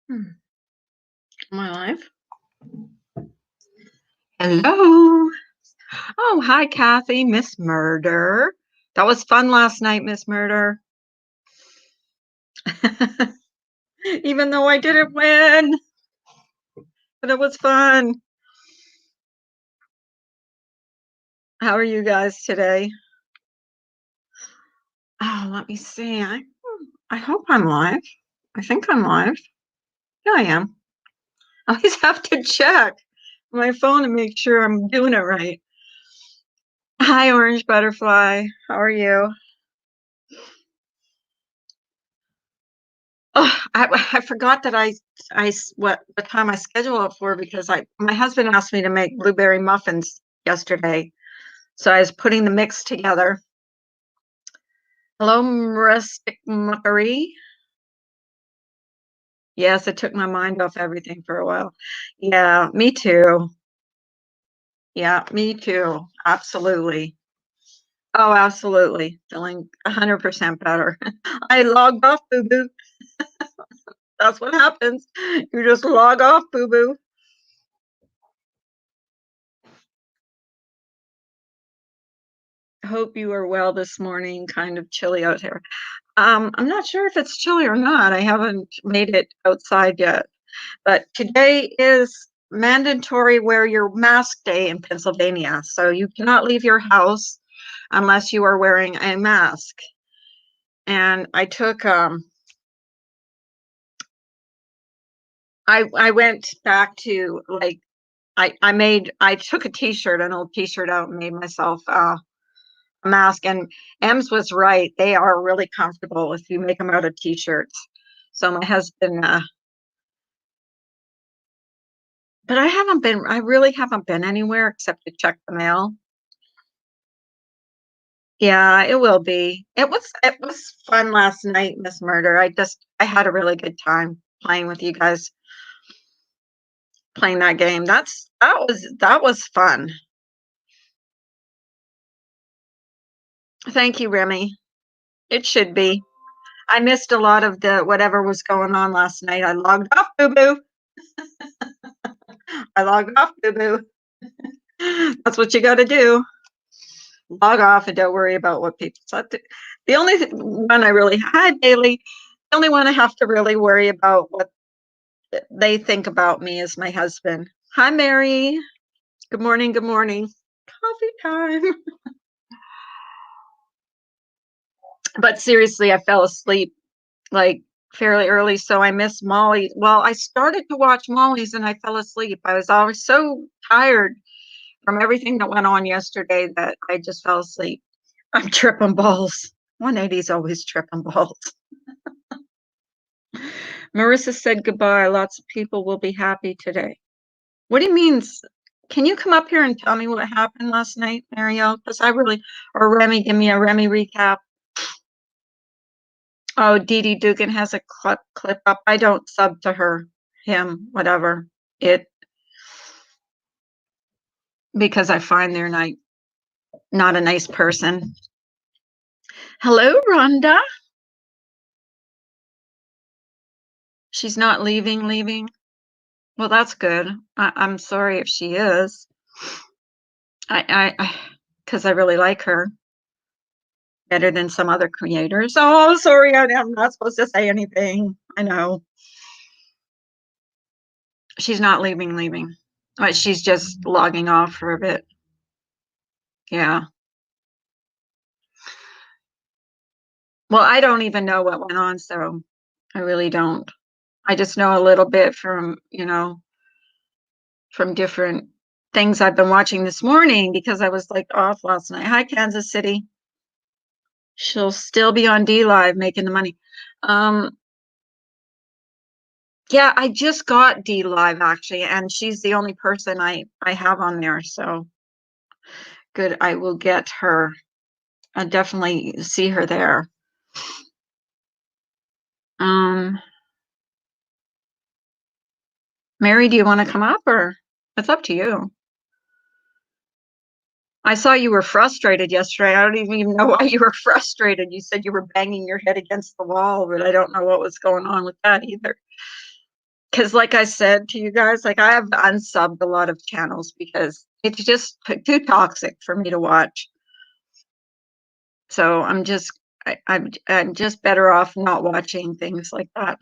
Am I live? Hello. Oh, hi, Kathy, Miss Murder. That was fun last night, Miss Murder. Even though I didn't win, but it was fun. How are you guys today? Oh, let me see. I hope I'm live. I think I'm live. Yeah, I am. I always have to check my phone to make sure I'm doing it right. Hi, Orange Butterfly. How are you? Oh, I forgot that what time I scheduled it for because my husband asked me to make blueberry muffins yesterday, so I was putting the mix together. Hello, Marissa Muckery. Yes, it took my mind off everything for a while. Yeah, me too. Yeah, me too. Absolutely. Oh, absolutely. Feeling 100% better. I logged off, boo boo. That's what happens. You just log off, boo boo. Hope you are well this morning. Kind of chilly out here. I'm not sure if it's chilly or not. I haven't made it outside yet. But today is mandatory wear your mask day in Pennsylvania. So you cannot leave your house unless you are wearing a mask. And I took I went back to like I took a t-shirt, an old t-shirt out and made myself a mask, and Ems was right. They are really comfortable if you make them out of t-shirts. So my husband but I really haven't been anywhere except to check the mail. Yeah, it will be. It was fun last night, Miss Murder. I had a really good time playing with you guys, playing that game. That was fun. Thank you, Remy. It should be. I missed a lot of the whatever was going on last night. I logged off, boo boo. I logged off, boo boo. That's what you got to do. Log off and don't worry about what people said. The only one I really had daily, the only one I have to really worry about what they think about me is my husband. Hi, Mary. Good morning. Good morning. Coffee time. But seriously, I fell asleep like fairly early, so I missed Molly. Well, I started to watch Molly's and I fell asleep. I was always so tired from everything that went on yesterday that I just fell asleep. I'm tripping balls. 180 is always tripping balls. Marissa said goodbye. Lots of people will be happy today. What do you mean? Can you come up here and tell me what happened last night, Marielle? Because or Remy, give me a Remy recap. Oh, Dee Dee Dugan has a clip up. I don't sub to her, him, whatever. Because I find they're not a nice person. Hello, Rhonda. She's not leaving. Well, that's good. I'm sorry if she is. Because I really like her better than some other creators. Oh, sorry, I'm not supposed to say anything. I know. She's not leaving. But she's just logging off for a bit. Yeah. Well, I don't even know what went on, so I really don't. I just know a little bit from different things I've been watching this morning because I was like off last night. Hi, Kansas City. She'll still be on DLive making the money. Yeah, I just got DLive actually, and she's the only person I have on there. So good. I will get her. I definitely see her there. Mary, do you want to come up or it's up to you? I saw you were frustrated yesterday. I don't even know why you were frustrated. You said you were banging your head against the wall, but I don't know what was going on with that either. because like I said to you guys, like I have unsubbed a lot of channels because it's just too toxic for me to watch. So I'm just better off not watching things like that.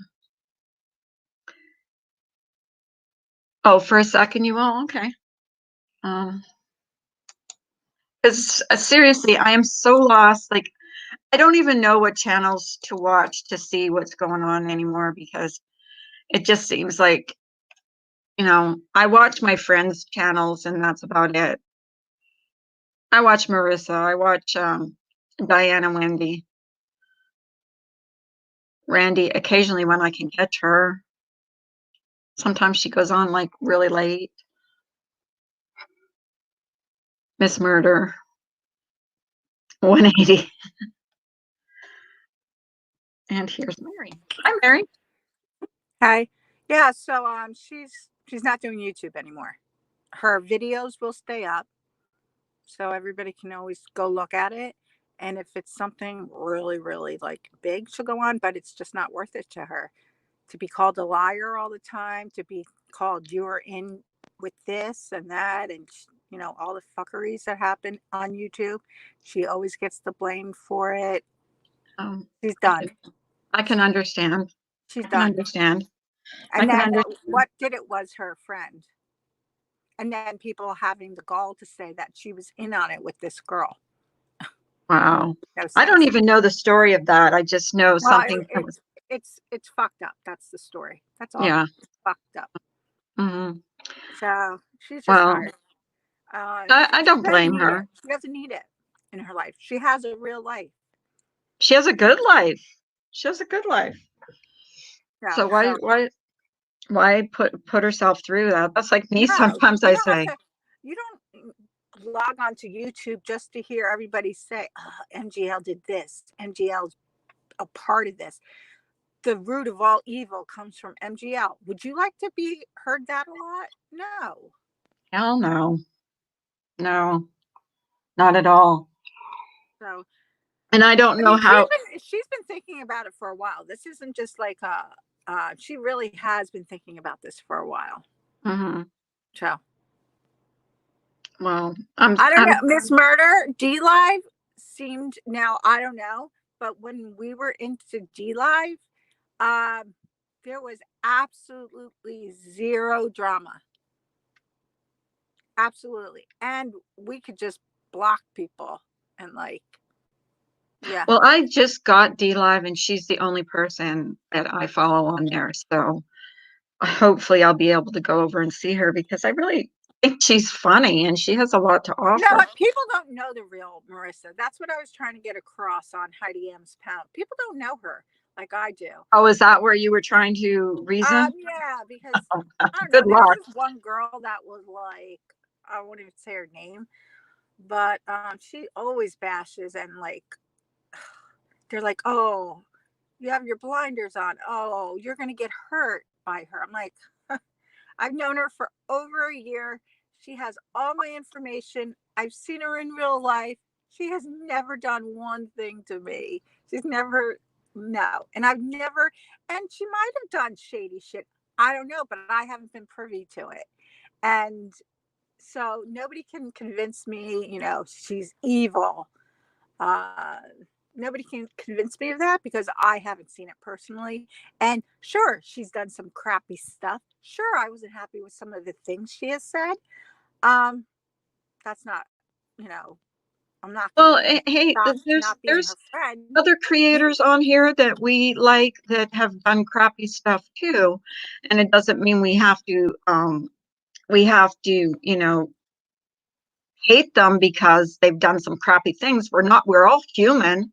Oh, for a second you will? Okay. Because seriously, I am so lost. Like I don't even know what channels to watch to see what's going on anymore because it just seems like, I watch my friends' channels and that's about it. I watch Marissa. I watch Diana, Randy, occasionally when I can catch her. Sometimes she goes on like really late. Miss Murder, 180. And here's Mary. Hi, Mary. Hi. Yeah, so she's not doing YouTube anymore. Her videos will stay up, so everybody can always go look at it. And if it's something really, really like big, she'll go on, but it's just not worth it to her to be called a liar all the time, to be called you're in with this and that, and all the fuckeries that happen on YouTube. She always gets the blame for it. She's done. I can understand. She's I can done. understand. And then what did it was her friend. And then people having the gall to say that she was in on it with this girl. Wow. No I don't sense. even know the story of that. I just know something. It's fucked up. That's the story. That's all. Yeah. It's fucked up. Mm-hmm. So she's just Well, hard. I don't blame her. She doesn't need it in her life. She has a real life. She has a good life. She has a good life. Yeah, so why put herself through that? That's like me sometimes. I say you don't log on to YouTube just to hear everybody say, oh, MGL did this. MGL's a part of this. The root of all evil comes from MGL. Would you like to be heard that a lot? No. hell no. No, not at all. So, and I don't know how. She's been thinking about it for a while. This isn't just like she really has been thinking about this for a while. Mm-hmm. So, well, I don't know. Miss Murder, DLive seemed, now I don't know, but when we were into DLive, there was absolutely zero drama. Absolutely. And we could just block people and yeah. Well, I just got DLive and she's the only person that I follow on there. So hopefully I'll be able to go over and see her because I really think she's funny and she has a lot to offer. You know what? People don't know the real Marissa. That's what I was trying to get across on Heidi M's Pound. People don't know her like I do. Oh, is that where you were trying to reason? Yeah, because I don't Good know. luck. There was this one girl that was like, I won't even say her name, but she always bashes and they're like, oh, you have your blinders on. Oh, you're going to get hurt by her. I'm like, I've known her for over a year. She has all my information. I've seen her in real life. She has never done one thing to me. She's never, no. And I've never, and she might have done shady shit. I don't know, but I haven't been privy to it. And so nobody can convince me, she's evil. Nobody can convince me of that because I haven't seen it personally. And sure, she's done some crappy stuff. Sure, I wasn't happy with some of the things she has said. That's not, I'm not. Well, hey, there's her friend. Other creators on here that we like that have done crappy stuff too, and it doesn't mean we have to, hate them because they've done some crappy things. We're all human.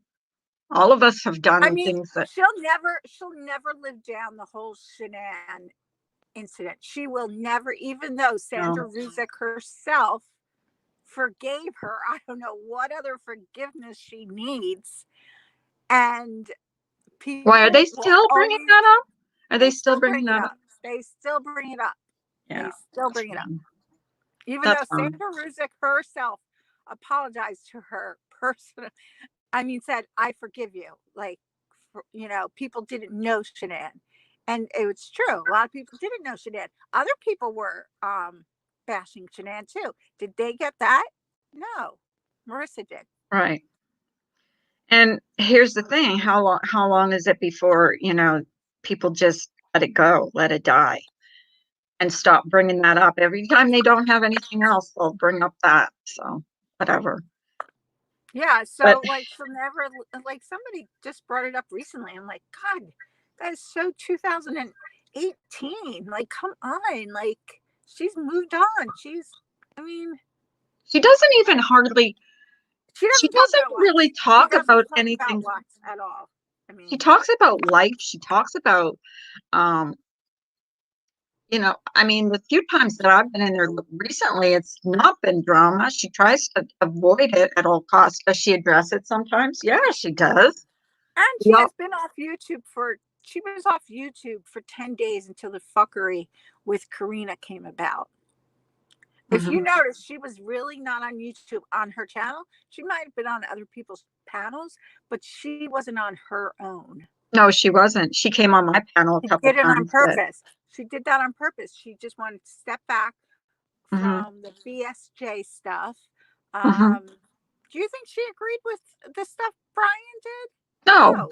All of us have done things that she'll never live down the whole Shanann incident. She will never, even though Sandra Ruzek herself forgave her. I don't know what other forgiveness she needs. And people, why are they still bringing that up? Are they still bringing that up? They still bring it up. Yeah, they still bring it up. Even though Sandra Ruzek herself apologized to her person, said, I forgive you. People didn't know Shanann. And it was true. A lot of people didn't know Shanann. Other people were bashing Shanann too. Did they get that? No. Marissa did. Right. And here's the thing, how long is it before, people just let it go, let it die, and stop bringing that up? Every time they don't have anything else, they'll bring up that. So whatever. Yeah. But So like, so never, like somebody just brought it up recently. I'm like, God, that is so 2018. Like, come on. Like, she's moved on. I mean, she doesn't even hardly, she she doesn't talk doesn't about life. really She talk doesn't about talk about anything. life at all. I She mean, talks about life. She talks about, um, I mean, the few times that I've been in there recently, it's not been drama. She tries to avoid it at all costs. Does she address it sometimes? Yeah, she does. and she Well, has been off YouTube she was off YouTube for 10 days until the fuckery with Karina came about. If you mhm. notice, she was really not on YouTube on her channel. She might have been on other people's panels, but she wasn't on her own. No, she wasn't. She came on my panel a She couple did it on times, but purpose. She did that on purpose. She just wanted to step back mhm, from the BSJ stuff. mhm. Do you think she agreed with the stuff Brian did? No, No.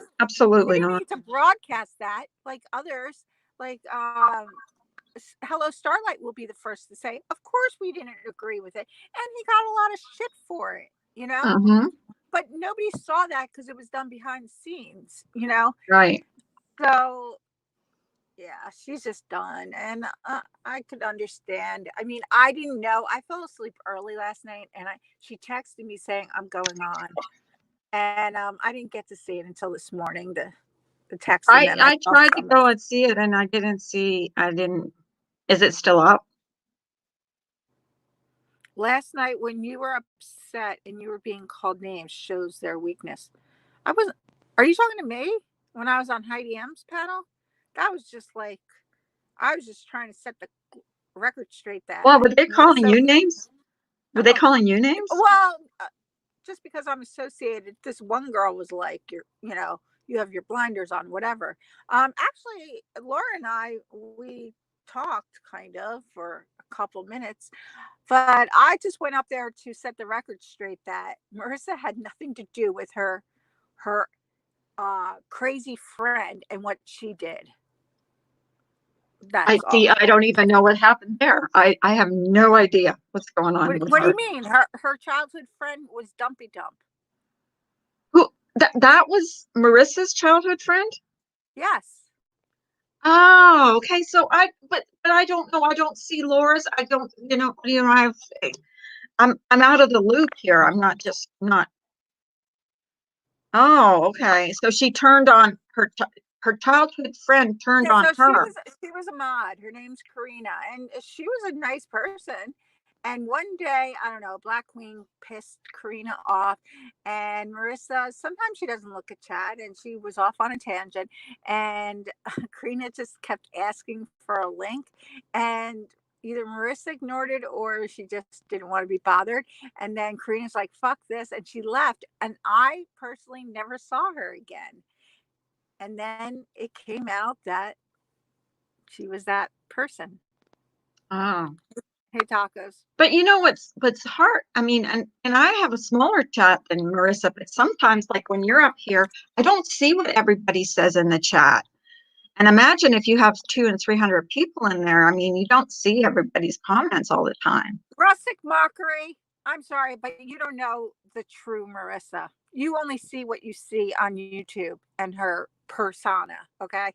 We absolutely didn't not. need to broadcast that like others, like Hello Starlight will be the first to say, of course we didn't agree with it. And he got a lot of shit for it. Hmm. But nobody saw that because it was done behind the scenes. Right. So yeah, she's just done. And I could understand. I mean, I didn't know. I fell asleep early last night and she texted me saying I'm going on. And I didn't get to see it until this morning, the text, and then I I saw tried to some of go it. and see it and I didn't. Is it still up? Last night when you were upset and you were being called names shows their weakness. I wasn't. Are you talking to me when I was on Heidi M's panel? That was just like I was just trying to set the record straight that Well, were they calling Marissa. you names? Were they Oh, calling you names? well, just because I'm associated, this one girl was like, you have your blinders on, whatever. Actually, Laura and we talked kind of for a couple minutes, but I just went up there to set the record straight that Marissa had nothing to do with her crazy friend and what she did. I That's see. all. I don't even know what happened there. I have no idea what's going on with What do you her. mean? Her childhood friend was Dumpy Dump. Who that was Marissa's childhood friend? Yes. Oh, okay. So but I don't know. I don't see Laura's. I don't, I'm out of the loop here. I'm not just not. Oh, okay. So she turned on her childhood friend turned Yeah, on so her. she was a mod. Her name's Karina, and she was a nice person. And one day, I don't know, Black Queen pissed Karina off, and Marissa. Sometimes she doesn't look at chat, and she was off on a tangent, and Karina just kept asking for a link, and either Marissa ignored it or she just didn't want to be bothered. And then Karina's like, "Fuck this," and she left. And I personally never saw her again. And then it came out that she was that person. Oh. Hey, tacos. But you know what's hard? I mean, and I have a smaller chat than Marissa, but sometimes like when you're up here, I don't see what everybody says in the chat. And imagine if you have 200 and 300 people in there. I mean, you don't see everybody's comments all the time. Rustic mockery. I'm sorry, but you don't know the true Marissa. You only see what you see on YouTube and her persona. Okay.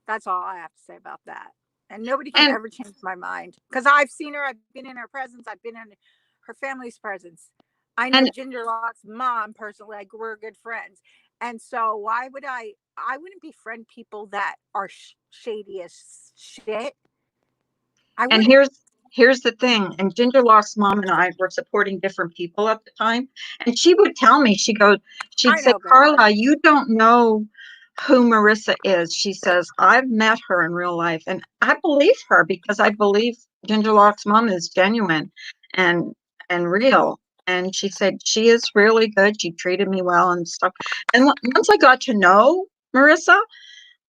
That's all I have to say about that. And nobody can And ever change my mind because I've seen her. I've been in her presence. I've been in her family's presence. I know and Ginger Locke's mom personally. Like we're good friends. And so why would I wouldn't befriend people that are shady as shit. I and wouldn't. here's the thing. And Ginger Loft's mom and I were supporting different people at the time. And she would tell me, she'd I say, know better. Carla, you don't know who Marissa is. She says, I've met her in real life. And I believe her because I believe Ginger Loft's mom is genuine and real. And she said, she is really good. She treated me well and stuff. And once I got to know Marissa,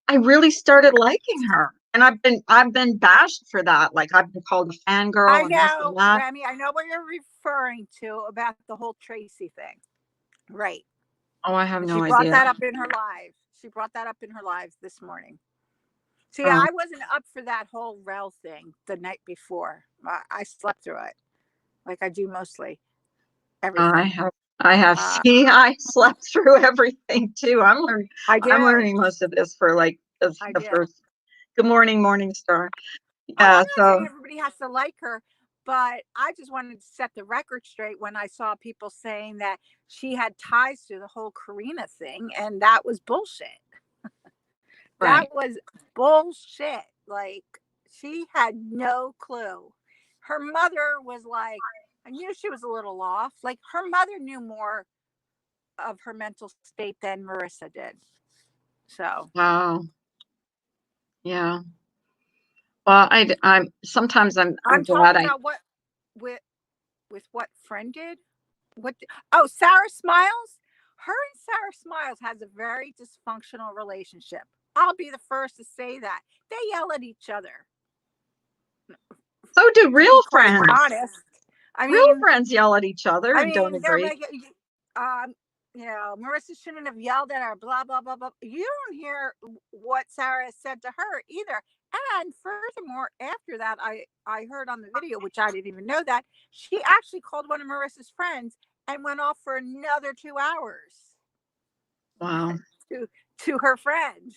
I really started liking her. And I've been bashed for that. Like I've been called a I fangirl and this and know, that. Remy, I know what you're referring to about the whole Tracy thing. Right. Oh, I have And no she brought idea. that up in her live. She brought that up in her lives this morning. See, Oh, I wasn't up for that whole Rel thing the night before. I slept through it, like I do mostly everything. I have see, I slept through everything too. I did. I'm learning most of this for like I the did. first Good Morning Morning Star. Oh, I'm Yeah, not so saying everybody has to like her, but I just wanted to set the record straight when I saw people saying that she had ties to the whole Karina thing, and that was bullshit. That right. was bullshit. Like, she had no clue. Her mother was like, I knew she was a little off. Like, her mother knew more of her mental state than Marissa did. So, Wow. Yeah. Well, I'm sometimes I'm I'm glad talking I about what with what friend did. Oh, Sarah Smiles. Her and Sarah Smiles has a very dysfunctional relationship. I'll be the first to say that. They yell at each other, so do to real be quite friends. honest. I Real mean, friends yell at each other and don't they're agree. like, Marissa shouldn't have yelled at her, blah, blah, blah, blah. You don't hear what Sarah said to her either. And furthermore, after that, I heard on the video, which I didn't even know that, she actually called one of Marissa's friends and went off for another 2 hours Wow. to her friend,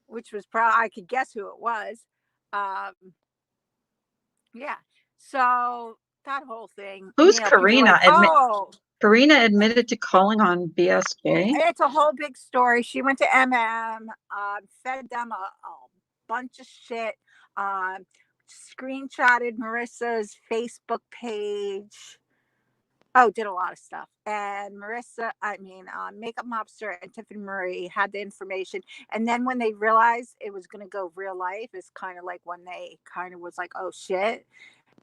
which was probably, I could guess who it was. Um, yeah. So that whole thing, Who's people are Karina? like, oh, Karina admitted to calling on BSJ. it's a whole big story. She went to fed them a bunch of shit, um, screenshotted Marissa's Facebook page. Oh, did a lot of stuff. And Makeup Mobster and Tiffany Marie had the information. And then when they realized it was going to go real life, it's kind of like when they kind of was like, oh shit.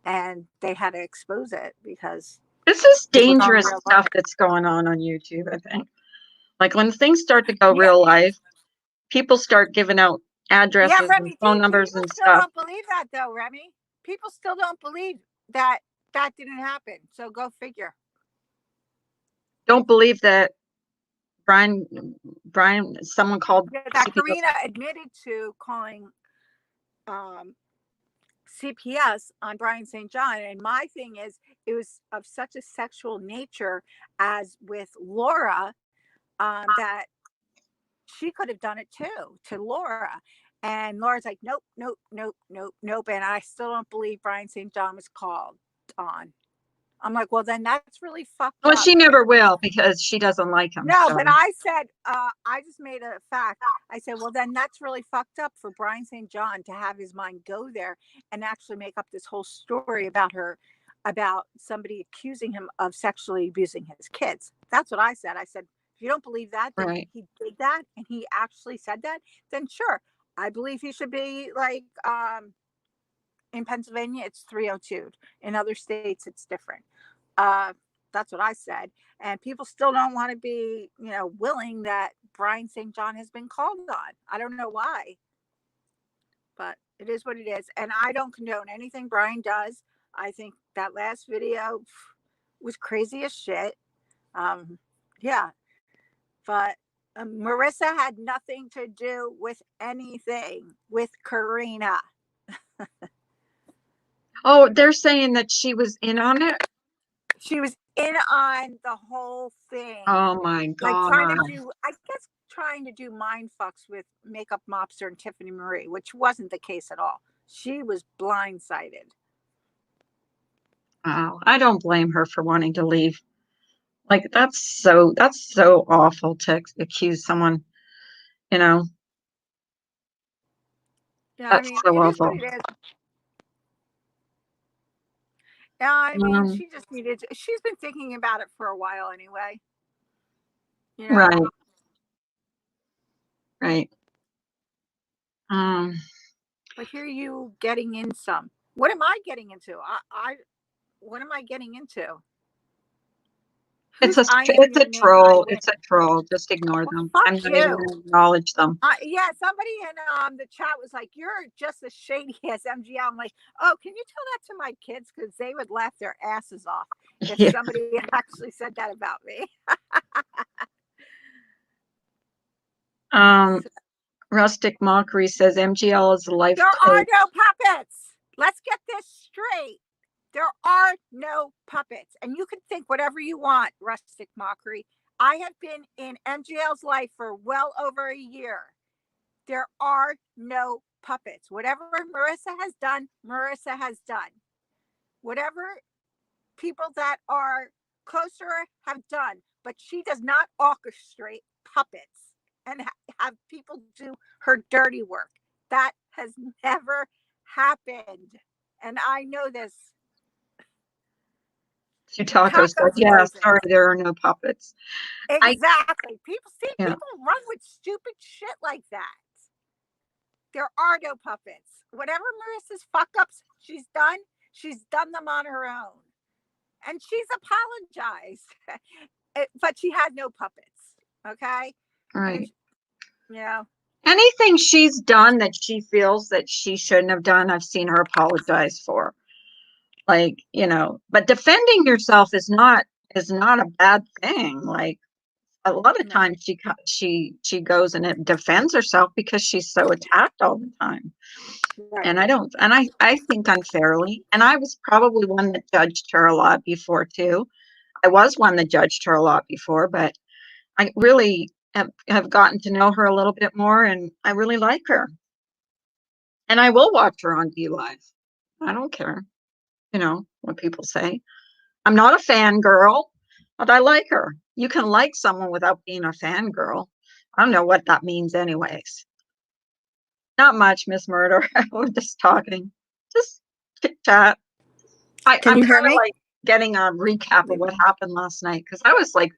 And they had to expose it because This is it was on dangerous real stuff life. that's going on YouTube, I think. Like when things start to go Yeah. real life, people start giving out Yeah, addresses and Remy, phone numbers people and still stuff. don't believe that though, Remy. People still don't believe that that didn't happen. So go figure. Don't believe that someone called That CPS. Karina admitted to calling um, CPS on Brian St. John. And my thing is, it was of such a sexual nature as with Laura, that she could have done it too to Laura. And Laura's like, nope, nope, nope, nope, nope. And I still don't believe Brian St. John was called on. I'm like, well, then that's really fucked Well, up. she never will because she doesn't like him. No, So but I said, I just made a fact. I said, well, then that's really fucked up for Brian St. John to have his mind go there and actually make up this whole story about her, about somebody accusing him of sexually abusing his kids. That's what I said. I said, if you don't believe that, then right. he did that and he actually said that, then sure. I believe he should be like, in Pennsylvania, it's 302. In other states, it's different. Uh, that's what I said. And people still don't want to be, willing that Brian St. John has been called on. I don't know why, but it is what it is. And I don't condone anything Brian does. I think that last video was crazy as shit. Um, yeah, but Marissa had nothing to do with anything with Karina. Oh, they're saying that she was in on it. She was in on the whole thing. Oh my Like God. trying to do mind fucks with Makeup Mobster and Tiffany Marie, which wasn't the case at all. She was blindsided. Wow. I don't blame her for wanting to leave. Like that's so awful to accuse someone, you know. Yeah, I That's mean, so it is what awful. it is. Yeah, I mean, Um, she just she's been thinking about it for a while anyway. You know, right, right. Um, but here you getting in some. What am I getting into? What am I getting into? It's a troll. It's a troll. Just ignore them. Fuck I'm not you. even going to acknowledge them. Yeah, somebody in the chat was like, "You're just as shady as MGL." I'm like, "Oh, can you tell that to my kids? Because they would laugh their asses off if somebody actually said that about me." Rustic Mockery says MGL is a life There coach. are no puppets. Let's get this straight. There are no puppets. And you can think whatever you want, Rustic Mockery. I have been in MGL's life for well over a year. There are no puppets. Whatever Marissa has done, Marissa has done. Whatever people that are closer have done, but she does not orchestrate puppets and have people do her dirty work. That has never happened. And I know this. Taco said, yeah, sorry, there are no puppets. Exactly. People run with stupid shit like that. There are no puppets. Whatever Marissa's fuck ups she's done them on her own. And she's apologized. But she had no puppets. Okay? Right. Yeah. Anything she's done that she feels that she shouldn't have done, I've seen her apologize for. Like, but defending yourself is not a bad thing. Like, a lot of times she goes and it defends herself because she's so attacked all the time. Right. And I think unfairly. And I was probably one that judged her a lot before too. I was one that judged her a lot before, but I really have gotten to know her a little bit more, and I really like her. And I will watch her on DLive. I don't care, what people say. I'm not a fangirl, but I like her. You can like someone without being a fangirl. I don't know what that means anyways. Not much, Miss Murder. We're just talking. Just chit chat. I'm kind of like getting a recap of what happened last night because I was like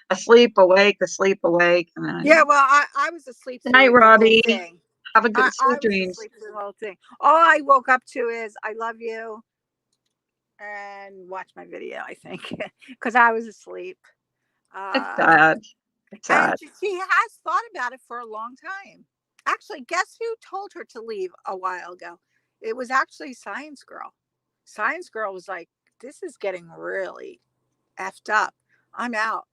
asleep, awake. And yeah, well, I was asleep. Good night, Robbie. Have a good sleep dreams. The whole thing. All I woke up to is I love you and watch my video, I think, because I was asleep. It's sad. It's sad. And she has thought about it for a long time. Actually, guess who told her to leave a while ago? It was actually Science Girl. Science Girl was like, this is getting really effed up. I'm out.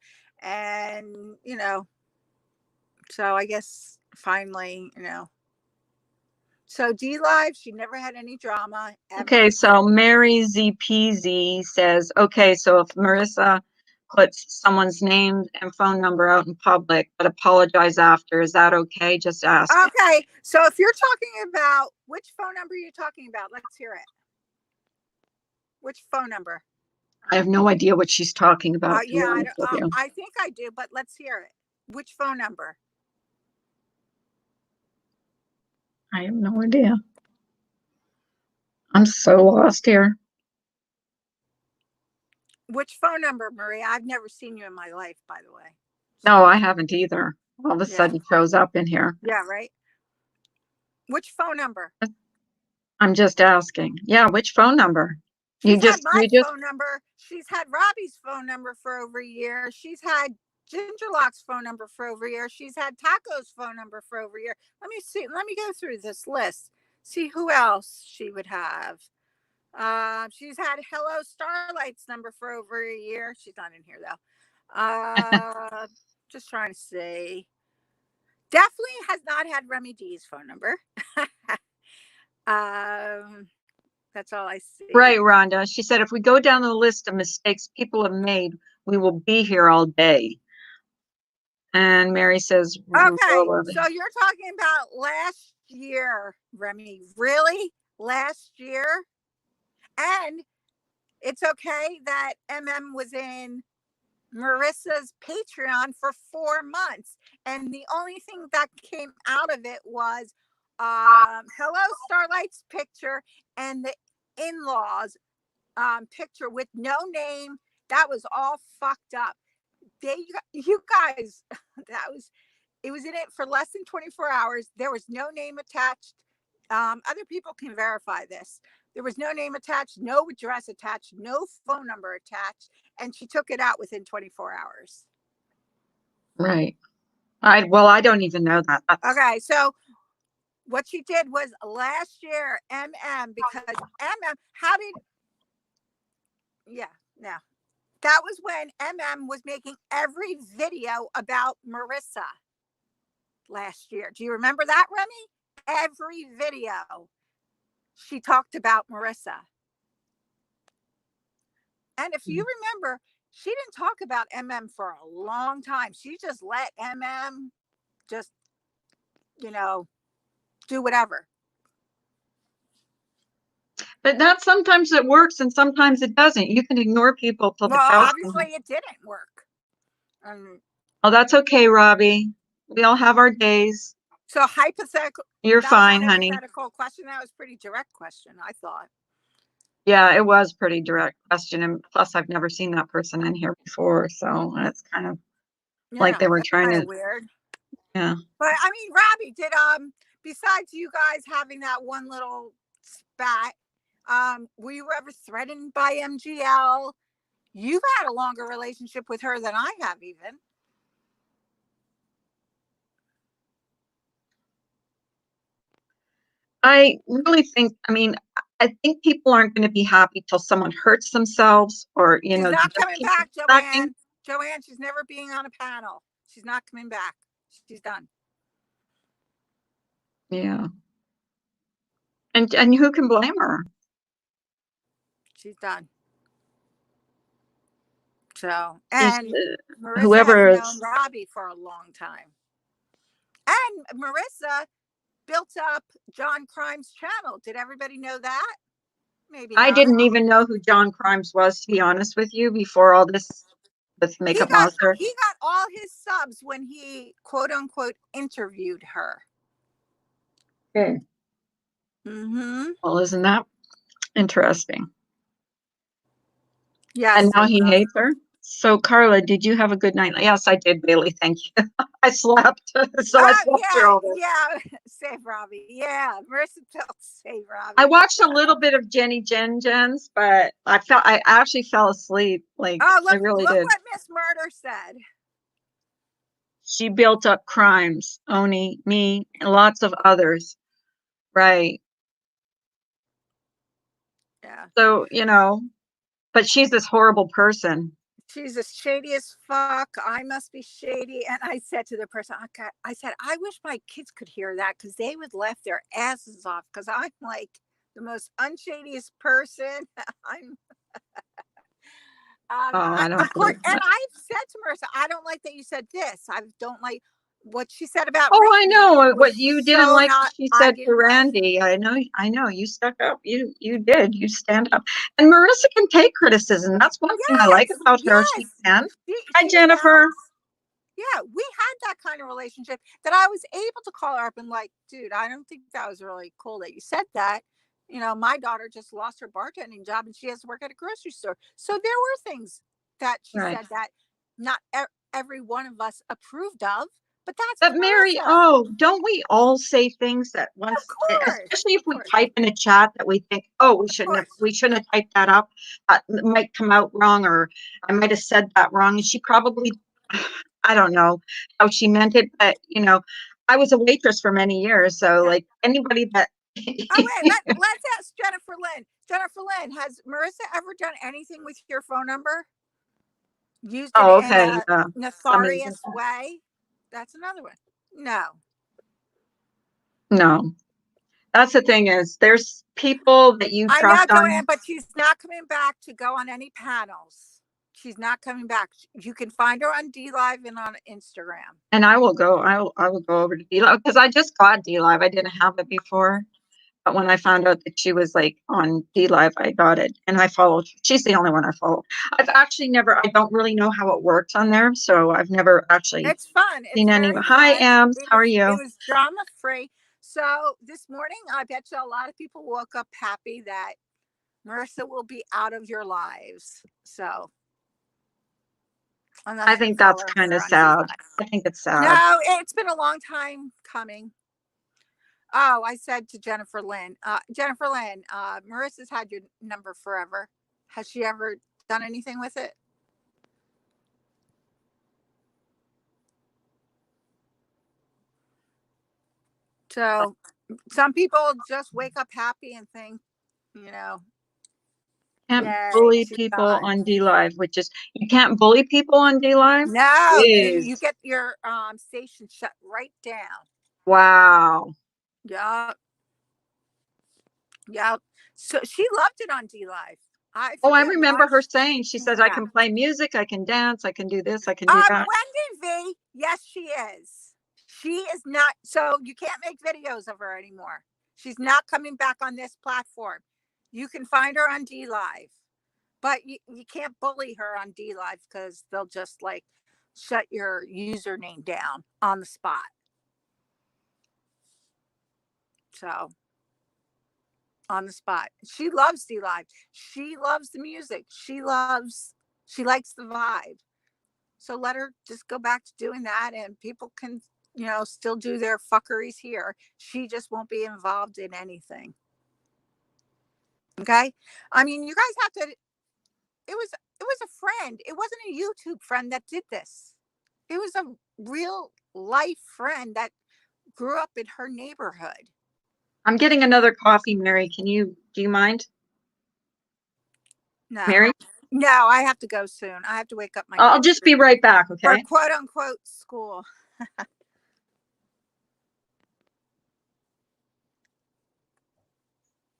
And, so I guess finally, So DLive, she never had any drama. Ever. Okay, so Mary ZPZ says, okay, so if Marissa puts someone's name and phone number out in public, but apologize after, is that okay? Just ask. Okay, so if you're talking about, which phone number are you talking about? Let's hear it. Which phone number? I have no idea what she's talking about. Yeah, I think I do, but let's hear it. Which phone number? I have no idea. I'm so lost here. Which phone number, Maria? I've never seen you in my life, by the way. No, I haven't either. All of a sudden shows up in here. Yeah, right. Which phone number? I'm just asking. Yeah, which phone number? She's had my phone number. She's had Robbie's phone number for over a year. She's had Gingerlock's phone number for over a year. She's had Taco's phone number for over a year. Let me see. Let me go through this list. See who else she would have. She's had Hello Starlight's number for over a year. She's not in here though. Just trying to see. Definitely has not had Remy D's phone number. That's all I see. Right, Rhonda. She said, if we go down the list of mistakes people have made, we will be here all day. And Mary says, okay, so you're talking about last year, Remy. Really? Last year? And it's okay that was in Marissa's Patreon for 4 months. And the only thing that came out of it was Hello Starlight's picture and the in-laws picture with no name. That was all fucked up. You guys, it was in it for less than 24 hours. There was no name attached. Other people can verify this, There was no name attached, no address attached, no phone number attached, and she took it out within 24 hours. Right. I don't even know that. Okay, so what she did was last year, because how did, no. That was when was making every video about Marissa last year. Do you remember that, Remy? Every video she talked about Marissa. And if you remember, she didn't talk about for a long time. She just let just, do whatever. But that sometimes it works and sometimes it doesn't. You can ignore people till the cows obviously it didn't work. Oh, that's okay, Robbie. We all have our days. So hypothetical. You're fine, honey. Hypothetical question. That was a pretty direct question, I thought. Yeah, it was pretty direct question, and plus I've never seen that person in here before, so it's kind of like they were trying to. Weird. Yeah. But I mean, Robbie, did besides you guys having that one little spat, were you ever threatened by MGL? You've had a longer relationship with her than I have, even. I really think, I think people aren't going to be happy till someone hurts themselves or, she's not coming back, Joanne. Joanne, she's never being on a panel. She's not coming back. She's done. Yeah. And who can blame her? She's done. So, and Marissa whoever has known Robbie for a long time. And Marissa built up John Crime's channel. Did everybody know that? Maybe not. I didn't even know who John Crimes was, to be honest with you, before all this with Makeup Monster. He got all his subs when he, quote unquote, interviewed her. Okay. Well, isn't that interesting? Yes. And now he hates her. So, Carla, did you have a good night? Yes, I did, Bailey. Thank you. I slept. So I slept through all this. Yeah. Save Robbie. Yeah. Marissa felt save Robbie. I watched a little bit of Jen's, but I actually fell asleep. I really did. Look what Miss Murder said. She built up crimes, Oni, me, and lots of others. Right. Yeah. So, but she's this horrible person. She's as shady as fuck. I must be shady. And I said to the person, I said, I wish my kids could hear that because they would laugh their asses off because I'm like the most unshadiest person. I'm. I don't. Of course, and I've said to Marissa, I don't like that you said this. I don't like what she said about. Oh, I know what you didn't like. She said to Randy. I know. You stuck up. You did. You stand up. And Marissa can take criticism. That's one thing I like about her. She can. Hi, Jennifer. Yeah, we had that kind of relationship that I was able to call her up and like, dude, I don't think that was really cool that you said that. My daughter just lost her bartending job and she has to work at a grocery store. So there were things that she said that not every one of us approved of, but that's. But Mary, don't we all say things that once, especially if we type in a chat that we think, we shouldn't have typed that up. It might come out wrong, or I might have said that wrong. And she probably, I don't know how she meant it, but I was a waitress for many years, so like anybody that. Let's ask Jennifer Lynn. Jennifer Lynn, has Marissa ever done anything with your phone number? Used it in a nefarious way? That's another one. No. That's the thing is there's people that you trust. I know, Joanne, but she's not coming back to go on any panels. She's not coming back. You can find her on DLive and on Instagram. And I will go. I will go over to DLive because I just got DLive. I didn't have it before. But when I found out that she was like on DLive, I got it and I followed. She's the only one I follow. I've actually I don't really know how it works on there. So I've never actually. It's fun. Seen any. Hi, Ams. How are you? It was drama free. So this morning, I bet you a lot of people woke up happy that Marissa will be out of your lives. So. I think that's kind of sad. I think it's sad. No, it's been a long time coming. Oh, I said to Jennifer Lynn, Marissa's had your number forever. Has she ever done anything with it? So some people just wake up happy and think, Can't yay, bully she's people gone. on DLive, which is, you can't bully people on DLive? No, you Jeez. get your station shut right down. Wow. Yup. Yep. So she loved it on DLive. I Oh, I forget why remember her she saying, she says, I yeah. can play music, I can dance, I can do this, I can do that. Wendy V, yes, she is. She is not, so you can't make videos of her anymore. She's not coming back on this platform. You can find her on DLive, but you can't bully her on DLive because they'll just like shut your username down on the spot. So on the spot. She loves DLive. She loves the music. She likes the vibe. So let her just go back to doing that and people can, still do their fuckeries here. She just won't be involved in anything. Okay? I mean, you guys have to it was a friend. It wasn't a YouTube friend that did this. It was a real life friend that grew up in her neighborhood. I'm getting another coffee, Mary. Do you mind? No. Mary? No, I have to go soon. I have to wake up my I'll kids just be right back, for okay? quote unquote school.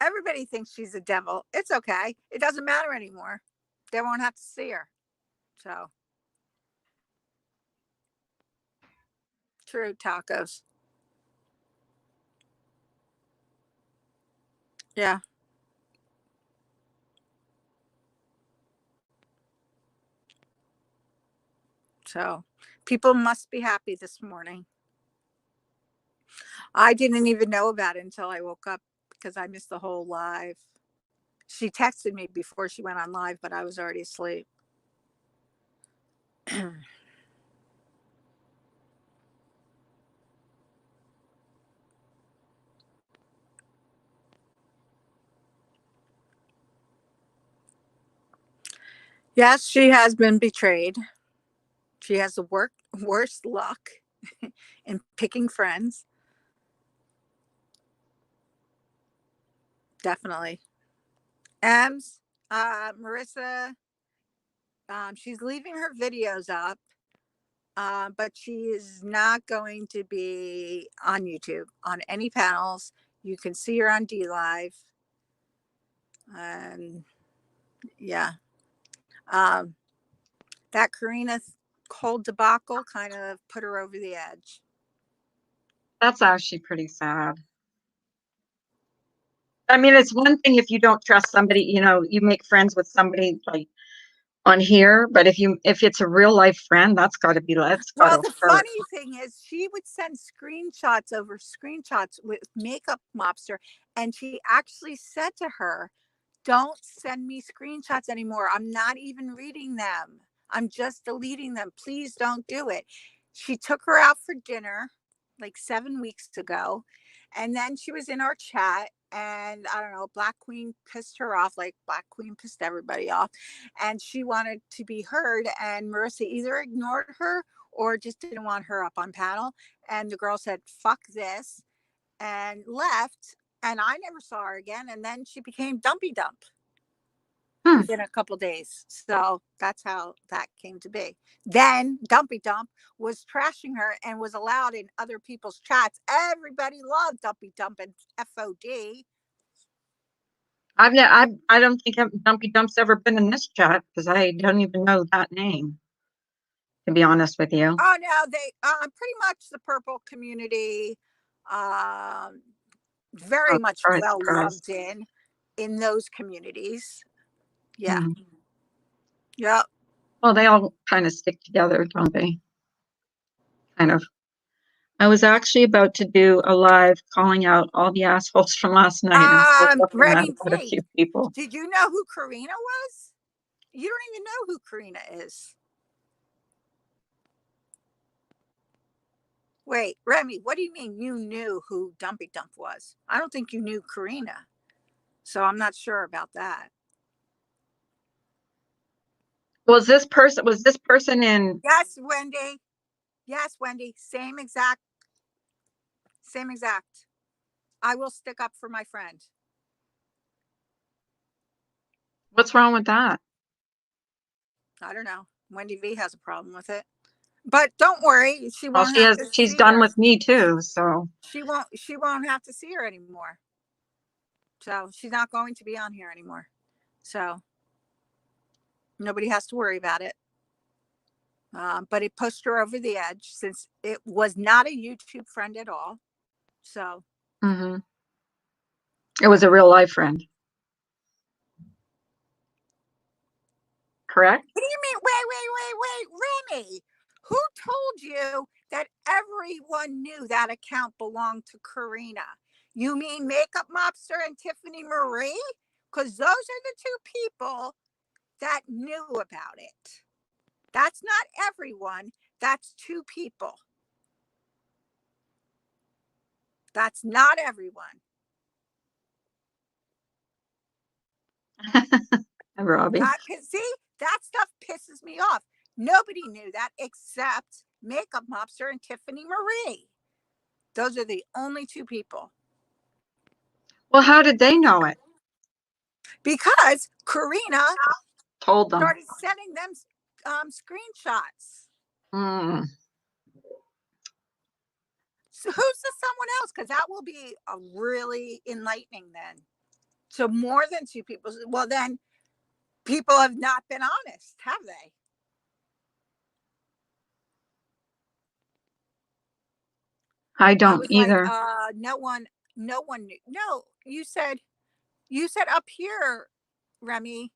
Everybody thinks she's a devil. It's okay. It doesn't matter anymore. They won't have to see her. So true, tacos. Yeah. So people must be happy this morning. I didn't even know about it until I woke up because I missed the whole live. She texted me before she went on live, but I was already asleep. Yes, she has been betrayed. She has the worst luck in picking friends. Definitely. Marissa, she's leaving her videos up, but she is not going to be on YouTube on any panels. You can see her on DLive. And yeah, that Karina whole debacle kind of put her over the edge. That's actually pretty sad. I mean, it's one thing if you don't trust somebody, you make friends with somebody like on here, but if it's a real life friend, that's got Well, to the hurt. funny thing is she would send screenshots with Makeup Mobster, and she actually said to her, don't send me screenshots anymore. I'm not even reading them. I'm just deleting them. Please don't do it. She took her out for dinner like 7 weeks ago. And then she was in our chat. And I don't know, Black Queen pissed her off, like Black Queen pissed everybody off. And she wanted to be heard. And Marissa either ignored her or just didn't want her up on panel. And the girl said, fuck this, and left. And I never saw her again. And then she became Dumpy Dump within a couple days. So that's how that came to be. Then Dumpy Dump was trashing her and was allowed in other people's chats. Everybody loved Dumpy Dump and FOD. I don't think Dumpy Dump's ever been in this chat because I don't even know that name, to be honest with you. Oh no, they pretty much the purple community, very much well loved in those communities. Yeah. Yep. Well, they all kind of stick together, don't they? Kind of. I was actually about to do a live calling out all the assholes from last night. I'm still talking about a few people. Did you know who Karina was? You don't even know who Karina is. Wait, Remy, what do you mean you knew who Dumpy Dump was? I don't think you knew Karina. So I'm not sure about that. Was this person in? Yes, Wendy. Yes, Wendy. Same exact. I will stick up for my friend. What's wrong with that? I don't know. Wendy V has a problem with it. But don't worry, she Well, won't have to she's see done her. with me too, so. She won't have to see her anymore. So she's not going to be on here anymore. So nobody has to worry about it. But it pushed her over the edge since it was not a YouTube friend at all. So. Mm-hmm. It was a real life friend. Correct? What do you mean? Wait, Remy. Who told you that everyone knew that account belonged to Karina? You mean Makeup Mobster and Tiffany Marie? Because those are the two people that knew about it. That's not everyone. That's two people. That's not everyone. Robbie. See, that stuff pisses me off. Nobody knew that except Makeup Mobster and Tiffany Marie. Those are the only two people. Well, how did they know it? Because Karina Told them. started sending them screenshots. Mm. So who's the someone else? Because that will be a really enlightening then. So more than two people. Well, then people have not been honest, have they? I don't either. Like, no one knew. No, you said up here, Remy.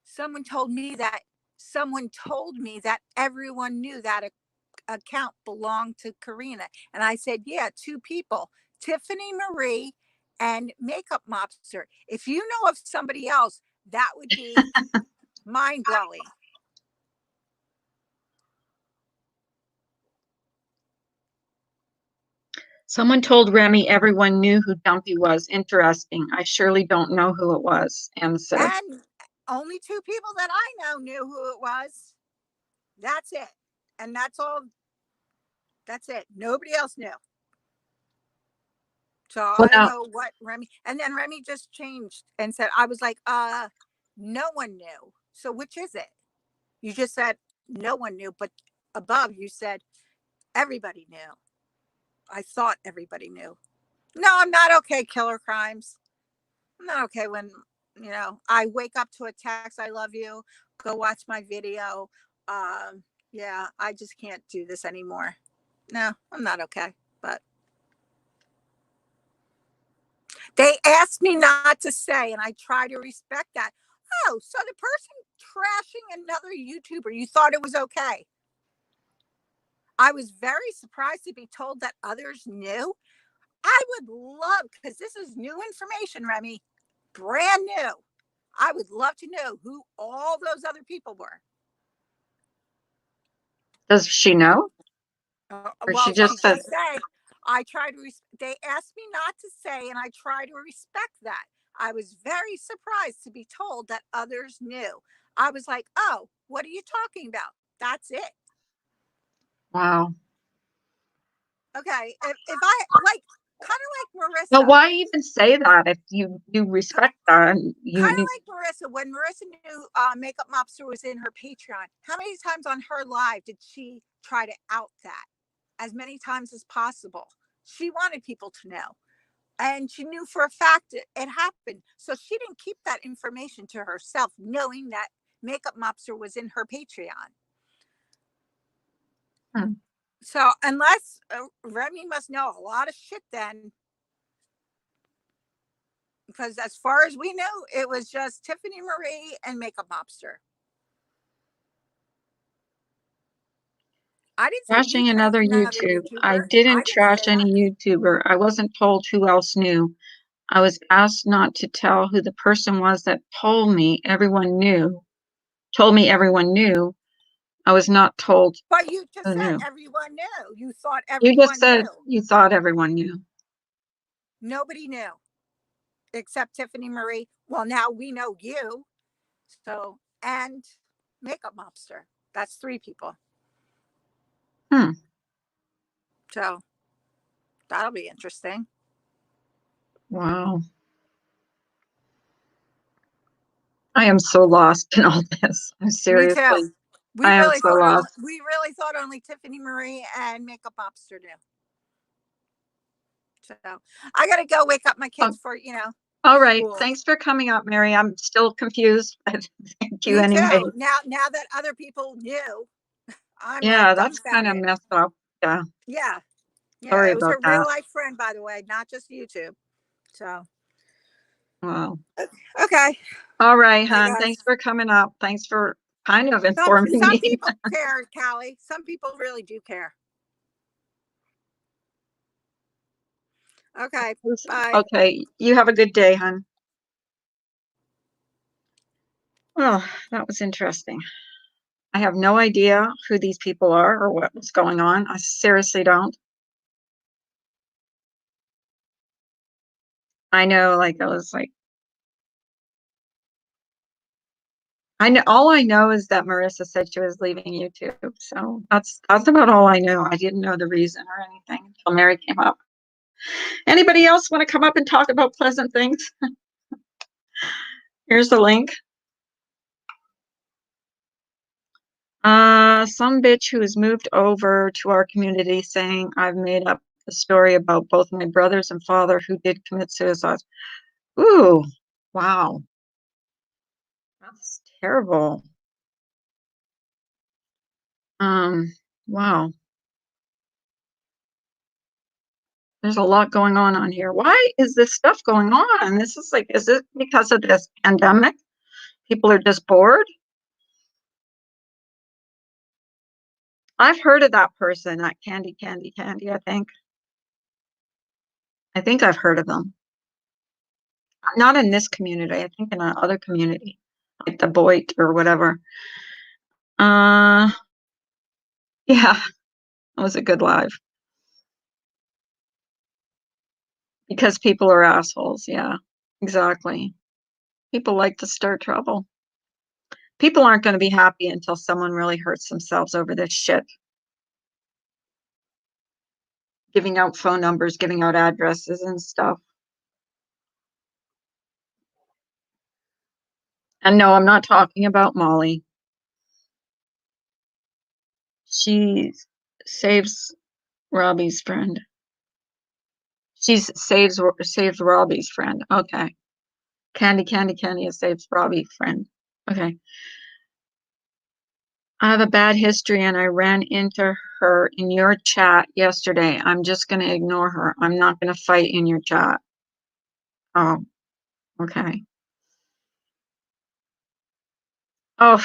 Someone told me that everyone knew that account belonged to Karina. And I said, yeah, two people, Tiffany Marie and Makeup Mobster. If you know of somebody else, that would be mind blowing. Someone told Remy everyone knew who Dumpy was. Interesting. I surely don't know who it was, Em said. And only two people that I know knew who it was. That's it. And that's all. That's it. Nobody else knew. So I don't know what Remy, and then Remy just changed and said, I was like, no one knew. So which is it? You just said no one knew, but above you said everybody knew. I thought everybody knew. No, I'm not okay, Killer Crimes. I'm not okay when, I wake up to a text, I love you, go watch my video. Yeah, I just can't do this anymore. No, I'm not okay. But they asked me not to say, and I try to respect that. Oh, so the person trashing another YouTuber, you thought it was okay? I was very surprised to be told that others knew. I would love, because this is new information, Remy, brand new. I would love to know who all those other people were. Does she know? Or Well, she just said, say, I try to, they asked me not to say, and I try to respect that. I was very surprised to be told that others knew. I was like, oh, what are you talking about? That's it. wow. Okay. If I like, kind of like Marissa. Well, why even say that if you respect that? And you kind of like Marissa, when Marissa knew Makeup Mobster was in her Patreon, how many times on her live did she try to out that? As many times as possible. She wanted people to know. And she knew for a fact it happened. So she didn't keep that information to herself, knowing that Makeup Mobster was in her Patreon. So unless Remy must know a lot of shit then. Because as far as we know, it was just Tiffany Marie and Makeup Mobster. I didn't say trashing another YouTuber. I didn't trash any YouTuber. I wasn't told who else knew. I was asked not to tell who the person was that told me everyone knew. I was not told But you just who said knew. everyone knew. You thought You just everyone said knew. you thought everyone knew. Nobody knew except Tiffany Marie. Well, now we know you. So, and Makeup Mobster. That's 3 people. Hmm. So that'll be interesting. Wow. I am so lost in all this. I'm Me seriously. too. I am so lost. We really thought only Tiffany Marie and Makeup Mobster knew. So I gotta go wake up my kids for All right. school. Thanks for coming up, Mary. I'm still confused. Thank you Me anyway. too. Now that other people knew, I'm Yeah, like that's kind of dumbfounded. messed up. Yeah. Yeah. Yeah. Sorry It was about her real that. life friend, by the way, not just YouTube. So Wow. okay. All right, Bye hon. guys. Thanks for coming up. Thanks for kind of informing Some me. people care, Callie. Some people really do care. Okay. Bye. Okay. You have a good day, hon. Well, that was interesting. I have no idea who these people are or what was going on. I seriously don't. I know, like, I was like, all I know is that Marissa said she was leaving YouTube. So that's about all I know. I didn't know the reason or anything until Mary came up. Anybody else want to come up and talk about pleasant things? Here's the link. Some bitch who has moved over to our community saying I've made up a story about both my brothers and father who did commit suicide. Ooh, wow. That's terrible. Wow. There's a lot going on here. Why is this stuff going on? This is like, is it because of this pandemic? People are just bored? I've heard of that person, that Candy, I think. I think I've heard of them. Not in this community. I think in another community, like the Boyd or whatever. Yeah, that was a good live. Because people are assholes. Yeah, exactly. People like to stir trouble. People aren't going to be happy until someone really hurts themselves over this shit. Giving out phone numbers, giving out addresses and stuff. And no, I'm not talking about Molly. She saves Robbie's friend. She saves Robbie's friend. Okay. Candy saves Robbie's friend. Okay. I have a bad history and I ran into her in your chat yesterday. I'm just going to ignore her. I'm not going to fight in your chat. Oh, okay. Oh,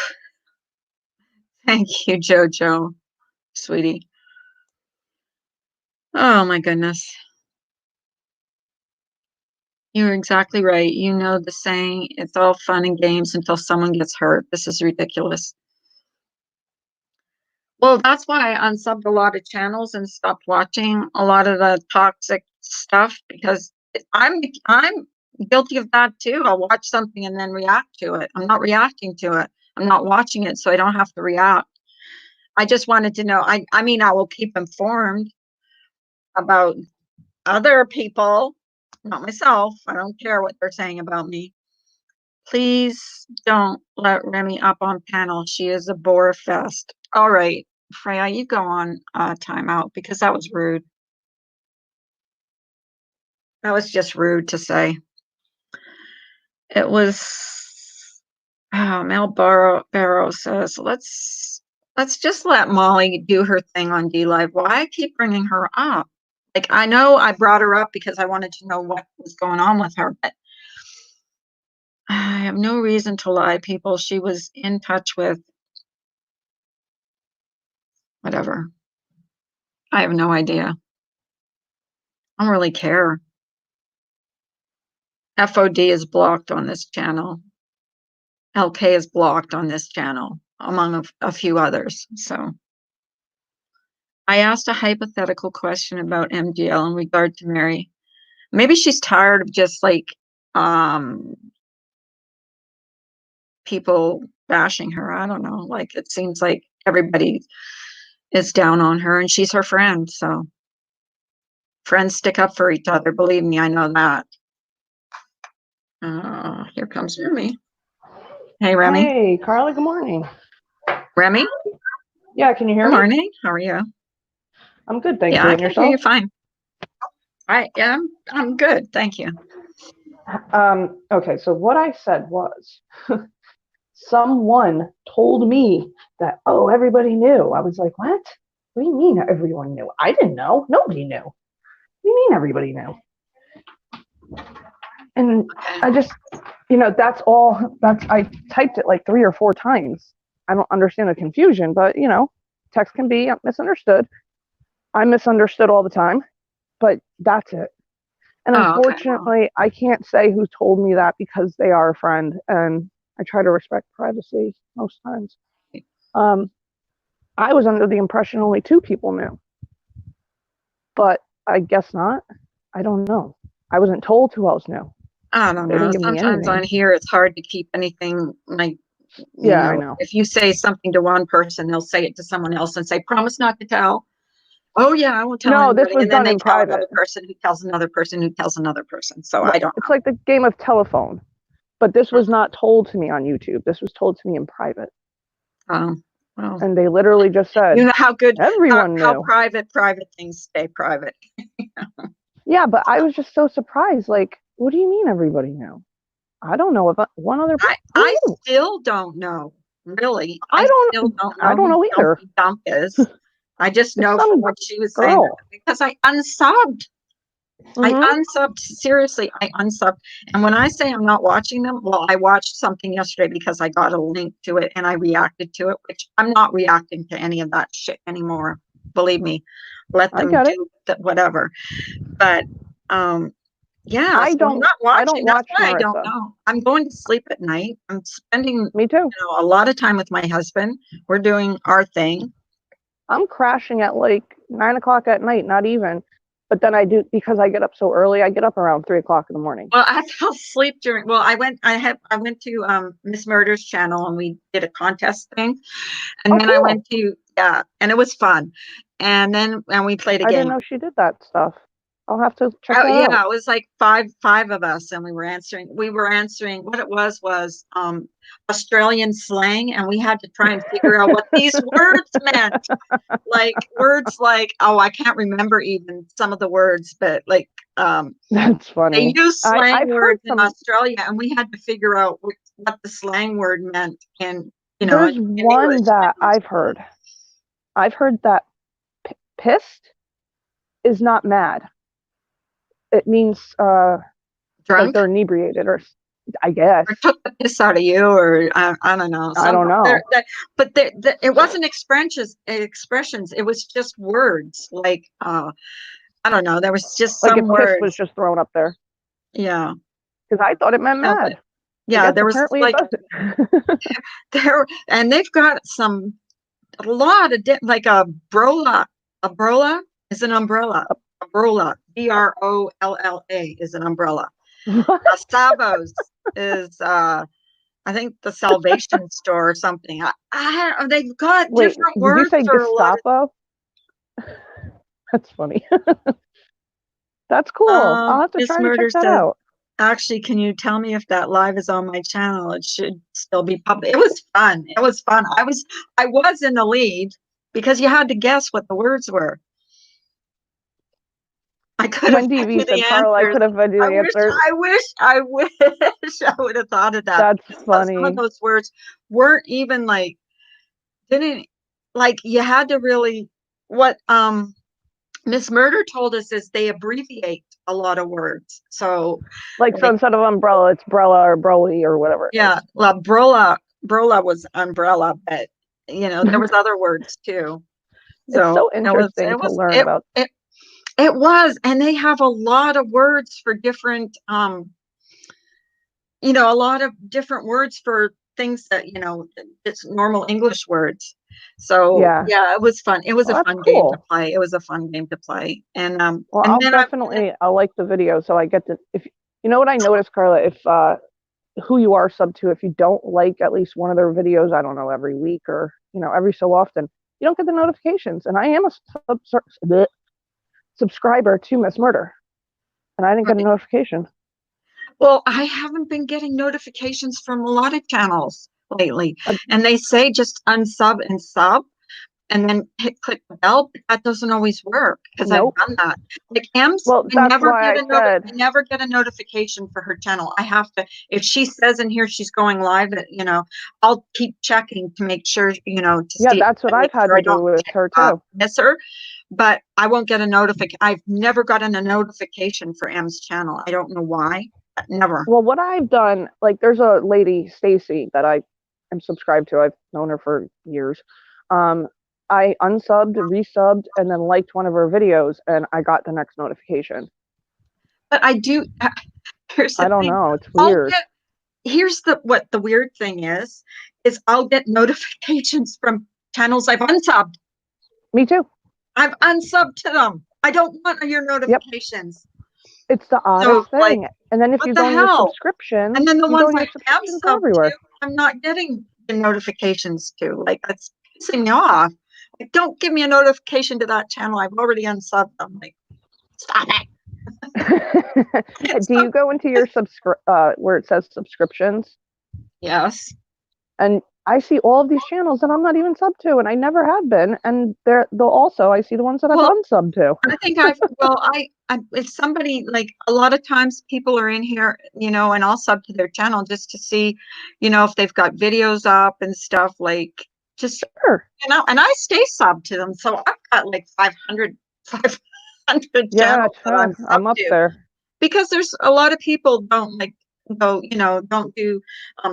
thank you, Jojo, sweetie. Oh, my goodness. You're exactly right. You know the saying, it's all fun and games until someone gets hurt. This is ridiculous. Well, that's why I unsubbed a lot of channels and stopped watching a lot of the toxic stuff because I'm guilty of that too. I'll watch something and then react to it. I'm not reacting to it. I'm not watching it, so I don't have to react. I just wanted to know. I mean, I will keep informed about other people, not myself. I don't care what they're saying about me. Please don't let Remy up on panel. She is a bore fest. All right, Freya, you go on timeout because that was rude. That was just rude to say. It was. Mel Barrow says, let's just let Molly do her thing on DLive. Why I keep bringing her up? Like, I know I brought her up because I wanted to know what was going on with her, but I have no reason to lie, people. She was in touch with whatever. I have no idea. I don't really care. FOD is blocked on this channel. LK is blocked on this channel. among a few others. So I asked a hypothetical question about MGL in regard to Mary. Maybe she's tired of just like people bashing her. I don't know. Like it seems like everybody is down on her, and she's her friend. So friends stick up for each other. Believe me, I know that. Here comes Remy. Hey, Remy. Hey, Carla. Good morning. Remy. Yeah, can you hear Good me? morning. How are you? I'm good, thank Yeah, you. I And can hear you yourself? fine. I'm good, thank you. Okay, so what I said was someone told me that, oh, everybody knew. I was like, what? What do you mean everyone knew? I didn't know. Nobody knew. What do you mean everybody knew? And Okay. I just, that's all. I typed it like 3 or 4 times. I don't understand the confusion, but text can be misunderstood. I'm misunderstood all the time, but that's it. And Oh, okay. unfortunately, I can't say who told me that because they are a friend, and I try to respect privacy most times. I was under the impression only 2 people knew, but I guess not. I don't know. I wasn't told who else knew. I don't They know. didn't give me any Sometimes on names. here, it's hard to keep anything like, Yeah, I know. if you say something to one person, they'll say it to someone else and say, promise not to tell. Oh, yeah, I won't tell No, this anybody. was And then done they in tell another private. person who tells another person who tells another person. So I don't It's know. like the game of telephone, but this was not told to me on YouTube. This was told to me in private. Well, And they literally just said, you know how good, everyone how knew. private things stay private. Yeah, but I was just so surprised. Like, what do you mean everybody knew? I don't know about one other. I still don't know, really. I Still don't know don't who know either. Dumpy Dump is. I just know from what she was saying girl. because I unsubbed. I Mhm. unsubbed, seriously, I unsubbed. And when I say I'm not watching them, well, I watched something yesterday because I got a link to it and I reacted to it, which I'm not reacting to any of that shit anymore. Believe me, let I them get it. do whatever. But yeah, I so I'm don't. not I don't watching. That's watch why I don't Marissa. know. I'm going to sleep at night. I'm spending, Me too. a lot of time with my husband. We're doing our thing. I'm crashing at like 9 o'clock at night, not even. But then I do, because I get up so early. I get up around 3 o'clock in the morning. Well, I fell asleep during. Well, I went to Miss Murder's channel and we did a contest thing, and then I cool. went to and it was fun, and then we played a I game. didn't know she did that stuff. I'll have to check that Yeah, out. it was like five of us, and we were answering what it was Australian slang, and we had to try and figure out what these words meant. Like words like, oh, I can't remember even some of the words, but like That's funny. they use slang I've words heard in Australia, and we had to figure out what the slang word meant in There's in one English. that I've heard. I've heard that pissed is not mad. It means like Drunk, they're inebriated, or I guess. or took the piss out of you, or I don't know. I don't know. But it wasn't expressions. It was just words. Like I don't know. There was just Like some if piss was words. just thrown up there, Yeah. because I thought it meant No, mad. yeah. There was Apparently like it doesn't. and they've got a lot of like a brolla. A brolla is an umbrella. A brolla, BROLLA, is an umbrella. A Savos is I think the Salvation Store or something. They've got Wait, different did you words say for a lot Gestapo? That's funny. That's cool. I'll of have to Miss try to Murder check that says, out. actually, can you tell me if that live is on my channel? It should still be public. It was fun. It was fun. I was in the lead because you had to guess what the words were. I could have Wendy fed V you said, the Carl, I answers. could have fed you the answers. I wish I would have thought of that. That's Some of funny. those words weren't even like, didn't like, you had to really, what Miss Murder told us is they abbreviate a lot of words. So Like, so instead of umbrella, it's brella or broly or whatever. yeah, well, brola was umbrella, but there was other words too. It's so interesting to learn about. It was, and they have a lot of words for different, a lot of different words for things that, it's normal English words. So Yeah. yeah, it was fun. It was Well, a that's fun game to cool. play. It was a fun game to play. And Well, and I'll then definitely, I'll like the video so I get to, if you know what I noticed, Carla, if who you are sub to, if you don't like at least one of their videos, I don't know, every week or, every so often, you don't get the notifications. And I am a subscriber to Miss Murder, and I didn't get a notification. well, I haven't been getting notifications from a lot of channels lately, and they say just unsub and sub, and then click the bell, but that doesn't always work because Nope. I've done that. Like M's, Well, that's why I said, I never get a notification for her channel. I have to, if she says in here she's going live, I'll keep checking to make sure, to yeah, see. that's what I've had to do with her too. Miss her, but I won't get a notification. I've never gotten a notification for M's channel. I don't know why. Never. Well, what I've done, like there's a lady, Stacy, that I am subscribed to. I've known her for years. I unsubbed, resubbed, and then liked one of her videos, and I got the next notification. But I do. I don't know. It's weird. Here's what the weird thing is I'll get notifications from channels I've unsubbed. Me too. I've unsubbed to them. I don't want your notifications. Yep. It's the oddest thing. Like, and then if you go on your subscription, and then the ones I have subbed everywhere. To, I'm not getting the notifications to. Like, that's pissing me off. Like, don't give me a notification to that channel. I've already unsubbed them. Like, stop it. Do you go into your where it says subscriptions? Yes. And I see all of these channels that I'm not even sub to, and I never have been. And they'll also, I see the ones that I've unsubbed to. I think if somebody, like, a lot of times people are in here, and I'll sub to their channel just to see, if they've got videos up and stuff, like, just, sure. And I stay sub to them. So I've got like 500 channels that I'm up there. Because there's a lot of people don't do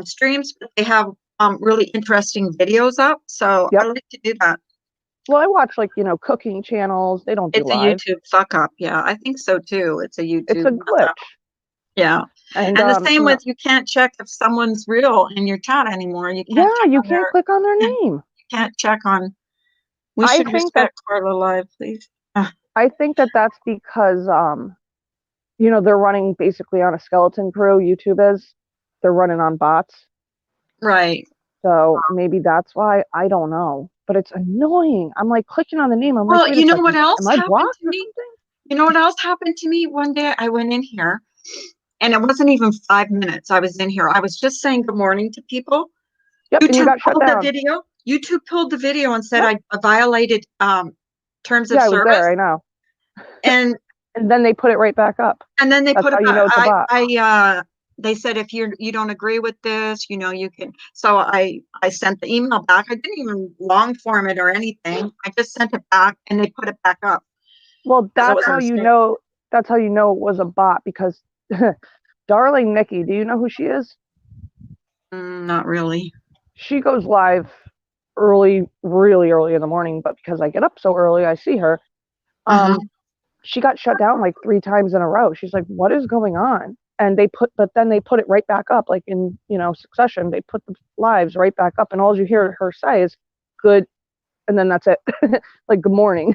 streams, but they have really interesting videos up. So I like to do that. Well, I watch cooking channels. They don't do live. It's a YouTube fuck up. Yeah, I think so too. It's a YouTube. It's a glitch. Yeah. And the same with, you can't check if someone's real in your chat anymore. You can't. You can't click on their name. You can't check on. We should respect Carla Live, please. I think that's because they're running basically on a skeleton crew. YouTube is. They're running on bots. Right. So maybe that's why. I don't know. But it's annoying. I'm like clicking on the name. I'm like, you know what else happened to me? You know what else happened to me? One day I went in here, and it wasn't even 5 minutes. I was in here. I was just saying good morning to people. Yep, and you got shut down. YouTube pulled the video and said I violated terms of service. Yeah, I was there. I know. And then they put it right back up. And then they put it back. They said, if you don't agree with this, you can. So I sent the email back. I didn't even long form it or anything. I just sent it back, and they put it back up. Well, that's how you know. That's how you know it was a bot, because darling Nikki, do you know who she is? Not really. She goes live early, really early in the morning, but because I get up so early, I see her. She got shut down like 3 times in a row. She's like, what is going on? And then they put it right back up, like in, succession. They put the lives right back up, and all you hear her say is good. And then that's it. Like, good morning.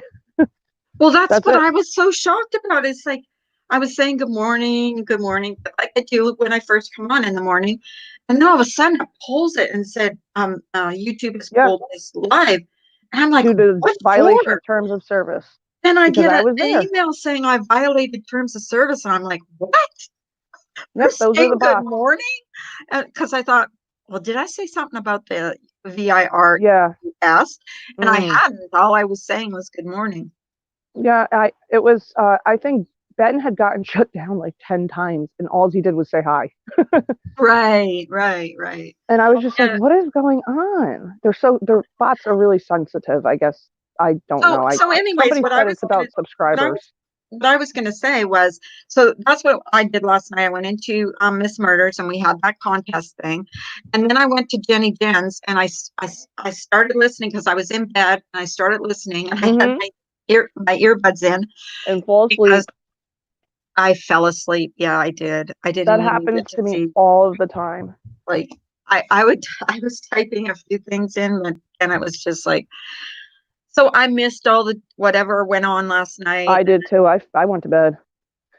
Well, that's what I was so shocked about. It's like, I was saying good morning, like I do when I first come on in the morning. And then all of a sudden it pulls it and said, YouTube has pulled this live. And I'm like, due to violation of terms of service. Then I get an email saying I violated terms of service. And I'm like, what? Yep, those are the bots. Good morning? Because I thought, well, did I say something about the VIR? Yeah. Asked? And I hadn't. All I was saying was good morning. Yeah, I think Ben had gotten shut down like 10 times, and all he did was say hi. Right. And I was just like, what is going on? Their bots are really sensitive, I guess. I don't know. So anyways, it's about subscribers. What I was going to say was, so that's what I did last night. I went into Miss Murders, and we had that contest thing. And then I went to Jenny Jen's, and I started listening because I was in bed, and I started listening, and I had my earbuds in. And fall asleep. I fell asleep. Yeah, I did. I didn't. That happens to me all the time. Like, I was typing a few things in, and it was just like, so I missed all the whatever went on last night. I did too. I went to bed.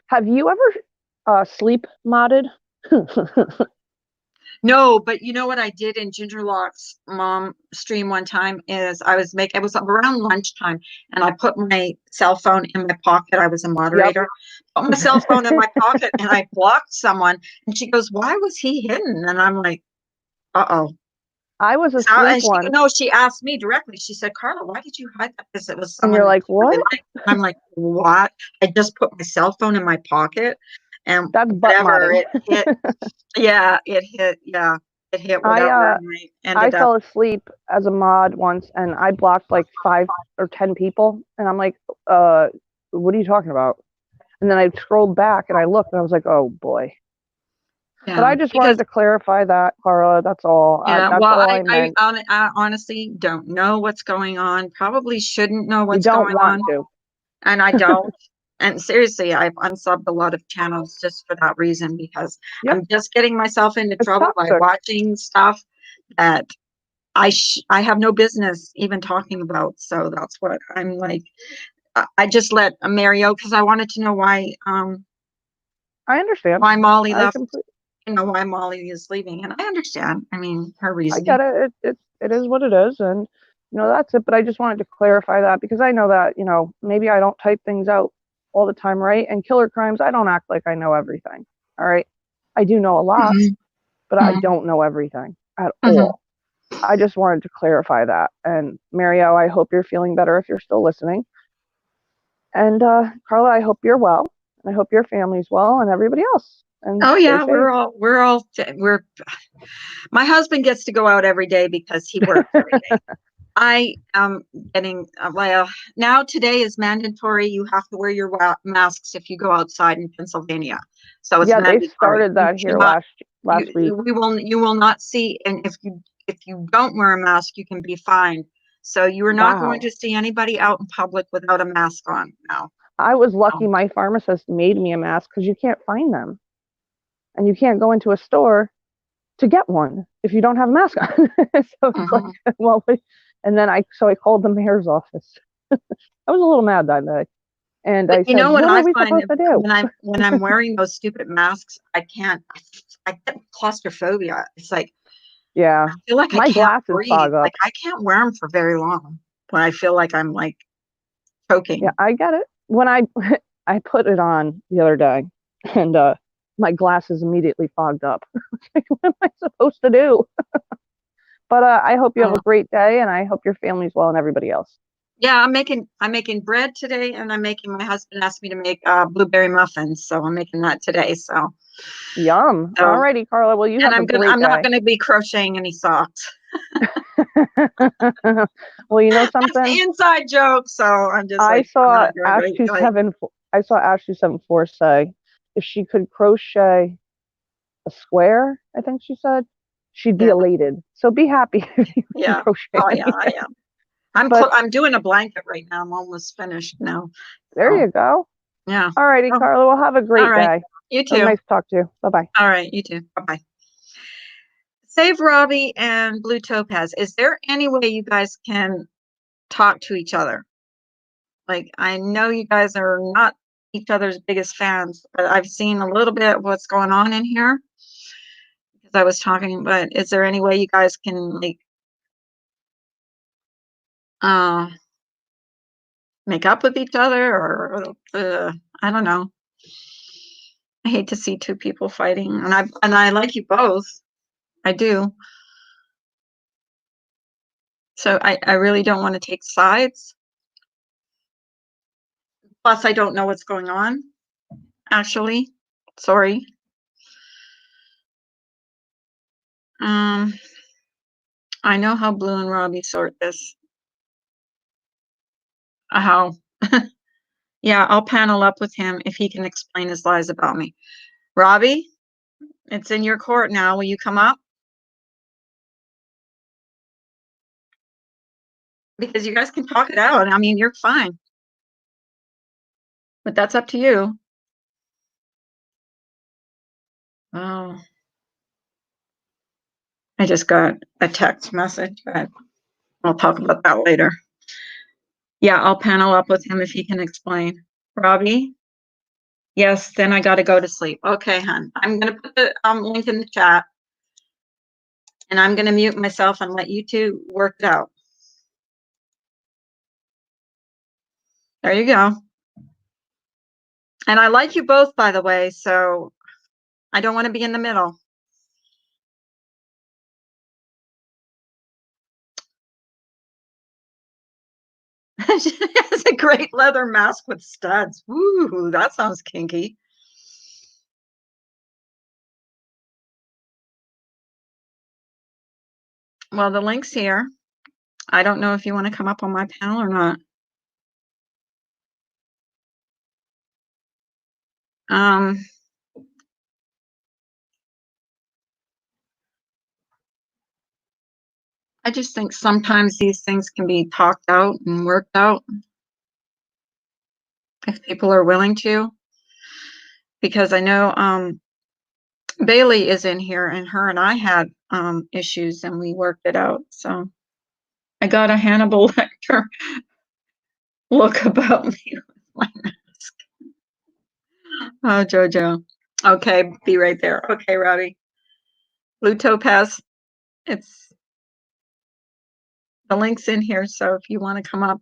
Have you ever sleep modded? No, but you know what I did in Ginger Lock's mom stream one time is it was around lunchtime, and I put my cell phone in my pocket. I was a moderator. Put my cell phone in my pocket, and I blocked someone. And she goes, "Why was he hidden?" And I'm like, "Uh-oh." I was So, asleep and once, no, she asked me directly. She said, "Carla, why did you hide that?" Because it was and someone you're that like, she really "What?" liked. And I'm like, "What?" I just put my cell phone in my pocket, and That's butt whatever modding. it hit. Yeah, it hit. Yeah, it hit I whatever. And I I ended up. fell asleep as a mod once, and I blocked like 5 or 10 people, and I'm like, what are you talking about?" And then I scrolled back and I looked, and I was like, "Oh boy." But Yeah, I just because wanted to clarify that, Carla. That's all. yeah, That's well, all I meant. I honestly don't know what's going on. Probably shouldn't know You what's don't going on, want to. and I don't. And seriously, I've unsubbed a lot of channels just for that reason because Yep, I'm just getting myself into it's trouble by toxic. watching stuff that I have no business even talking about. So that's what I'm like. I just let Mario because I wanted to know I understand. why Molly I left. completely. You know why Molly is leaving, and I understand. I mean, her I reasoning. get it. It is what it is, and that's it. But I just wanted to clarify that because I know that maybe I don't type things out all the time, right? And killer crimes, I don't act like I know everything. All right, I do know a lot, Mhm, but I mhm, don't know everything at mhm. all. I just wanted to clarify that. And Mario, I hope you're feeling better if you're still listening. And Carla, I hope you're well, and I hope your family's well, and everybody else. And Oh stay yeah, safe. we're my husband gets to go out every day because he works every day. I am getting well now. Today is mandatory. You have to wear your masks if you go outside in Pennsylvania. So it's Yeah, they mandatory. started that here last week. You will not see, and if you don't wear a mask, you can be fined. So you are not going Wow. to see anybody out in public without a mask on now. I was lucky Um, my pharmacist made me a mask because you can't find them. And you can't go into a store to get one if you don't have a mask on. So it's like, mhm. well, and then I called the mayor's office. I was a little mad that day. And But I you said, know what what are I we find supposed to do? when I'm wearing those stupid masks, I can't. I get claustrophobia. It's like Yeah. I feel like I My can't glasses breathe. fog up. Like I can't wear them for very long when I feel like I'm like Yeah, choking. I get it. When I I put it on the other day and my glasses immediately fogged up. Like, what am I supposed to do? But I hope you have a Oh, great day, and I hope your family's well and everybody else. yeah, I'm making bread today, and my husband asked me to make blueberry muffins, so I'm making that today. Yum. So Alrighty, Carla. Well, you and have a great I'm not day. gonna be crocheting any socks. Well, you know That's something? the inside joke. So I'm just I like I'm saw not doing Ash great. two Like seven. I saw Ash 274 say if she could crochet a square, I think she said, she'd be yeah, elated. So be happy if you can yeah. crochet Oh yeah, I anything. am. But I'm doing a blanket right now. I'm almost finished now. there So you go. yeah. Alrighty, Oh, Carla. Well, have a all great right. day. You It was too. nice to talk to you. Bye bye. All right. You too. Bye bye. Save Robbie and Blue Topaz. Is there any way you guys can talk to each other? Like, I know you guys are not each other's biggest fans, but I've seen a little bit of what's going on in here because I was talking, but is there any way you guys can like uh make up with each other or I don't know. I hate to see two people fighting and I like you both. I do. So I really don't want to take sides. Plus I don't know what's going on, actually. Sorry. Um I know how Blue and Robbie sort this. How yeah, I'll panel up with him if he can explain his lies about me. Robbie, it's in your court now. Will you come up? Because you guys can talk it out. I mean, you're fine. But that's up to you. Oh, I just got a text message, but I'll talk about that later. Yeah, I'll panel up with him if he can explain. Robbie? Yes, then I got to go to sleep. Okay, hon. I'm going to put the link in the chat, and I'm going to mute myself and let you two work it out. There you go. And I like you both, by the way, so I don't want to be in the middle. She has a great leather mask with studs. Woo, that sounds kinky. Well, the link's here. I don't know if you want to come up on my panel or not. I just think sometimes these things can be talked out and worked out if people are willing to. Because I know Bailey is in here, and her and I had issues and we worked it out. So I got a Hannibal Lecter look about me with my mask. Oh, Jojo. Okay, be right there. Okay, Robbie. Blue Topaz. It's the link's in here, so if you want to come up.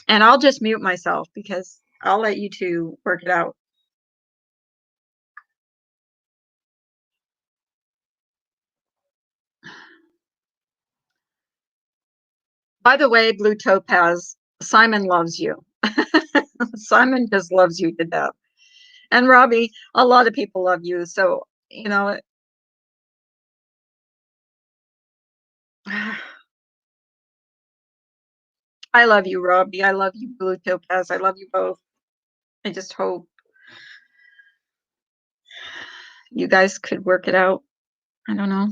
And I'll just mute myself because I'll let you two work it out. By the way, Blue Topaz, Simon loves you. Simon just loves you to death. And Robbie, a lot of people love you. So, you know, I love you, Robbie. I love you, Blue Topaz. I love you both. I just hope you guys could work it out. I don't know.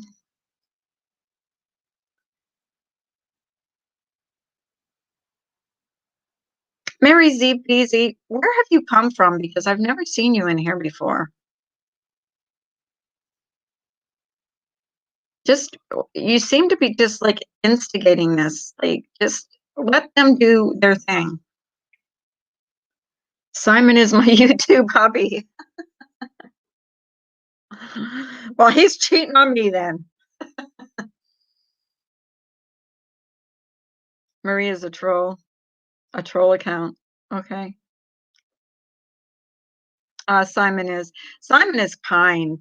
Mary Z. Beezy, where have you come from? Because I've never seen you in here before. Just, you seem to be just like instigating this. Like, just let them do their thing. Simon is my YouTube hubby. Well, he's cheating on me then. Maria's a troll account. Okay. Simon is kind.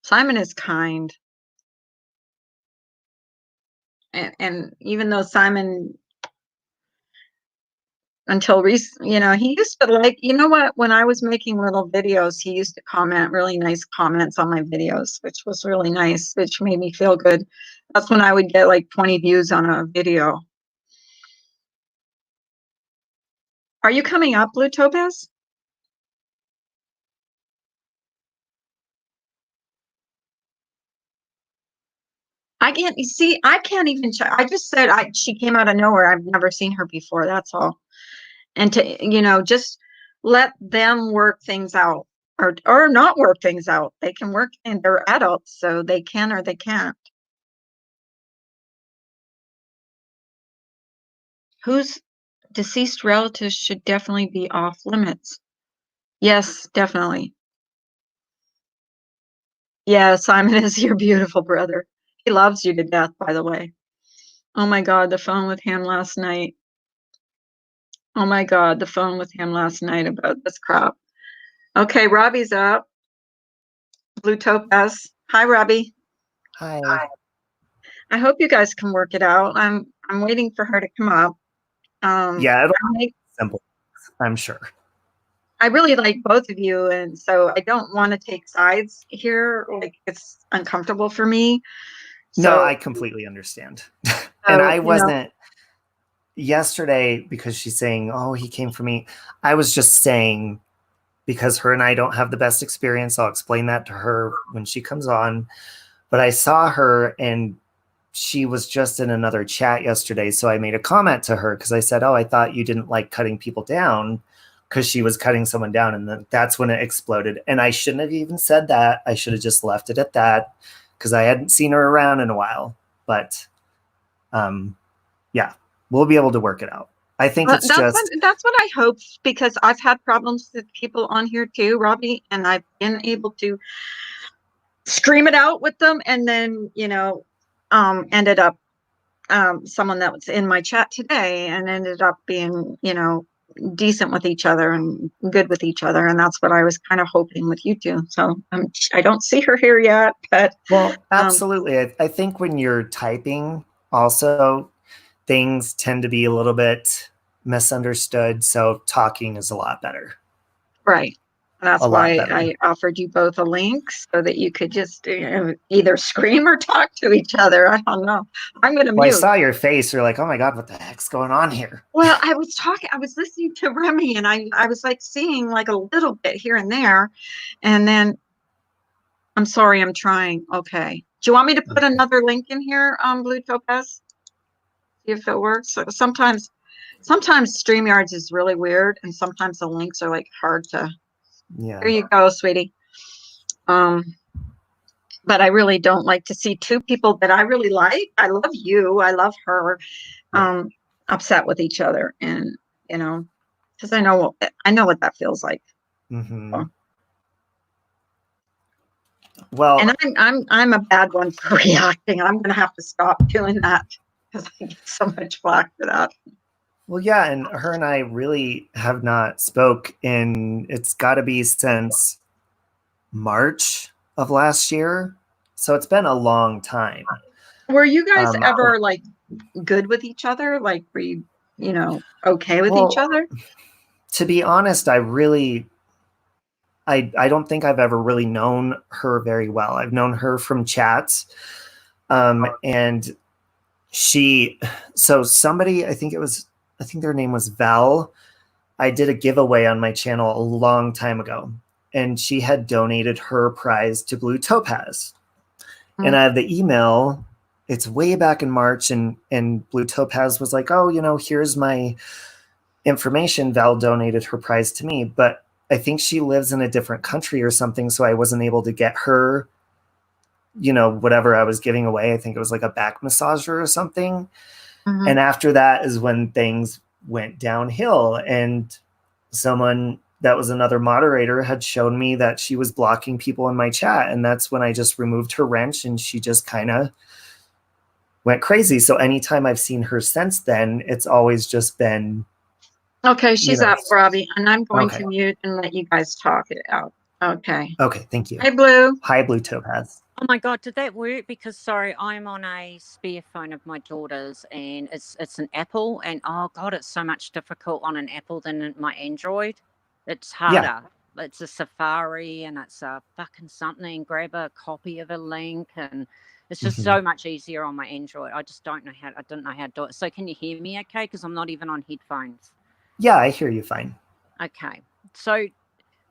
Simon is kind. And even though Simon, until recent, you know, he used to like, you know what, when I was making little videos, he used to comment really nice comments on my videos, which was really nice, which made me feel good. That's when I would get like 20 views on a video. Are you coming up, Blue Topaz? I can't, you see, I can't even check. I just said she came out of nowhere. I've never seen her before. That's all. And to, you know, just let them work things out or not work things out. They can work, and they're adults, so they can or they can't. Whose deceased relatives should definitely be off limits? Yes, definitely. Yeah, Simon is your beautiful brother. He loves you to death, by the way. Oh my God, the phone with him last night. Oh my God, the phone with him last night about this crap. Okay, Robbie's up. Blue Topaz. Hi, Robbie. Hi. I hope you guys can work it out. I'm waiting for her to come up. Yeah, it'll be simple, I'm sure. I really like both of you, and so I don't want to take sides here. Like, it's uncomfortable for me. No, I completely understand. And I wasn't yesterday because she's saying, oh, he came for me. I was just saying, because her and I don't have the best experience, I'll explain that to her when she comes on. But I saw her and she was just in another chat yesterday. So I made a comment to her because I said, oh, I thought you didn't like cutting people down. because she was cutting someone down, and then that's when it exploded. And I shouldn't have even said that. I should have just left it at that, because I hadn't seen her around in a while. But yeah, we'll be able to work it out. I think it's that's what I hope, because I've had problems with people on here too, Robbie, and I've been able to scream it out with them, and then ended up someone that was in my chat today and ended up being decent with each other and good with each other, and that's what I was kind of hoping with you two. So I don't see her here yet, but absolutely. I think when you're typing also, things tend to be a little bit misunderstood, so talking is a lot better. Right. That's why I offered you both a link, so that you could just either scream or talk to each other. I don't know. I'm going to mute. I saw your face. You're like, oh my God, what the heck's going on here? Well, I was listening to Remy, and I was like seeing like a little bit here and there. And then I'm sorry, I'm trying. Okay. Do you want me to put another link in here on Blue Topaz? See if it works. So sometimes StreamYards is really weird, and sometimes the links are like hard to. Yeah. There you go, sweetie. But I really don't like to see two people that I really like. I love you. I love her. Upset with each other, and because I know what that feels like. Mm-hmm. So. Well, and I'm a bad one for reacting. I'm going to have to stop doing that, because I get so much flack for that. Well, yeah, and her and I really have not spoke in, it's got to be since March of last year. So it's been a long time. Were you guys ever like good with each other? Like, were you, okay with each other? To be honest, I don't think I've ever really known her very well. I've known her from chats. And somebody, I think their name was Val. I did a giveaway on my channel a long time ago, and she had donated her prize to Blue Topaz. Mm-hmm. And I have the email. It's way back in March, and Blue Topaz was like, oh, here's my information. Val donated her prize to me, but I think she lives in a different country or something, so I wasn't able to get her, whatever I was giving away. I think it was like a back massager or something. Mm-hmm. And after that is when things went downhill, and someone that was another moderator had shown me that she was blocking people in my chat. And that's when I just removed her wrench, and she just kind of went crazy. So anytime I've seen her since then, it's always just been. Okay, she's up, Robbie, and I'm going to mute and let you guys talk it out. Okay. Okay, thank you. Hi, Blue. Hi, Blue Topaz. Oh my God, did that work? Because sorry, I'm on a spare phone of my daughter's, and it's an Apple, and oh God, it's so much difficult on an Apple than my Android. It's harder. Yeah. It's a Safari, and it's a fucking something. Grab a copy of a link, and it's just so much easier on my Android. I just don't know how. I didn't know how to do it. So can you hear me? Okay, because I'm not even on headphones. Yeah, I hear you fine. Okay, so.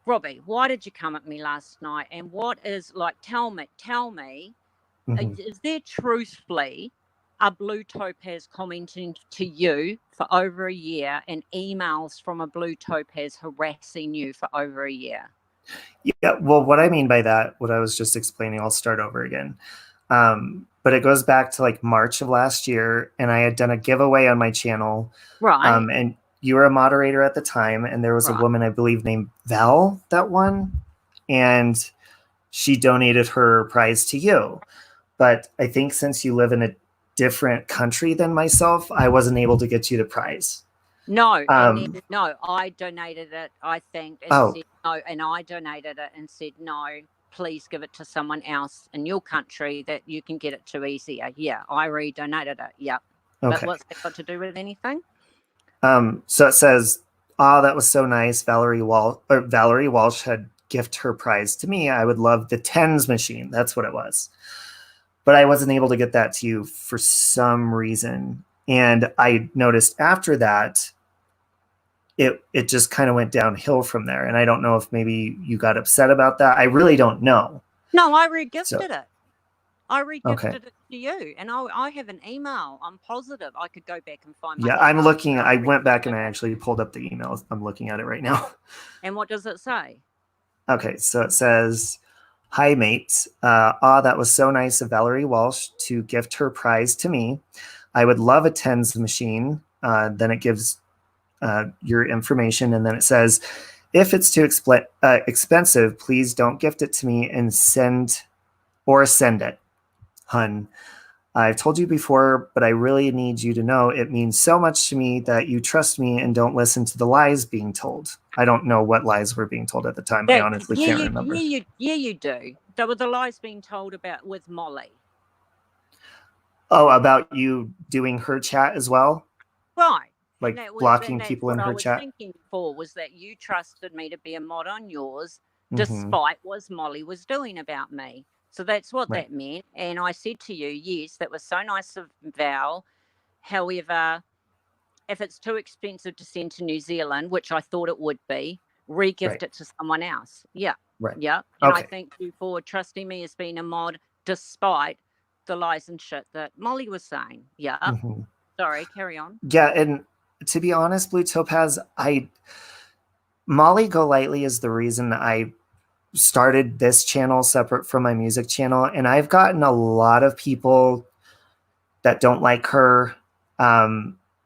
Robbie, why did you come at me last night? And what is tell me, is there truthfully a Blue Topaz commenting to you for over a year, and emails from a Blue Topaz harassing you for over a year? Yeah, well, what I mean by that, what I was just explaining, I'll start over again. But it goes back to like March of last year, and I had done a giveaway on my channel. Right. And you were a moderator at the time, and there was a woman, I believe, named Val that won, and she donated her prize to you. But I think since you live in a different country than myself, I wasn't able to get you the prize. No, I donated it, I think, and said no, and I donated it and said no, please give it to someone else in your country that you can get it to easier. Yeah, I re-donated it. Yep. Okay. But what's that got to do with anything? So it says, that was so nice. Valerie Walsh had gifted her prize to me. I would love the tens machine. That's what it was. But I wasn't able to get that to you for some reason. And I noticed after that, it just kind of went downhill from there. And I don't know if maybe you got upset about that. I really don't know. No, I re-gifted it. I re-gifted it to you, and I have an email. I'm positive I could go back and find my Yeah, I'm email. looking. I went back and I actually pulled up the emails. I'm looking at it right now. And what does it say? Okay, so it says, "Hi, mate. That was so nice of Valerie Walsh to gift her prize to me. I would love a tens machine." Then it gives your information, and then it says, "If it's too expensive, please don't gift it to me and send it, hun. I've told you before, but I really need you to know it means so much to me that you trust me and don't listen to the lies being told." I don't know what lies were being told at the time. I honestly can't remember. You do. There were the lies being told about with Molly. Oh, about you doing her chat as well? Right. Like blocking people in her chat? What I was thinking for was that you trusted me to be a mod on yours, despite what Molly was doing about me. So that's what that meant. And I said to you, yes, that was so nice of Val. However, if it's too expensive to send to New Zealand, which I thought it would be, re-gift it to someone else. Yeah. Right. Yeah. And I thank you for trusting me as being a mod, despite the lies and shit that Molly was saying. Yeah. Sorry, carry on. Yeah, and to be honest, Blue Topaz, Molly Golightly is the reason I started this channel separate from my music channel, and I've gotten a lot of people that don't like her.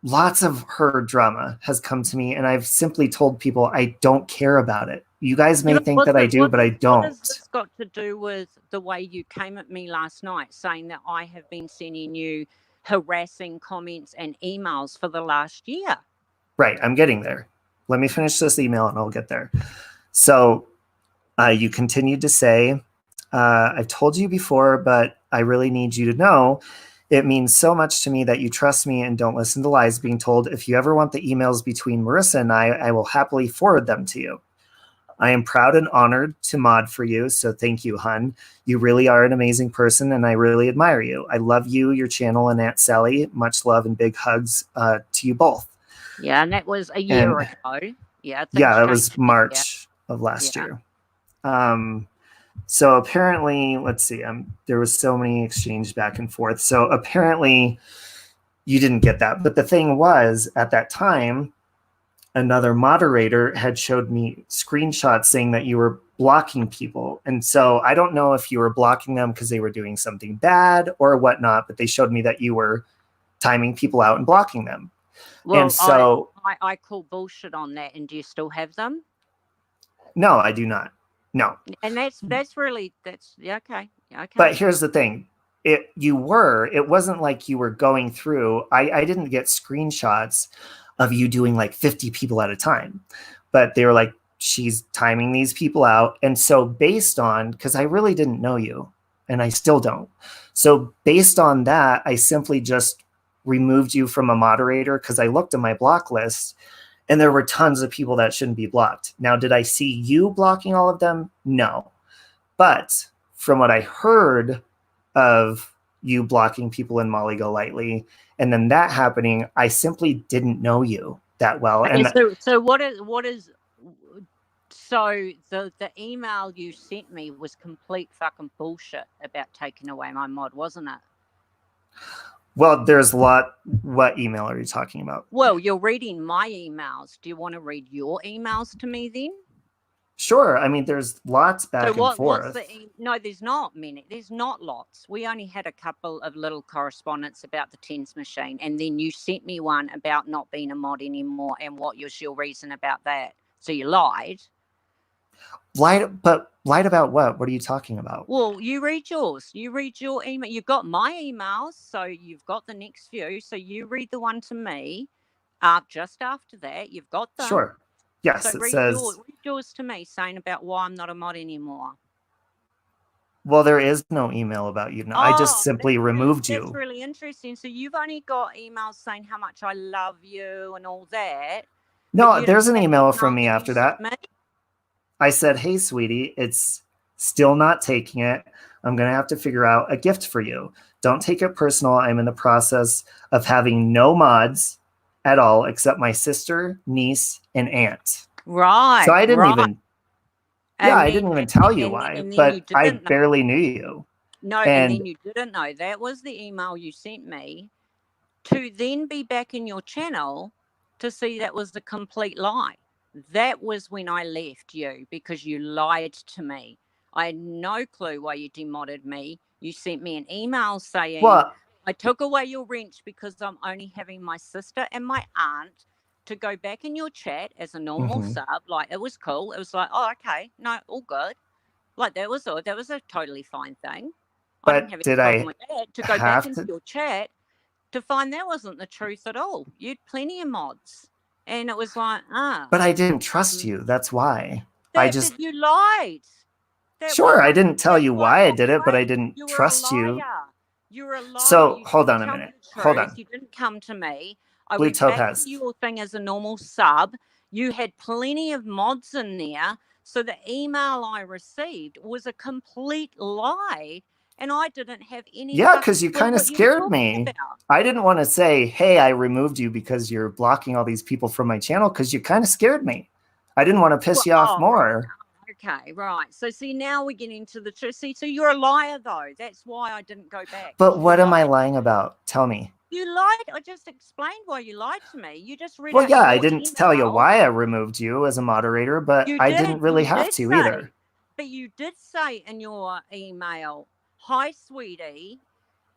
Lots of her drama has come to me, and I've simply told people I don't care about it. You guys may think that I do, but I don't. What has this got to do with the way you came at me last night, saying that I have been sending you harassing comments and emails for the last year? Right, I'm getting there. Let me finish this email and I'll get there. So you continued to say, "I've told you before, but I really need you to know it means so much to me that you trust me and don't listen to lies being told. If you ever want the emails between Marissa and I will happily forward them to you. I am proud and honored to mod for you, so thank you, hun. You really are an amazing person, and I really admire you. I love you, your channel, and Aunt Sally. Much love and big hugs to you both." Yeah, and that was a year ago. Yeah, that was March of last year. So apparently, let's see, there was so many exchanges back and forth. So apparently you didn't get that. But the thing was, at that time, another moderator had showed me screenshots saying that you were blocking people. And so I don't know if you were blocking them because they were doing something bad or whatnot, but they showed me that you were timing people out and blocking them. Well, and so I call bullshit on that. And do you still have them? No, I do not. No. And that's okay. Okay. But here's the thing. It wasn't like you were going through. I didn't get screenshots of you doing like 50 people at a time, but they were like, she's timing these people out. And so based on, because I really didn't know you and I still don't. So based on that, I simply just removed you from a moderator because I looked at my block list and there were tons of people that shouldn't be blocked. Now, did I see you blocking all of them? No. But from what I heard of you blocking people in Molly Golightly, and then that happening, I simply didn't know you that well. Okay, And so what is so the email you sent me was complete fucking bullshit about taking away my mod, wasn't it? Well, there's a lot. What email are you talking about? Well, you're reading my emails. Do you want to read your emails to me then? Sure. I mean, there's lots back and forth. What's no, there's not many. There's not lots. We only had a couple of little correspondence about the tens machine. And then you sent me one about not being a mod anymore. And what was your reason about that? So you lied. Lied about what? What are you talking about? Well, you read yours. You read your email. You've got my emails, so you've got the next few. So you read the one to me. Just after that, you've got them. Sure. Yes, so it says. Read yours to me, saying about why I'm not a mod anymore. Well, there is no email about you. No, I just simply removed you. That's really interesting. So you've only got emails saying how much I love you and all that. No, there's an email from me after that. I said, "Hey, sweetie, it's still not taking it. I'm going to have to figure out a gift for you. Don't take it personal. I'm in the process of having no mods at all except my sister, niece, and aunt." Right. So I didn't even, I didn't even tell you why, but I barely knew you. No, and then you didn't know. That was the email you sent me to then be back in your channel to see that was the complete lie. That was when I left you because you lied to me. I had no clue why you demodded me. You sent me an email saying, I took away your wrench because I'm only having my sister and my aunt to go back in your chat as a normal sub. Like, it was cool. It was like, oh, okay, no, all good. Like, that was a totally fine thing. But I didn't have any problem with that. To go back into your chat to find that wasn't the truth at all. You'd plenty of mods. And it was like, But I didn't trust you. That's why. You lied. Sure, I didn't tell you why I did it, but I didn't trust you. You were a liar. So, hold on a minute. Hold on. You didn't come to me. I Blue went Topaz. back to your thing as a normal sub. You had plenty of mods in there. So the email I received was a complete lie. And I didn't have any. Yeah, because you kind of scared me. I didn't want to say, hey, I removed you because you're blocking all these people from my channel, because you kind of scared me. I didn't want to piss you off more. Okay, right. So see, now we're getting to the truth. See, so you're a liar, though. That's why I didn't go back. But what am I lying about? Tell me. You lied. I just explained why you lied to me. You just read. Well, yeah, I didn't tell you why I removed you as a moderator, but I didn't really have to either. But you did say in your email, hi, sweetie.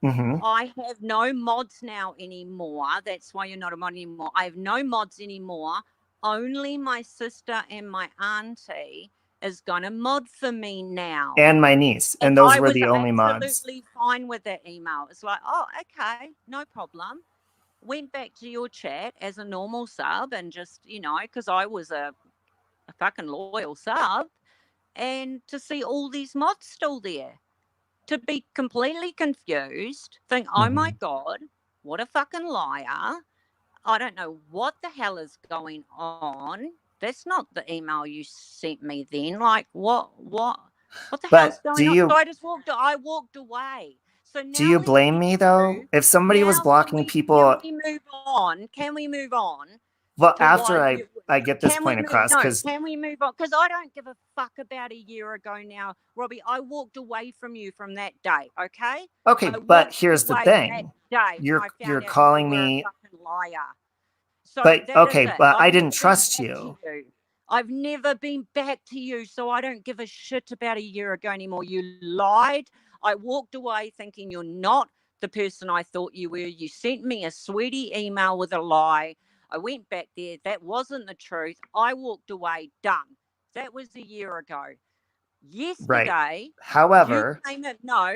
Mm-hmm. I have no mods now anymore. That's why you're not a mod anymore. I have no mods anymore. Only my sister and my auntie is going to mod for me now. And my niece. And those were the only mods. I was absolutely fine with that email. It's like, oh, okay, no problem. Went back to your chat as a normal sub and just, because I was a fucking loyal sub, and to see all these mods still there. To be completely confused, think, oh my God, what a fucking liar. I don't know what the hell is going on. That's not the email you sent me then. Like, what the hell's going on? So I walked away. So now do you blame me though? If somebody was blocking people. Can we move on? Well, after I get this point across, because can we move on? Because I don't give a fuck about a year ago now, Robbie. I walked away from you from that day. Okay. Okay, but here's the thing. You're calling me. Liar. So but I didn't trust you. I've never been back to you, so I don't give a shit about a year ago anymore. You lied. I walked away thinking you're not the person I thought you were. You sent me a sweetie email with a lie. I went back there. That wasn't the truth. I walked away. Done. That was a year ago. Yesterday. Right. However. No.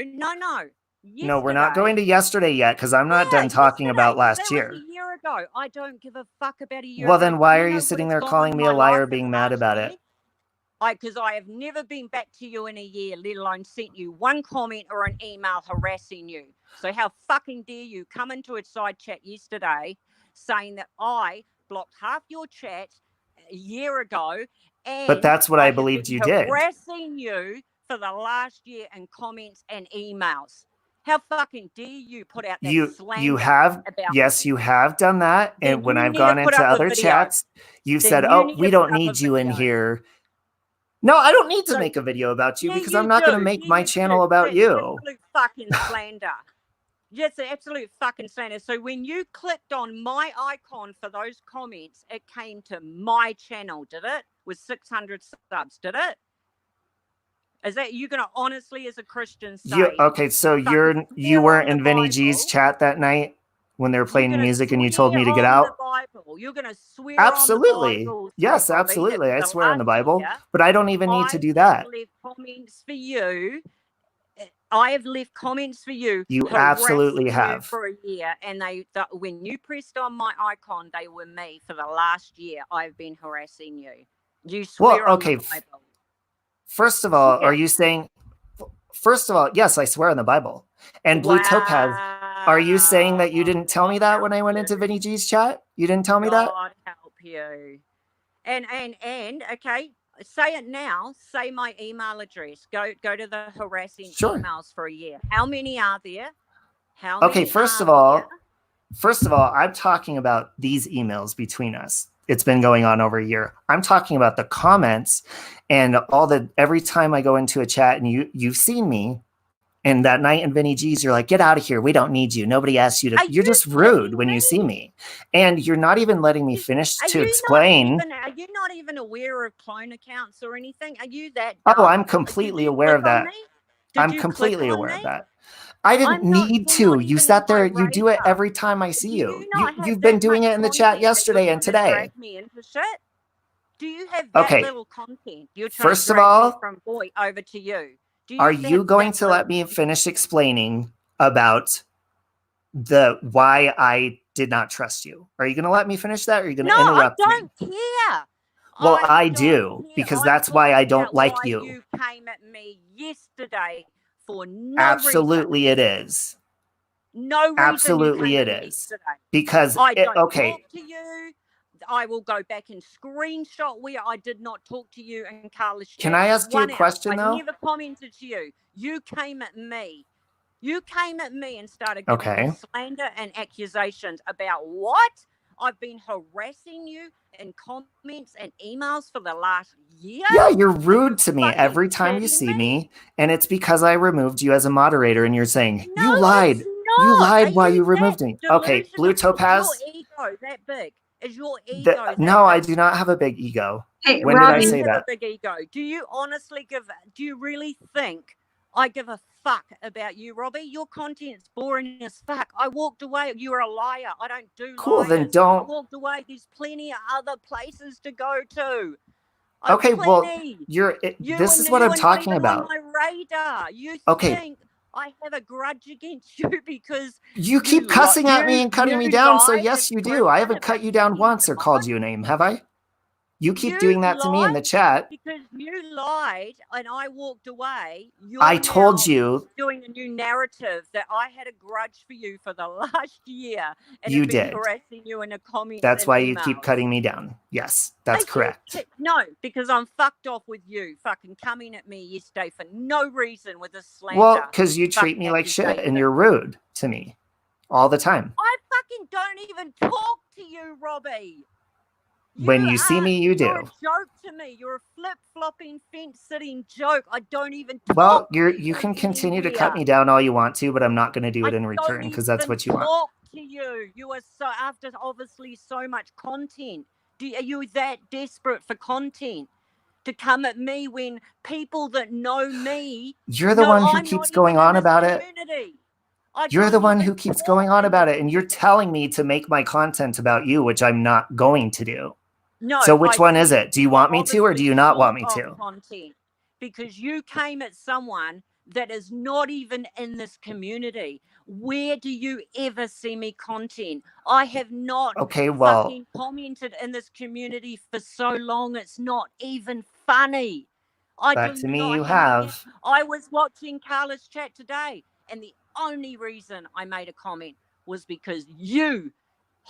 Yesterday, no, we're not going to yesterday yet, because I'm not done talking about last year. Was a year ago. I don't give a fuck about a year well, ago. Then why are you sitting there calling me a liar, being mad about it? Because I have never been back to you in a year, let alone sent you one comment or an email harassing you. So how fucking dare you come into a side chat yesterday saying that I blocked half your chat a year ago, and but that's what I believed you did. Harassing you for the last year in comments and emails. How fucking dare you put out that slang? You have done that, and when I've gone into other chats, you've said, "Oh, we don't need you in here." No, I don't need to make a video about you, because I'm not going to make my channel about you. Absolute fucking slander. Yes, absolute fucking slander. So when you clicked on my icon for those comments, it came to my channel, did it? With 600 subs, did it? Is that you going to honestly, as a Christian, say? Okay, so you weren't in Vinny G's chat that night when they were playing music, and you told me to get out? You're going to swear absolutely. on the Bible. Yes, absolutely. I swear on the Bible, but I don't even need to do that. I have left comments for you. I have left comments for you. You absolutely have. For a year, and when you pressed on my icon, they were me for the last year. I've been harassing you. You swear on the Bible. First of all, are you saying? First of all, yes, I swear on the Bible. And Blue Topaz, are you saying that you didn't tell me that when I went into Vinny G's chat? You didn't tell me that? God help you. And okay, say it now. Say my email address. Go to the harassing emails for a year. How many are there? First of all, I'm talking about these emails between us. It's been going on over a year. I'm talking about the comments and every time I go into a chat, and you've seen me, And that night in Vinny G's, you're like, get out of here. We don't need you. Nobody asked you to. You're just rude when you see me. And you're not even letting me finish to explain. Are you not even aware of clone accounts or anything? Are you that dumb? Oh, dumb? I'm completely aware of that. I'm completely aware of that. I didn't need to. You sat there. You do it every time I see you. You've been doing it in the chat yesterday and today. Drag me into shit? Do you have that little content? You're trying First to of all, me from boy over to you. Are you going to let me finish explaining about why I did not trust you? Are you going to let me finish that, or are you going to interrupt me? No, I don't care. Well, I do, because that's why I don't like you. You came at me yesterday for no Absolutely reason. It is. No reason. Absolutely it is. Yesterday. Because I don't talk to you. I will go back and screenshot where I did not talk to you and Carla's chat. Can I ask you a question, though? I never commented to you. You came at me. You came at me and started giving me slander and accusations about what? I've been harassing you in comments and emails for the last year. Yeah, you're rude to me every time you see me, and it's because I removed you as a moderator, and you're saying, you lied. You lied while you removed me. Okay, Blue Topaz. Is your ego that big? Is your ego no, I do not have a big ego. Hey, when Robbie, did I say that? A big ego. Do you honestly do you really think I give a fuck about you, Robbie? Your content's boring as fuck. I walked away. You were a liar. I don't do cool, liars. Then don't. I walked away. There's plenty of other places to go to. Okay, well, this is what I'm talking about. On my radar. You think I have a grudge against you because you keep cussing at me and cutting me down, so yes, you do. I haven't cut you down once or called you a name, have I? You keep doing that to me in the chat. Because you lied and I walked away. I told you. Doing a new narrative that I had a grudge for you for the last year. And you have been did. Harassing you in a comment. That's why you keep cutting me down. Yes, that's correct. No, because I'm fucked off with you fucking coming at me yesterday for no reason with a slander. Well, because you treat me like shit and you're rude to me all the time. I fucking don't even talk to you, Robbie. When you see me, you do. You're a joke to me. You're a flip-flopping, fence-sitting joke. I don't even talk. Well, you can continue to cut me down all you want to, but I'm not going to do it in return because that's what you want. Talk to you. You are so after obviously so much content. Are you that desperate for content to come at me when people that know me? You're the one who keeps going on about it. You're the one who keeps going on about it, and you're telling me to make my content about you, which I'm not going to do. No. So which one is it? Do you want me to, or do you not want me to? Content, because you came at someone that is not even in this community. Where do you ever see me content? I have not fucking commented in this community for so long. It's not even funny. Back to me, you have. I was watching Carla's chat today, and the only reason I made a comment was because you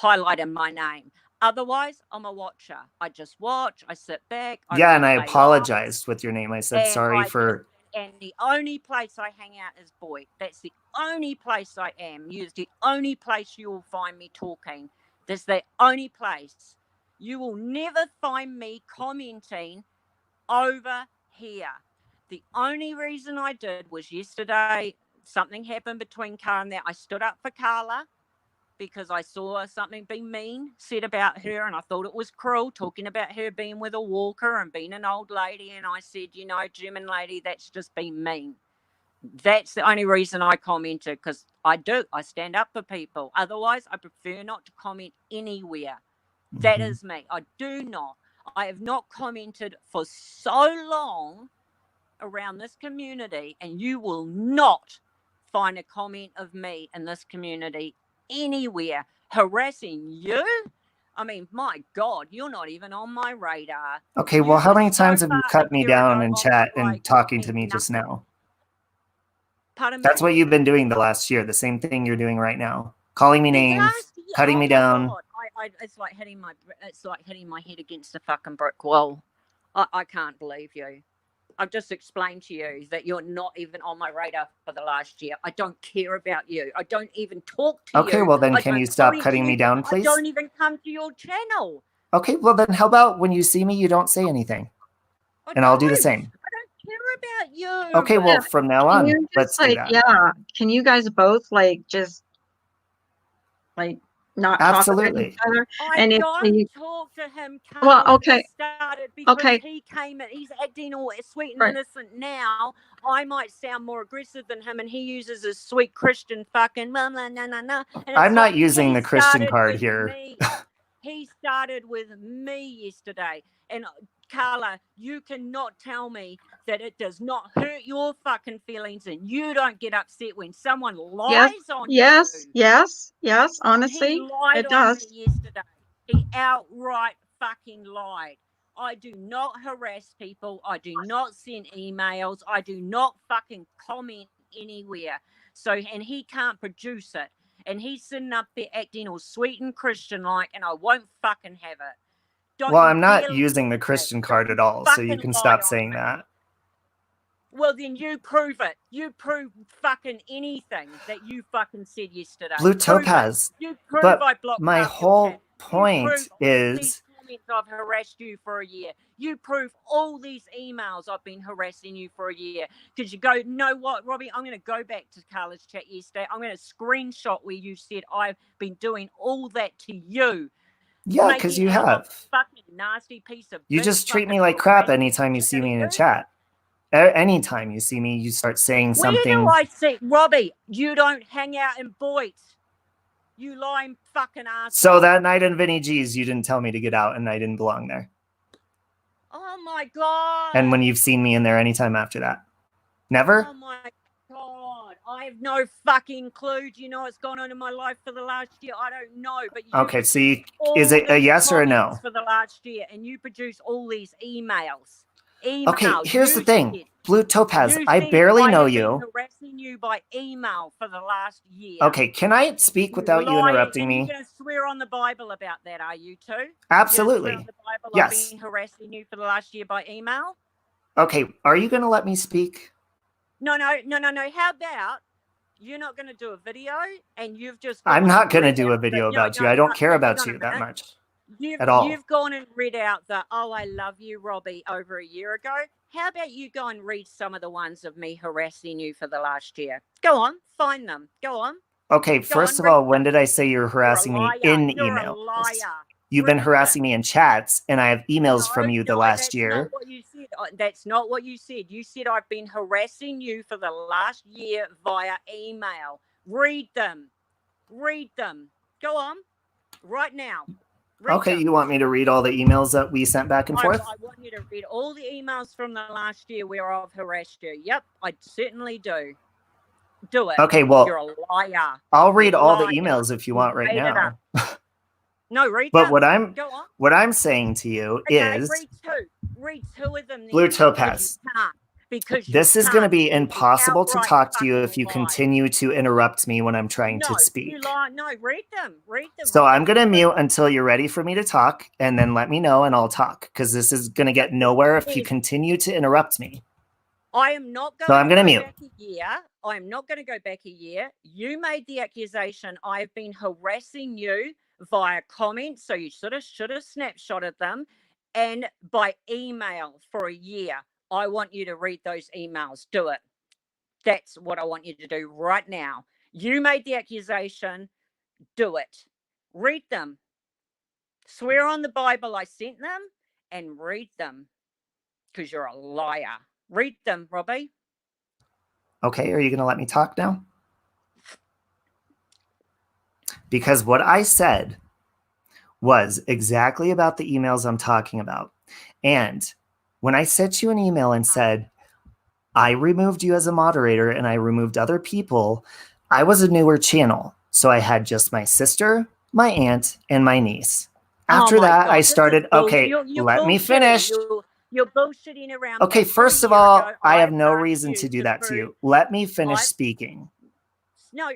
highlighted my name. Otherwise, I'm a watcher. I just watch. I sit back. And I apologized with your name. I said sorry for. And the only place I hang out is Boy. That's the only place I am. It's the only place you will find me talking. That's the only place. You will never find me commenting over here. The only reason I did was yesterday. Something happened between Carla and that. I stood up for Carla because I saw something being mean said about her, and I thought it was cruel, talking about her being with a walker and being an old lady. And I said, German lady, that's just been mean. That's the only reason I commented, because I stand up for people. Otherwise, I prefer not to comment anywhere. Mm-hmm. That is me. I have not commented for so long around this community, and you will not find a comment of me in this community anywhere harassing you. I mean, my God, you're not even on my radar. Okay, well, how many times have you cut me down in chat and talking to me just now? Pardon me? That's what you've been doing the last year. The same thing you're doing right now. Calling me names, cutting me down. It's like hitting my head against a fucking brick wall. I can't believe you. I've just explained to you that you're not even on my radar for the last year. I don't care about you. I don't even talk to you. Okay, well then can you stop cutting me down, please? I don't even come to your channel. Okay, well then how about when you see me, you don't say anything? And I'll do the same. I don't care about you. Okay, well, from now Can on, you let's just do like, that. yeah, can you guys both like just like not talk about each Absolutely. other? I And if don't you, talk to him, well, Carla. okay, This started because okay, he came in. He's acting all sweet and right. innocent now. I might sound more aggressive than him, and he uses a sweet Christian fucking blah, blah, nah, nah, nah. And it's I'm not like, using he the Christian started card with here. me. He started with me yesterday. And Carla, you cannot tell me that it does not hurt your fucking feelings and you don't get upset when someone lies Yes, on yes, you. yes, yes, He honestly, lied it on me does. yesterday. He outright fucking lied. I do not harass people. I do not send emails. I do not fucking comment anywhere. So, and he can't produce it. And he's sitting up there acting all sweet and Christian like, and I won't fucking have it. Don't Well, you I'm not dare using the lie. Christian Don't card you at all, so you fucking can lie stop on saying me. that. Well, then you prove it. You prove fucking anything that you fucking said yesterday. Blue Prove it. Topaz. You prove But I blocked my half your whole chat. You point prove all these is comments I've harassed you for a year. You prove all these emails I've been harassing you for a year. Because you go, you know what, Robbie? I'm going to go back to Carla's chat yesterday. I'm going to screenshot where you said I've been doing all that to you. yeah, because you have. Fucking nasty piece of You bitch just treat me fucking like crap harassment anytime you shit see out me of in a you. chat. Anytime you see me, you start saying Where do something. I see, Robbie? You don't hang out in Boyd. You lying fucking asshole. So that night in Vinny G's, you didn't tell me to get out, and I didn't belong there. Oh my god. And when you've seen me in there anytime after that, never. Oh my god. I have no fucking clue. Do you know what's gone on in my life for the last year? I don't know. But you Okay, so is all it a these yes or a comments no? for the last year, and you produce all these emails. Okay, here's the thing. Blue Topaz, I said barely know have you. been harassing you by email for the last year. Okay, can I speak without you interrupting and me? you're going to swear on the Bible about that, are you too? Absolutely. On the Bible, Yes. I've been harassing you for the last year by email? Okay, are you going to let me speak? No. How about you're not going to do a video and you've just I'm gone not and going to read do a out the- video no, about no, you. I don't no, care hang about on a you that minute. much at all. You've gone and read out the "Oh, I love you, Robbie" over a year ago. How about you go and read some of the ones of me harassing you for the last year? Go on, find them. Go on. Okay, first of all, when did I say you're harassing me in You're emails? a liar. You've been harassing me in chats, and I have emails from you the last year. Not what you said. That's not what you said. You said I've been harassing you for the last year via email. Read them. Read them. Go on. Right now. Okay, you want me to read all the emails that we sent back and forth? I want you to read all the emails from the last year where I've harassed you. Yep, I certainly do. Do it. Okay, well, you're a liar. I'll read all the emails if you want right now. No, read but them. what I'm saying to you is read two of them. Blue Topaz. Because this is going to be impossible to talk to you if you continue to interrupt me when I'm trying to speak. You lie. No, read them. Read them. So I'm going to mute until you're ready for me to talk, and then let me know and I'll talk, because this is going to get nowhere if you continue to interrupt me. I am not going so I'm going to mute. Back a year. I am not going to go back a year. You made the accusation I have been harassing you via comments, so you should have snapshotted them, and by email for a year. I want you to read those emails. Do it. That's what I want you to do right now. You made the accusation. Do it. Read them. Swear on the Bible I sent them and read them, because you're a liar. Read them, Robbie. Okay, are you going to let me talk now? Because what I said was exactly about the emails I'm talking about. And when I sent you an email and said, I removed you as a moderator and I removed other people, I was a newer channel. So I had just my sister, my aunt, and my niece. After that, I started, okay, let me finish. You're bullshitting around. Okay, first of all, I have no reason to do that to you. Let me finish speaking. No,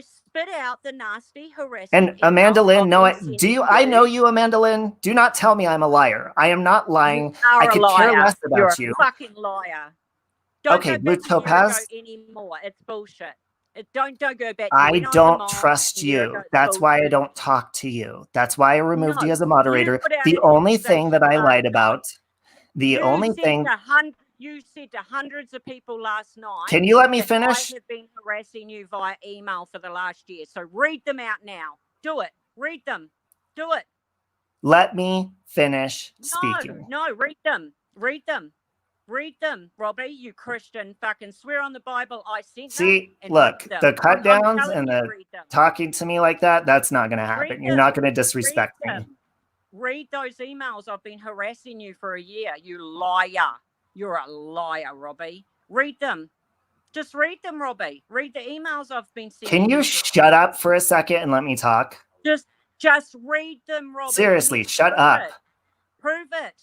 spit out the nasty harassment. And Amanda Lynn, no, I know you, Amanda Lynn. Do not tell me I'm a liar. I am not lying. I could care less about you. You're a fucking liar. Okay, Blue Topaz. Anymore. It's bullshit. Don't go back. I don't trust you. That's why I don't talk to you. That's why I removed you as a moderator. The only thing that I lied about, the only thing. You said to hundreds of people last night. Can you let me that finish? I have been harassing you via email for the last year. So read them out now. Do it. Read them. Do it. Let me finish speaking. No, read them. Read them. Read them, Robbie, you Christian fucking swear on the Bible I sent them. See, and look, read them. the cut I'm downs telling and you, the read them. talking to me like that, that's not going to happen. Read You're them. not going to disrespect Read me. them. Read those emails. I've been harassing you for a year. You liar. You're a liar, Robbie. Read them. Just read them, Robbie. Read the emails I've been sending. Can you shut up for a second and let me talk? Just read them, Robbie. Seriously, shut up. Prove it.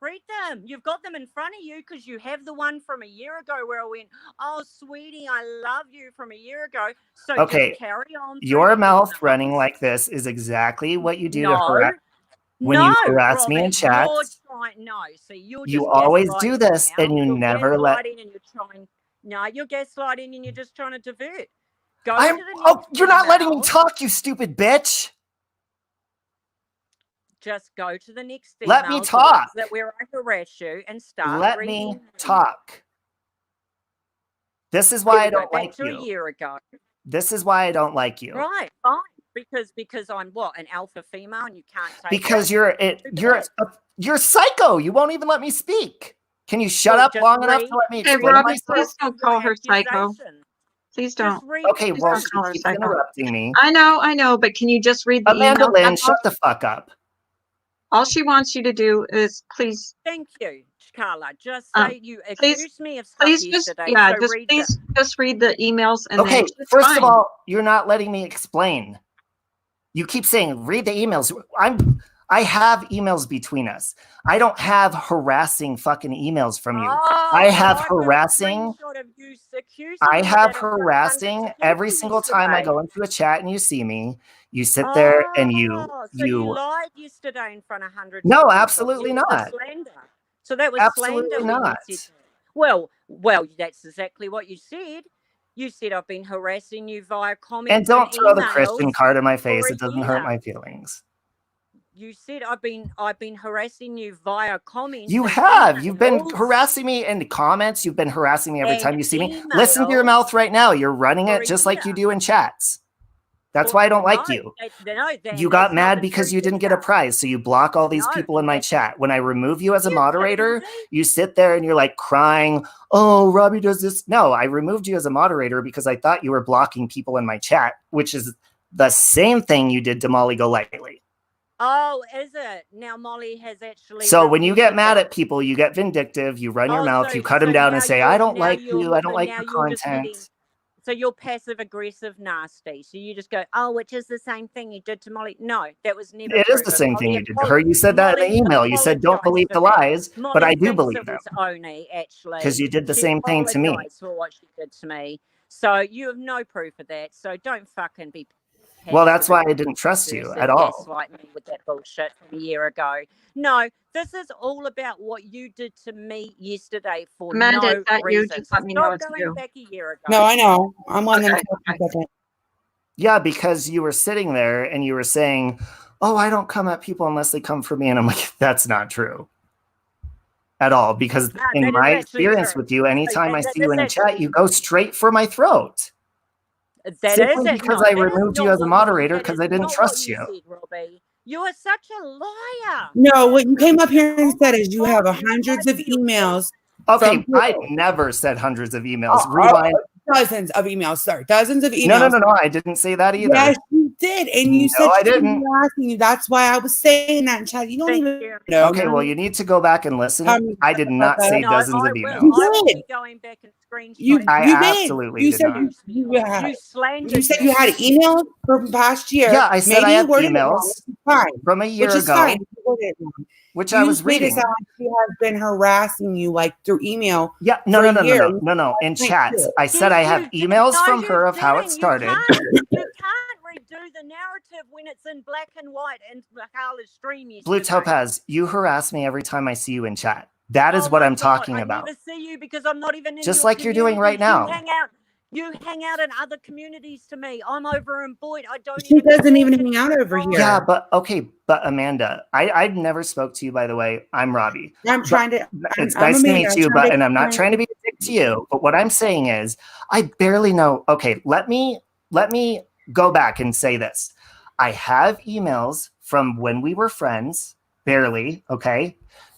Read them. You've got them in front of you because you have the one from a year ago where I went, oh, sweetie, I love you from a year ago. So okay, just carry on. Your mouth running like this is exactly what you do to harass. When you harass me in chats, you always do this and you never let. No, you're gaslighting and you're just trying to divert. You're not letting me talk, you stupid bitch. Just go to the next email. Let me talk. That where I harass you and start. Let me talk. This is why I don't like you. A year ago. This is why I don't like you. Right, fine. Because I'm what, an alpha female, and you can't take. Because you're psycho. You won't even let me speak. Can you shut up long enough to let me explain Robbie, myself? please don't call her psycho. Please don't. Okay, well, she keeps interrupting me. I know, but can you just read the Amanda email? Lynn, shut the fuck up. All she wants you to do is please. Thank you, Carla. Just say you accused me of stuff please yesterday. Yeah, so just read the emails. And okay, first of all, you're not letting me explain. You keep saying read the emails. I have emails between us. I don't have harassing fucking emails from you. I have harassing. I have harassing every single time I go into a chat and you see me. You sit there and you lied yesterday in front of hundreds. No, absolutely not. Slander. So that was absolutely slander. Not. Well, that's exactly what you said. You said I've been harassing you via comments. And don't throw the Christian card in my face. It doesn't hurt my feelings. You said I've been harassing you via comments. You have. You've been harassing me in comments. You've been harassing me every time you see me. Listen to your mouth right now. You're running it just like you do in chats. That's why I don't like you. You got mad because you didn't get a prize, so you block all these people in my chat. When I remove you as a moderator, you sit there and you're like crying, oh, Robbie does this. No, I removed you as a moderator because I thought you were blocking people in my chat, which is the same thing you did to Molly Golightly. Oh, is it? Now Molly has actually... So when you get mad at people, you get vindictive, you run your mouth, you cut them down and say, I don't like you, I don't like your content. So you're passive-aggressive nasty. So you just go, oh, which is the same thing you did to Molly. No, that was never It is the same thing you did to her. You said that in the email. You said, don't believe the lies, but I do believe them. Because you did the same thing to me. For what she did to me. So you have no proof of that. So don't fucking be... Well, that's why I didn't trust you at all. Gaslight me with that bullshit from a year ago. No, this is all about what you did to me yesterday for no reason. Let me know what to do. Back a year ago. No, I know. I'm on them. Yeah, because you were sitting there and you were saying, oh, I don't come at people unless they come for me. And I'm like, that's not true at all. Because in my experience with you, anytime I see you in a chat, you go straight for my throat. Simply because I removed you as a moderator because I didn't trust you. You are such a liar. No, what you came up here and said is you have hundreds of emails. Okay, I never said hundreds of emails. Rewind. Dozens of emails, sir. Dozens of emails. No. I didn't say that either. Yes, you did. And you said I didn't. Asking you. That's why I was saying that in chat. You don't even know. Okay, well, you need to go back and listen. I did not say dozens of emails. You did. Going back and I absolutely did not. You said you had emails from past year. Yeah, I said I had emails from a year ago, which I was reading. She has been harassing you like through email. Yeah, no. In chats, I said I have emails from her of how it started. You can't redo the narrative when it's in black and white and Carla's stream yesterday. Blue Topaz, you harass me every time I see you in chat. That is what I'm talking about. I never see you because I'm not even in just like you're doing right now. You hang out in other communities to me. I'm over in Boyd. I don't She even doesn't even talk hang out over to- here. Yeah, but okay, but Amanda, I never spoke to you, by the way. I'm Robbie. I'm trying to. It's I'm nice to Amanda. meet I'm you, trying to and I'm not explain- trying to be a dick to you. But what I'm saying is, I barely know. Okay, let me go back and say this. I have emails from when we were friends, barely. Okay,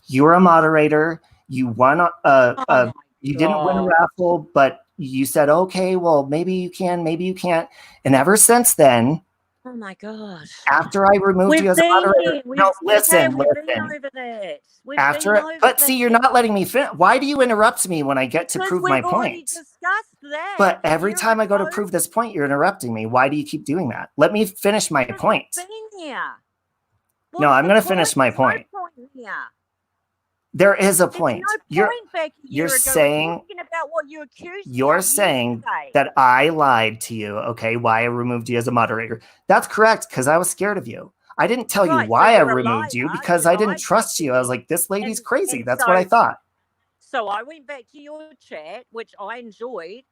you were a moderator. You won you didn't win a raffle, but you said, okay, well, maybe you can, maybe you can't. And ever since then, Oh my God. after I removed you as a moderator, listen. But see, you're not letting me finish. Why do you interrupt me when I get to prove my point? Discussed that. But every time I go to prove this point, you're interrupting me. Why do you keep doing that? Let me finish my point. No, I'm going to finish my point. There is a point. You're saying about what you accused you're me of saying yesterday. that I lied to you. Okay, why I removed you as a moderator? That's correct, because I was scared of you. I didn't tell you Right, so why I you're a removed you liar. because You I didn't lied trust to you. I was me. like, this lady's And- crazy. and That's so- what I thought. So I went back to your chat, which I enjoyed.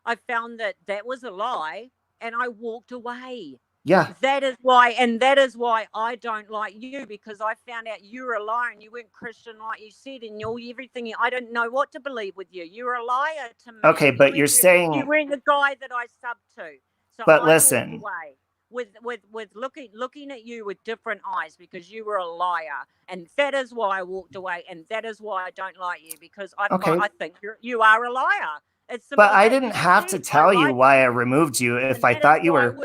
I found that was a lie, and I walked away. Yeah. That is why I don't like you, because I found out you were a liar and you weren't Christian like you said, and everything. I didn't know what to believe with you. You're a liar to me. Okay, but you're saying you weren't the guy that I subbed to. So But I listen. walked away with looking at you with different eyes, because you were a liar, and that is why I walked away, and that is why I don't like you, because I think you are a liar. It's simple But as I that. didn't have to tell you why I removed you if I thought you were.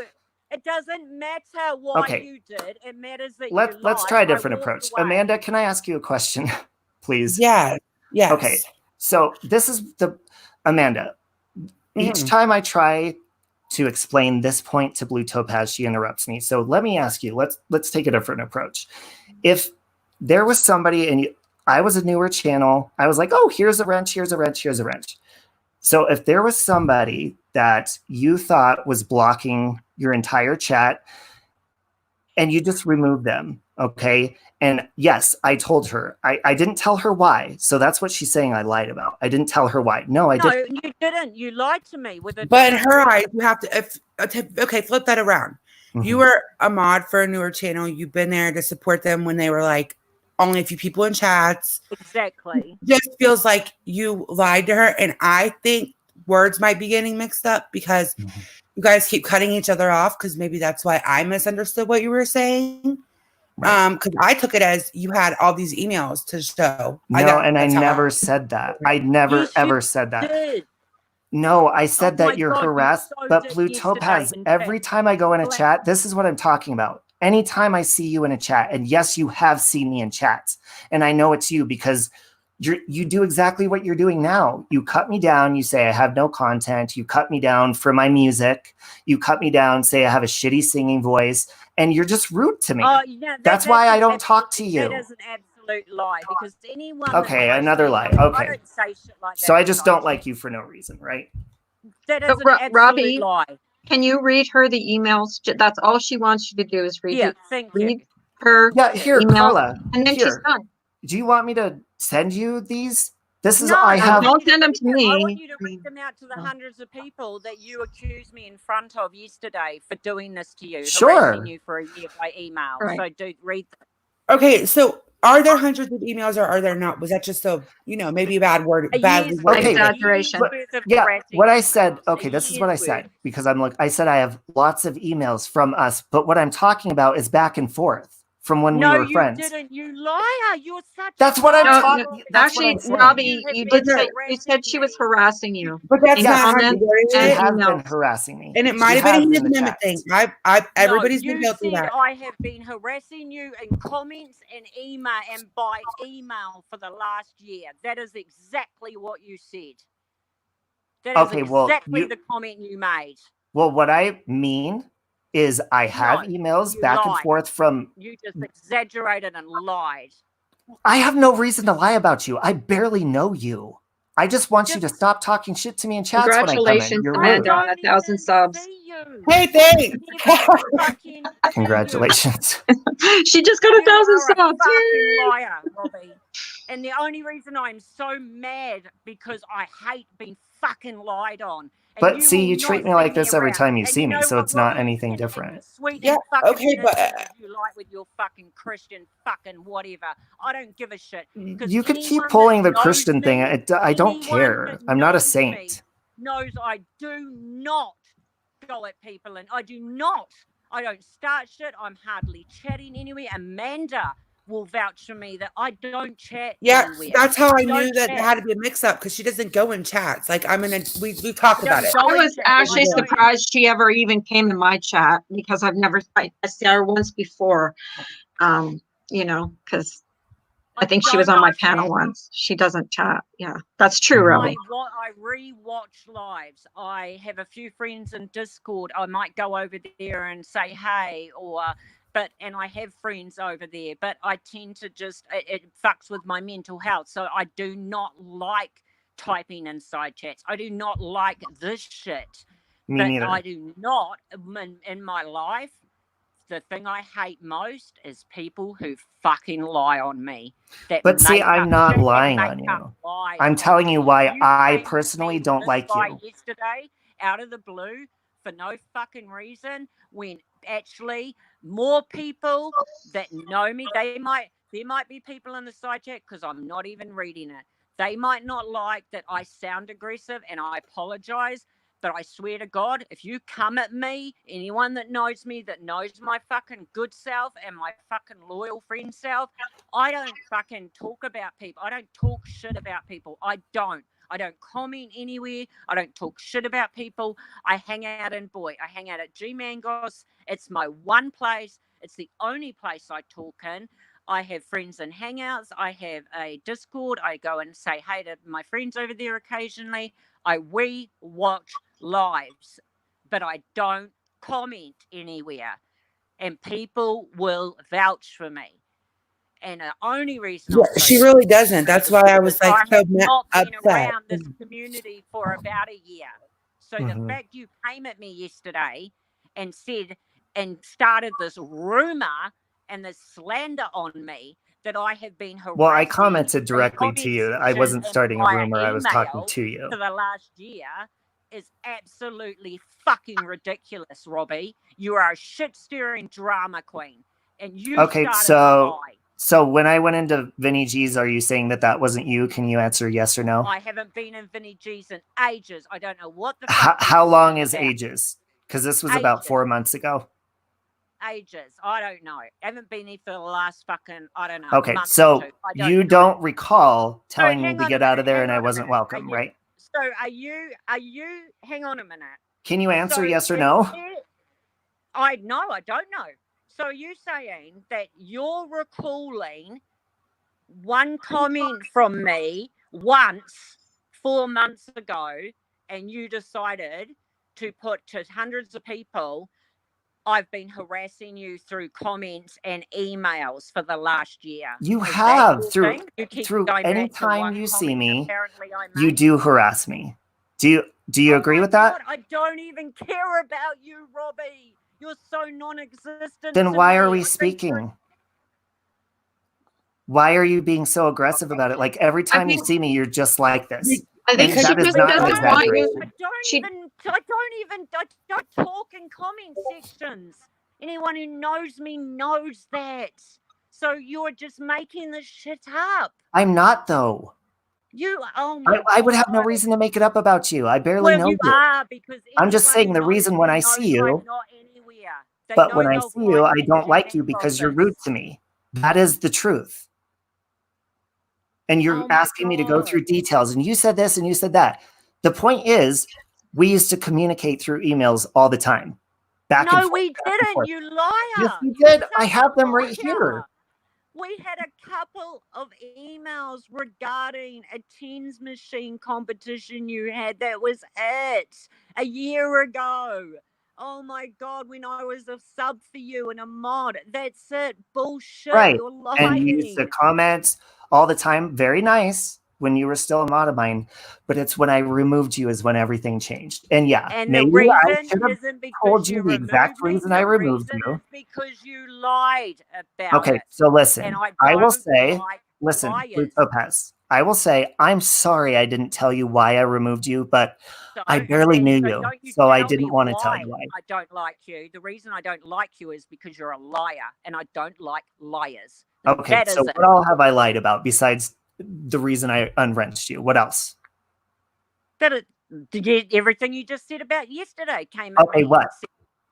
It doesn't matter why Okay. you did. It matters that Let's lied. try a I different walked approach. away. Amanda, can I ask you a question, please? Yeah. Yes. Okay. So this is Amanda. Each time I try to explain this point to Blue Topaz, she interrupts me. So let me ask you. Let's take a different approach. If there was somebody and I was a newer channel, I was like, oh, here's a wrench, here's a wrench, here's a wrench. So if there was somebody that you thought was blocking your entire chat and you just removed them, okay? And yes, I told her. I didn't tell her why. So that's what she's saying I lied about. I didn't tell her why. No, I didn't. No, you didn't. You lied to me with a. But in her eyes, you have to. Okay, flip that around. Mm-hmm. You were a mod for a newer channel. You've been there to support them when they were like only a few people in chats. Exactly. It just feels like you lied to her, and I think words might be getting mixed up because you guys keep cutting each other off. Because maybe that's why I misunderstood what you were saying. Right. Because I took it as you had all these emails to show. No, I never said that. I never ever said that. Did. No, I said that you're God, you harassed. so But did Blue yesterday, Topaz, in every fact. time I go in a chat, this is what I'm talking about. Anytime I see you in a chat, and yes, you have seen me in chats, and I know it's you because you do exactly what you're doing now. You cut me down. You say I have no content. You cut me down for my music. You cut me down, say I have a shitty singing voice, and you're just rude to me. Yeah, That's why I don't talk to you. That is an absolute lie, because anyone. Okay, another lie. Okay. I don't say shit like that. So I just don't like you for no reason, right? That is an absolute Robbie, lie. Can you read her the emails? That's all she wants you to do is read Thank you. read her Here, email, Carla. and then she's Here. done. Do you want me to send you these? This is No, I have. Don't send them to me. I want you to read them out to the hundreds of people that you accused me in front of yesterday for doing this to you, harassing you for a year by email. Right. So do read them. Okay, so are there hundreds of emails or are there not? Was that just maybe a bad word? Badly worded? Okay, exaggeration. Yeah, what I said, okay, this is what I said, because I said I have lots of emails from us, but what I'm talking about is back and forth from when we were friends. No, you didn't, you liar. You're such That's a what I'm liar. talking. That's what Actually, I'm saying. Robbie, you been did say you harassing said she was me. harassing you. But that's In not how you comments worded She it. has been emails. harassing me. And it She might have been has a in heated the amendment chats. thing. Everybody's No, been you guilty of said that. I have been harassing you in comments and email and by email for the last year. That is exactly what you said. That is Okay, well, exactly the comment you made. Well, what I mean is I have No, emails you back and lied. forth from. You just exaggerated and lied. I have no reason to lie about you. I barely know you. I just want you to stop talking shit to me in chats when I come in. Congratulations, You're Amanda, rude. on 1,000 subs. Hey, thanks. Congratulations. She just got You 1,000 are a subs. fucking Yay! liar, Robbie. And the only reason I'm so mad because I hate being fucking lied on. And But see, will you not treat me see like this every around. time you And see you me, know so what, it's not Robbie? anything And different. as sweet Yeah, and fucking okay, but innocent as you like with your fucking Christian fucking whatever. I don't give a shit. 'Cause You could keep anyone pulling the that knows Christian thing. me, I don't anyone care. that I'm not a knows me saint. knows I do not go at people, and I do not. I don't start shit. I'm hardly chatting anywhere. Amanda will vouch for me that I don't chat anywhere. That's how I knew Don't that chat. there had to be a mix-up because she doesn't go in chats. Like we talk about it. I was actually I don't. surprised she ever even came in my chat because I see her once before, you know, because I think she was on my panel once. She doesn't chat. Yeah, that's true, Robbie. I re-watch lives. I have a few friends in Discord. I might go over there and say hey, and I have friends over there, but I tend to just, it fucks with my mental health. So I do not like typing inside chats. I do not like this shit. Me neither. I do not, in my life, the thing I hate most is people who fucking lie on me. But see, I'm not lying on you. I'm telling you why I personally don't like you. Yesterday, out of the blue, for no fucking reason, when actually more people that know me, there might be people in the side chat because I'm not even reading it. They might not like that I sound aggressive, and I apologize. But I swear to God, if you come at me, anyone that knows me, that knows my fucking good self and my fucking loyal friend self, I don't fucking talk about people. I don't talk shit about people. I don't comment anywhere. I don't talk shit about people. I hang out I hang out at G Mangos. It's my one place. It's the only place I talk in. I have friends in Hangouts. I have a Discord. I go and say hey to my friends over there occasionally. I re-watch lives, but I don't comment anywhere. And people will vouch for me. And the only reason she really doesn't. That's why I was like so I have not been upset. around this community for about a year. So the fact you came at me yesterday and said and started this rumor and this slander on me that I have been harassed. Well, I commented directly to you. I wasn't starting a rumor. I was talking to you. For the last year is absolutely fucking ridiculous, Robbie. You are a shit-stirring drama queen. And you So when I went into Vinny G's, are you saying that wasn't you? Can you answer yes or no? I haven't been in Vinny G's in ages. I don't know what the fuck. How long is ages? Because this was about 4 months ago. Ages. I don't know. I haven't been here for the last fucking, I don't know. Okay, so you don't recall telling me to get out of there and I wasn't welcome, right? So are you, hang on a minute. Can you answer yes or no? I don't know. So are you saying that you're recalling one comment from me once 4 months ago and you decided to put to hundreds of people, I've been harassing you through comments and emails for the last year. You have through any time you see me, you do harass me. Do you agree with that? I don't even care about you, Robbie. You're so non-existent. Then why are we speaking? Why are you being so aggressive about it? Like every time you see me, you're just like this. I think she really doesn't want you. I don't talk in comment sections. Anyone who knows me knows that. So you're just making this shit up. I'm not though. I would have no reason to make it up about you. I barely know you. Because I'm just saying the reason when I see you, but when I see you, I don't like you because you're rude to me. That is the truth. And you're asking me to go through details, and you said this and you said that. The point is, we used to communicate through emails all the time. No, we didn't, you liar. Yes, we did. I have them right here. We had a couple of emails regarding a tens machine competition you had. That was it. A year ago. Oh my God, when I was a sub for you and a mod. That's it. Bullshit. Right. You're lying. And you used to comment all the time. Very nice when you were still a mod of mine. But it's when I removed you is when everything changed. And yeah, and maybe the reason I should have isn't because told you the exact reason I removed you. Because you lied about it. Okay, so listen, I will say listen, liars. Topaz, I will say, I'm sorry I didn't tell you why I removed you, but So, I barely knew you, don't so I tell didn't me want to tell why you why. I don't like you. The reason I don't like you is because you're a liar, and I don't like liars. Okay, That so is it. what all have I lied about besides the reason I unwrenched you? What else? Everything you just said about yesterday came at Okay, me. what?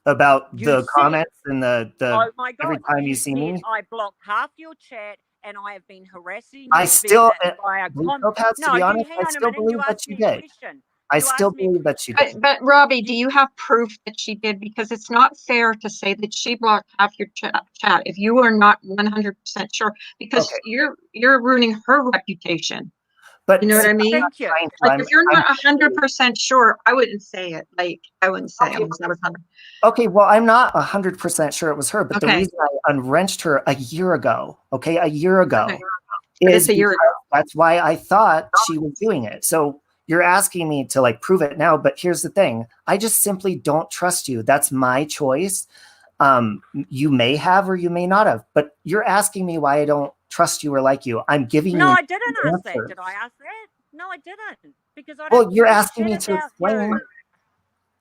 About You the said, comments and the oh my every God, time you see said, me? I blocked half your chat and I have been harassing you I still, by a Topaz, to No, be you honest, hang I on a still minute. You believe that asked you me a did. question. I You still asked me a believe that you did. But Robbie, do you have proof that she did? Because it's not fair to say that she blocked half your chat if you are not 100% sure, because Okay. you're ruining her reputation. But You know what I see, mean? Thank you. Like if you're not 100% sure, I wouldn't say it. Like I wouldn't say Okay. it unless I was 100. Okay, well, I'm not 100% sure it was her, but the Okay. reason I unwrenched her a year ago, a year ago, Okay. But is it's a year ago. that's why I thought she was doing it. So you're asking me to like prove it now, but here's the thing. I just simply don't trust you. That's my choice. You may have or you may not have, but you're asking me why I don't trust you or like you. I'm giving No, you I didn't an ask that. answer. Did I ask that? No, I didn't. Because I Well, don't you're give a asking me shit to about explain. you. When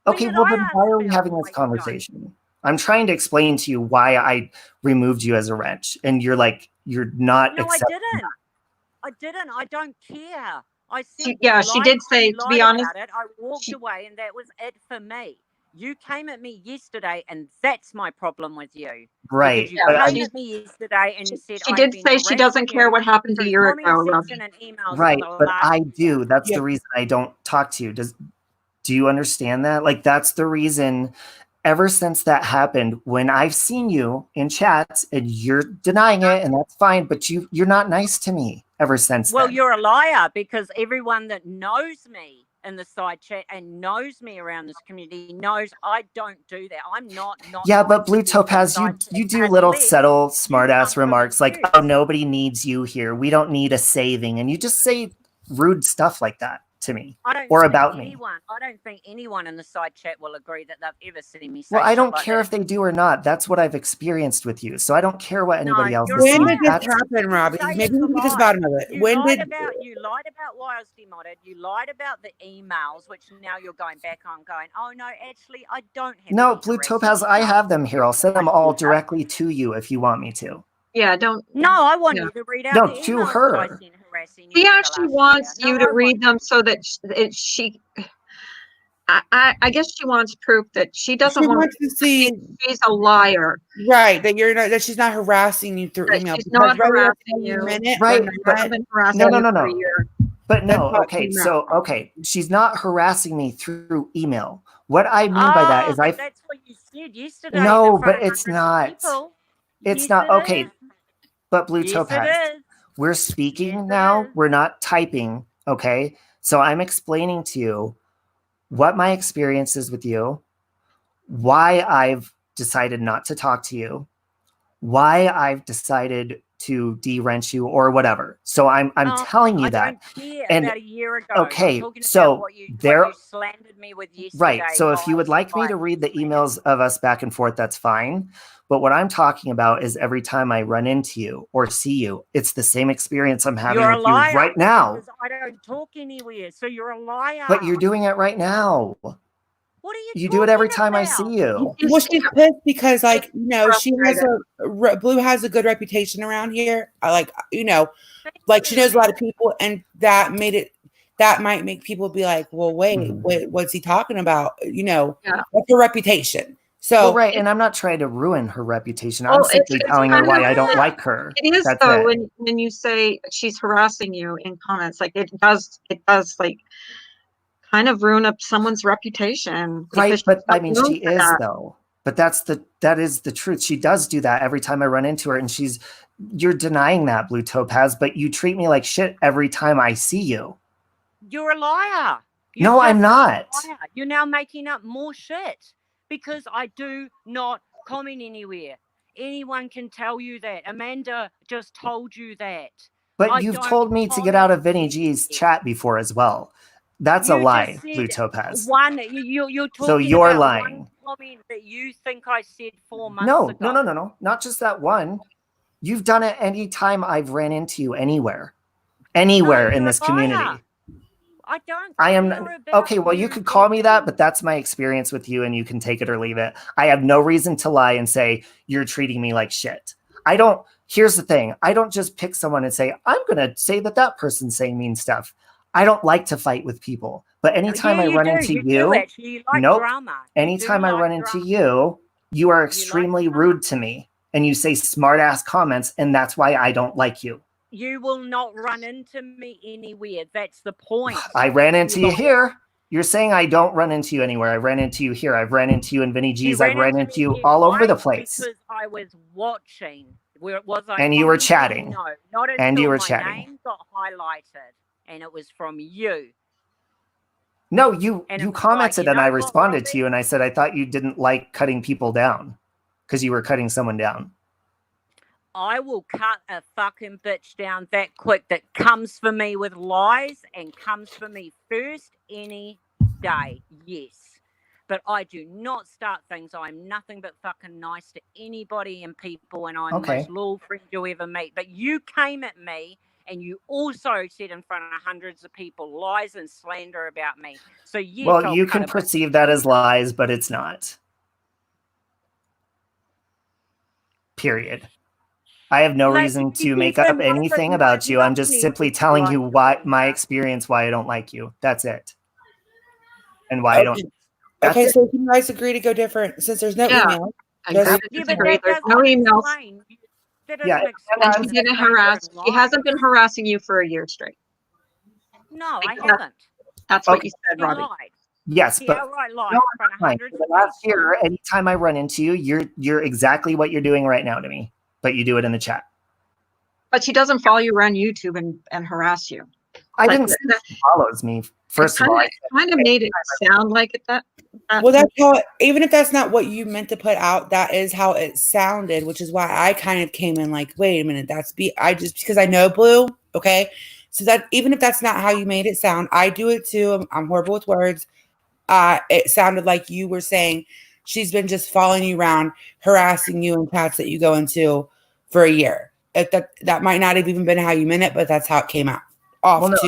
Okay, did well I then ask why are we about having why this you don't? conversation? I'm trying to explain to you why I removed you as a wrench, and you're like, you're not No, I accepting. didn't. I didn't. I don't care. I said She did say, to be honest, about it. I walked away, and that was it for me. You came at me yesterday, and that's my problem with you. Right. Because you Yeah, came at me yesterday and said she I've did been say she doesn't harassing care you what happened a through year ago, comment Robbie. section and emails Right, for the but last I do. That's Yeah. the reason I don't talk to you. Do you understand that? Like that's the reason. Ever since that happened, when I've seen you in chats and you're denying it, and that's fine, but you're not nice to me ever since Well, then. you're a liar because everyone that knows me in the side chat and knows me around this community knows I don't do that. I'm not Yeah, nice but to Blue people in the Topaz, side you chat do little unless subtle you smart come ass from remarks like, abuse. oh, nobody needs you here. We don't need a saving. And you just say rude stuff like that to me or about me. I don't think anyone in the side chat will agree that they've ever seen me say Well, I shit don't like care that. if they do or not. That's what I've experienced with you. So I don't care what anybody else you're is a When saying. did liar. this happen, Robbie? Say Maybe it's we a can get to the lie. bottom of it. You When lied did about why I was demodded. You lied about the emails, which now you're going back on going, oh no, actually I don't have No, any Blue harassment Topaz, I emails. have them here. I'll send them all Yeah. directly to you if you want me to. Yeah, don't. No, I want Yeah. you to read out No, the to emails that I her. sent harassing you She for the actually last wants year. you to read them so that she I guess she wants proof that she doesn't she want wants to see she's a liar. right that you're not that she's not harassing you through That email she's because not whether that's harassing how you you. meant it Right, or but- I've not, been harassing No, you for a no. year. But That's no, what okay, came so, okay, she's not harassing me through email. What I mean by that is that's what you said yesterday. No, in front but of it's hundreds of not. people. It's Yes, not, it okay, is. but Blue Yes, Topaz, it is. we're speaking Yes, it now, is. we're not typing, okay? So I'm explaining to you what my experience is with you, why I've decided not to talk to you, why I've decided to de-wrench you or whatever. So I'm telling you I that. don't care And- about a year ago. okay, I'm talking so about what you slandered me with yesterday. Right. So if you would like me to read the emails of us back and forth, that's fine. But what I'm talking about is every time I run into you or see you, it's the same experience I'm having You're a with you liar right now. because I don't talk anywhere. So you're a liar. But you're doing it right now. What are you You do it every talking time I about? see you. well, she's pissed because, like, you know, she has frustrated. Blue has a good reputation around here. I like, you know, like she knows a lot of people, and that might make people be like, well, wait, what's he talking about? You know, what's her reputation? So, Well, right, and I'm not trying to ruin her reputation. I'm Well, simply telling her kind why of- I don't like her. It is That's though it. when you say she's harassing you in comments, like it does like kind of ruin up someone's reputation. Right, because but she's I not mean, known she for is that. though. But that is the truth. She does do that every time I run into her, and you're denying that, Blue Topaz, but you treat me like shit every time I see you. You're a liar. No, I'm not. You're now making up more shit because I do not comment anywhere. Anyone can tell you that. Amanda just told you that. But you've told me to get out of Vinny G's chat before as well. That's a lie, Blue Topaz. You're talking So you're about lying. one comment that you think I said 4 months ago. No. Not just that one. You've done it anytime I've ran into you anywhere in this community. I don't. I am okay. Well, you could call me that, but that's my experience with you, and you can take it or leave it. I have no reason to lie and say you're treating me like shit. I don't. Here's the thing. I don't just pick someone and say I'm going to say that person's saying mean stuff. I don't like to fight with people, but anytime I run into you, nope. Anytime I run into you, you are extremely rude to me, and you say smart ass comments, and that's why I don't like you. You will not run into me anywhere. That's the point. I ran into you here. You're saying I don't run into you anywhere. I ran into you here. I've ran into you in Vinny G's. I've ran into you all over the place. Because I was watching. Where was I? And you were chatting. No, not until and you were my chatting. name got highlighted, and it was from you. No, you commented and I responded to you, and I said I thought you didn't like cutting people down because you were cutting someone down. I will cut a fucking bitch down that quick that comes for me with lies and comes for me first any day. Yes. But I do not start things. I'm nothing but fucking nice to anybody and people, and I'm the most loyal friend you'll ever meet. But you came at me and you also said in front of hundreds of people lies and slander about me. So yes, well, you can perceive that as lies, but it's not. Period. I have no reason to make up anything about you. I'm just simply telling you why my experience, why I don't like you. That's it. And why I don't. Okay, so you guys agree to go different since there's no email. There's no emails. Yeah, and she didn't harass. She hasn't been harassing you for a year straight. No, I haven't. That's what you said, Robbie. Yes, but last year, anytime I run into you, you're exactly what you're doing right now to me. But you do it in the chat. But she doesn't follow you around YouTube and harass you. I didn't say she follows me. First of all, it kind of made it sound like it. Well, that's how. Even if that's not what you meant to put out, that is how it sounded, which is why I kind of came in like, wait a minute, because I know Blue. Okay, so that even if that's not how you made it sound, I do it too. I'm horrible with words. It sounded like you were saying she's been just following you around, harassing you in chats that you go into for a year. That might not have even been how you meant it, but that's how it came out. Because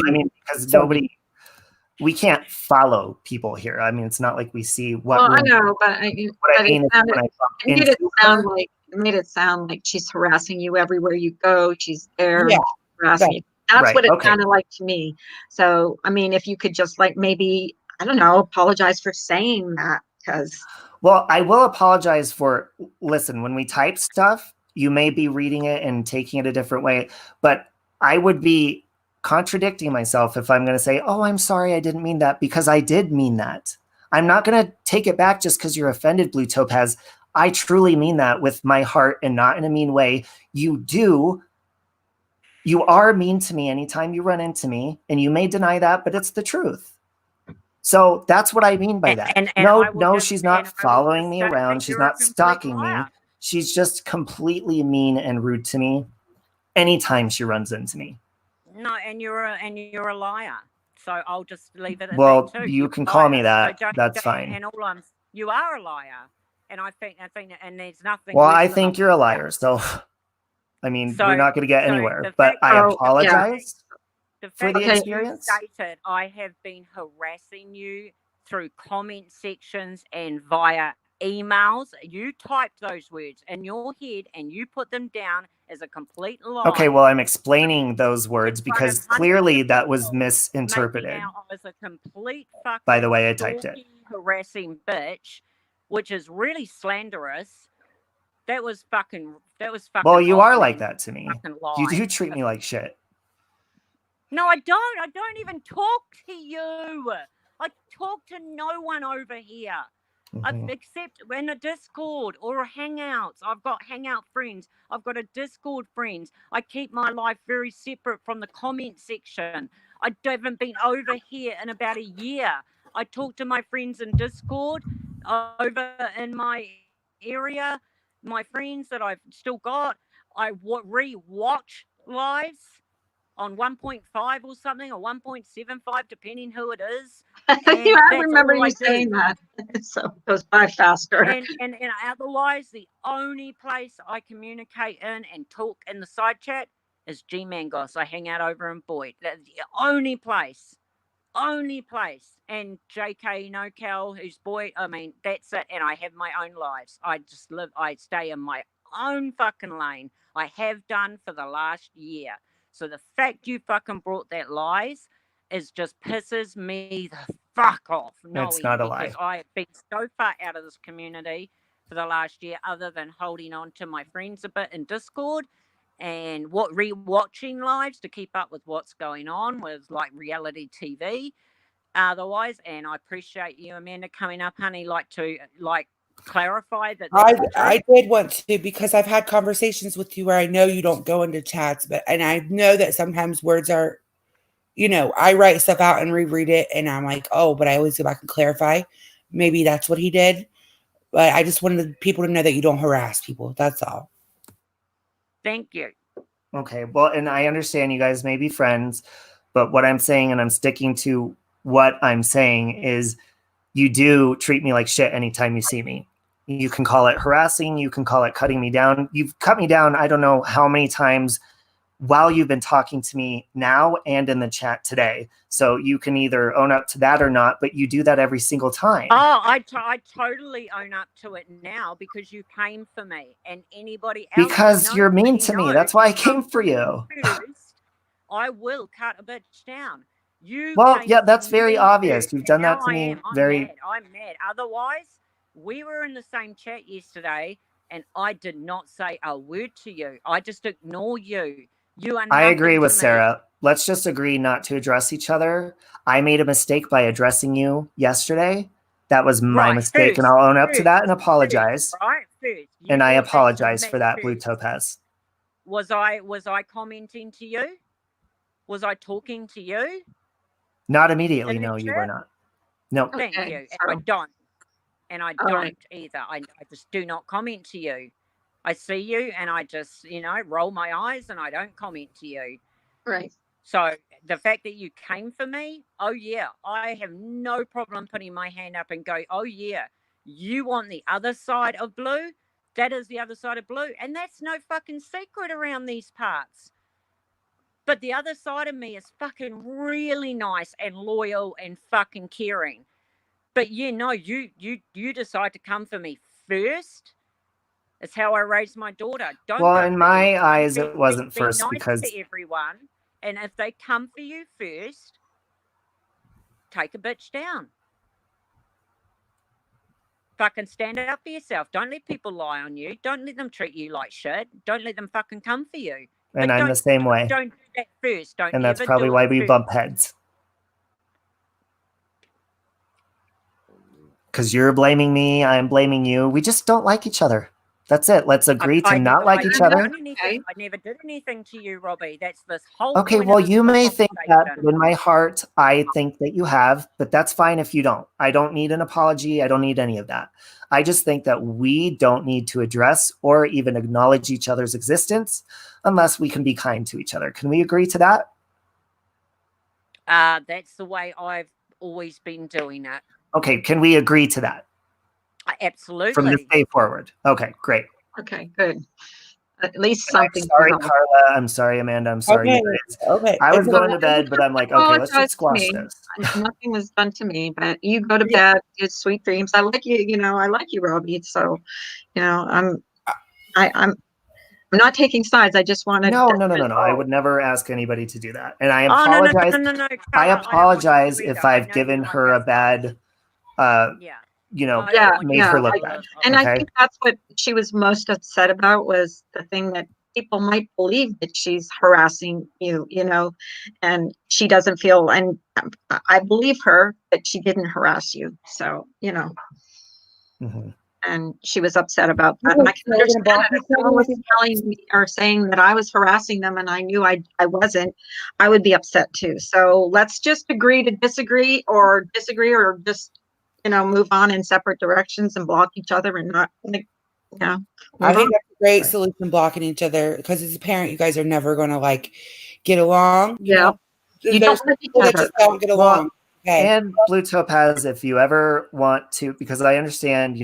we can't follow people here. I mean, it's not like we see what. Well, I know, but it made it sound like she's harassing you everywhere you go. She's there harassing you. That's what it sounded like to me. So, I mean, if you could just maybe, I don't know, apologize for saying that because. Well, I will apologize for, listen, when we type stuff, you may be reading it and taking it a different way, but I would be contradicting myself if I'm going to say, oh, I'm sorry, I didn't mean that, because I did mean that. I'm not going to take it back just because you're offended, Blue Topaz. I truly mean that with my heart and not in a mean way. You are mean to me anytime you run into me, and you may deny that, but it's the truth. So that's what I mean by that. No, she's not following me around. She's not stalking me. She's just completely mean and rude to me anytime she runs into me. No, and you're a liar. So I'll just leave it at that too. You can call me that. So that's fine. And you are a liar. And I think, and there's nothing. Well, I think you're a liar. So, I mean, we're not going to get anywhere. But I apologize. The fact that you stated I have been harassing you through comment sections and via emails. You typed those words in your head and you put them down as a complete lie. Okay, well, I'm explaining those words because clearly that was misinterpreted. I was a complete fucking by the way I typed it. Harassing bitch, which is really slanderous. That was fucking. Well, you are like that to me. You do treat me like shit. No, I don't. I don't even talk to you. I talk to no one over here. Except in a Discord or a Hangouts. I've got Hangout friends. I've got a Discord friends. I keep my life very separate from the comment section. I haven't been over here in about a year. I talk to my friends in Discord over in my area. My friends that I've still got. I re-watch lives on 1.5 or something, or 1.75, depending who it is. I that's remember all I you do. saying that. So it goes by faster. And otherwise, the only place I communicate in and talk in the side chat is G-Mangos. I hang out over in Boyd. That's the only place. Only place. And JK NoCal, who's Boyd, I mean, that's it. And I have my own lives. I stay in my own fucking lane. I have done for the last year. So the fact you fucking brought that lies is just pisses me the fuck off. It's not a lie. Because I have been so far out of this community for the last year, other than holding on to my friends a bit in Discord and rewatching lives to keep up with what's going on with like reality TV. Otherwise, and I appreciate you, Amanda, coming up, honey, to clarify that. I did want to, because I've had conversations with you where I know you don't go into chats, and I know that sometimes words are, I write stuff out and reread it, and I'm like, oh, but I always go back and clarify. Maybe that's what he did. But I just wanted people to know that you don't harass people. That's all. Thank you. Okay. Well, and I understand you guys may be friends, but what I'm saying, and I'm sticking to what I'm saying, is you do treat me like shit anytime you see me. You can call it harassing. You can call it cutting me down. You've cut me down I don't know how many times while you've been talking to me now and in the chat today. So you can either own up to that or not, but you do that every single time. Oh, I totally own up to it now because you came for me, and anybody else. Because you're mean to me. That's why I came for you. First, I will cut a bitch down. Well, yeah, that's very obvious. You've done that to me. I'm mad. Otherwise, we were in the same chat yesterday, and I did not say a word to you. I just ignore you. I agree with Sarah. Let's just agree not to address each other. I made a mistake by addressing you yesterday. That was my mistake, and I'll own up to that and apologize. And I apologize for that, Blue Topaz. Was I commenting to you? Was I talking to you? Not immediately. No, you were not. No. Thank you. And I don't. And I don't either. I just do not comment to you. I see you and I just, roll my eyes and I don't comment to you. Right. So the fact that you came for me, oh yeah, I have no problem putting my hand up and go, oh yeah, you want the other side of blue? That is the other side of blue. And that's no fucking secret around these parts. But the other side of me is fucking really nice and loyal and fucking caring. But you decide to come for me first. It's how I raised my daughter. Well, in my eyes, it wasn't first nice because to everyone, and if they come for you first, take a bitch down. Fucking stand up for yourself. Don't let people lie on you. Don't let them treat you like shit. Don't let them fucking come for you. And I'm the same way. Don't do that first. And that's probably why we bump heads. Because you're blaming me, I'm blaming you. We just don't like each other. That's it. Let's agree to not like each other. I never did anything to you, Robbie. That's this whole. Okay, well, you may think that, but in my heart, I think that you have, but that's fine if you don't. I don't need an apology. I don't need any of that. I just think that we don't need to address or even acknowledge each other's existence unless we can be kind to each other. Can we agree to that? That's the way I've always been doing it. Okay, can we agree to that? Absolutely. From this day forward. Okay, great. Okay, good. At least something. I'm sorry, Carla. I'm sorry, Amanda. I'm sorry. Okay. I was going to bed, but I'm like, okay, let's just squash this. Nothing was done to me, but you go to bed, get sweet dreams. I like you, I like you, Robbie. So, I'm not taking sides. I just wanted. No. I would never ask anybody to do that, and I apologize. No. I apologize if I've given her a bad. Made her look bad. And I think that's what she was most upset about, was the thing that people might believe that she's harassing you, and she doesn't feel, and I believe her that she didn't harass you. So, Mm-hmm. And she was upset about that. And I can understand it. If someone was telling me or saying that I was harassing them and I knew I wasn't, I would be upset too. So let's just agree to disagree or just move on in separate directions and block each other and not, I think that's a great solution, blocking each other, because as a parent, you guys are never going to get along. Yeah. You don't like each other. Just don't get along. And Blue Topaz, if you ever want to, because I understand,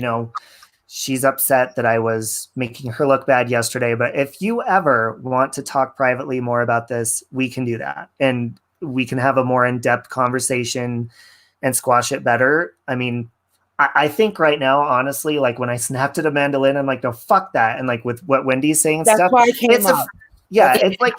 she's upset that I was making her look bad yesterday, but if you ever want to talk privately more about this, we can do that. And we can have a more in-depth conversation and squash it better. I mean, I think right now, honestly, like when I snapped at Amanda Lynn, I'm like, no, fuck that. And like with what Wendy's saying That's stuff. why I came up. It's like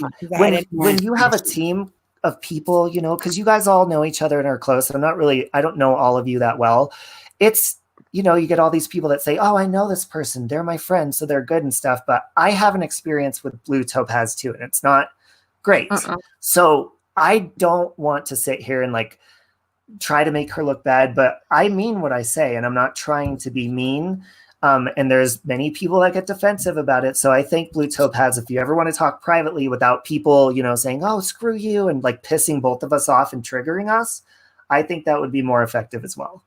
when you have a team of people, because you guys all know each other and are close. I don't know all of you that well. It's, you get all these people that say, oh, I know this person. They're my friend, so they're good and stuff. But I have an experience with Blue Topaz too, and it's not great. So I don't want to sit here and like try to make her look bad, but I mean what I say, and I'm not trying to be mean. And there's many people that get defensive about it. So I think Blue Topaz, if you ever want to talk privately without people, saying, oh, screw you, and like pissing both of us off and triggering us, I think that would be more effective as well.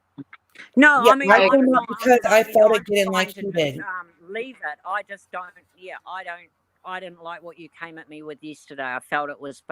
No, Yeah, I mean, I came up because I felt it getting like you did. Leave it. I just don't. Yeah, I didn't like what you came at me with yesterday. I felt it was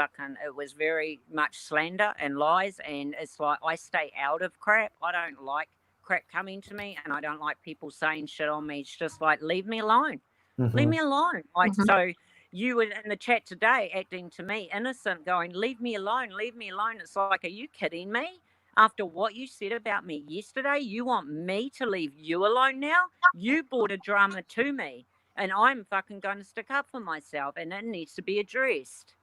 very much slander and lies, and it's like I stay out of crap. I don't like crap coming to me, and I don't like people saying shit on me. It's just like, leave me alone. Leave me alone. Like, so you were in the chat today acting to me innocent, going, leave me alone, leave me alone. It's like, are you kidding me? After what you said about me yesterday, you want me to leave you alone now? You brought a drama to me, and I'm fucking going to stick up for myself, and it needs to be addressed.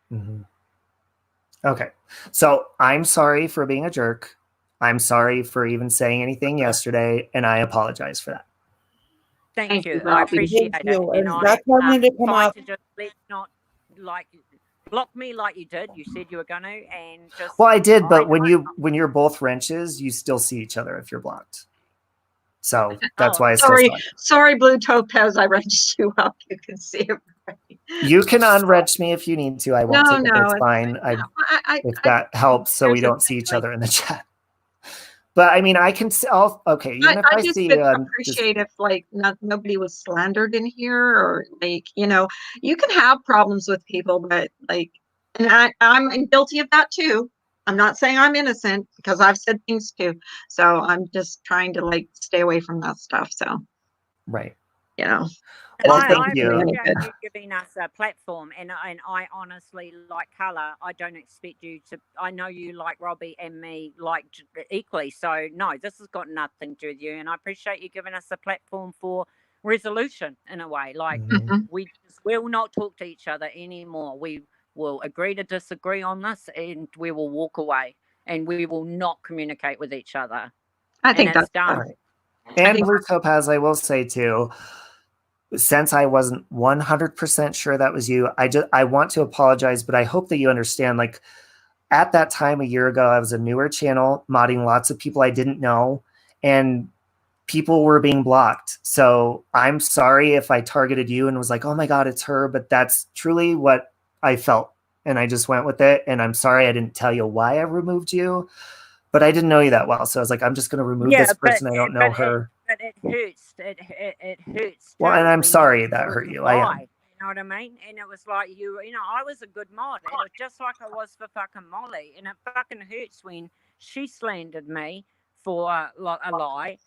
Okay. So I'm sorry for being a jerk. I'm sorry for even saying anything yesterday, and I apologize for that. Thank you. I appreciate it. And that's why I wanted to come up. To just not like block me like you did. You said you were going to, and just. Well, I did, but when you're both wrenches, you still see each other if you're blocked. So that's why I sorry, Blue Topaz. I wrenched you up. You can see it. Right. You can unwrench me if you need to. I won't take it. It's fine. If that helps, so we don't see each other in the chat. But I mean, I can. Okay. Even if I see, appreciate if like nobody was slandered in here, or like you can have problems with people, but like, and I'm guilty of that too. I'm not saying I'm innocent because I've said things too. So I'm just trying to like stay away from that stuff. So, right. Well, thank you. I appreciate you giving us a platform, and I honestly, like Color, I don't expect you to. I know you like Robbie and me like equally. So no, this has got nothing to do with you, and I appreciate you giving us a platform for resolution in a way. Like we just will not talk to each other anymore. We will agree to disagree on this, and we will walk away, and we will not communicate with each other. I think that's done. Right. And Blue Topaz, I will say too, since I wasn't 100% sure that was you, I want to apologize, but I hope that you understand, like at that time a year ago, I was a newer channel modding lots of people I didn't know, and people were being blocked. So I'm sorry if I targeted you and was like, oh my God, it's her, but that's truly what I felt. And I just went with it. And I'm sorry I didn't tell you why I removed you, but I didn't know you that well. So I was like, I'm just going to remove this person. I don't know her. But it hurts. It hurts. Well, and I'm sorry that hurt you. I am. You know what I mean? And it was like I was a good mod. It was just like I was for fucking Molly. And it fucking hurts when she slandered me for a lie.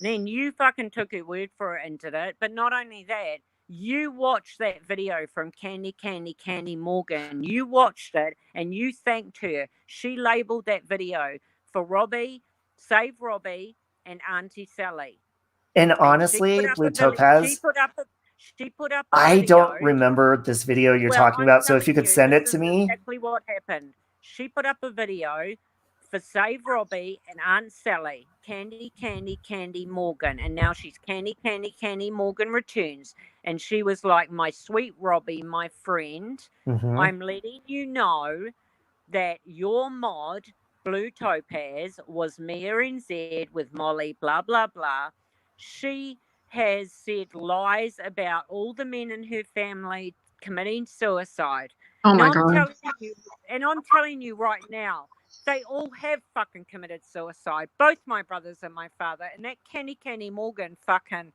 Then you fucking took her word for it and did it. But not only that, you watched that video from Candy Morgan. You watched it and you thanked her. She labeled that video for Robbie, Save Robbie, and Auntie Sally. And honestly, Blue Topaz, she put up I don't remember this video you're talking about. So if you could send it to me. Exactly what happened. She put up a video for Save Robbie and Aunt Sally, Candy Morgan. And now she's Candy Morgan Returns. And she was like, my sweet Robbie, my friend, I'm letting you know that your mod, Blue Topaz, was Mia NZ with Molly, blah, blah, blah. She has said lies about all the men in her family committing suicide. Oh my God. I'm telling you right now, they all have fucking committed suicide. Both my brothers and my father. And that Candy Morgan fucking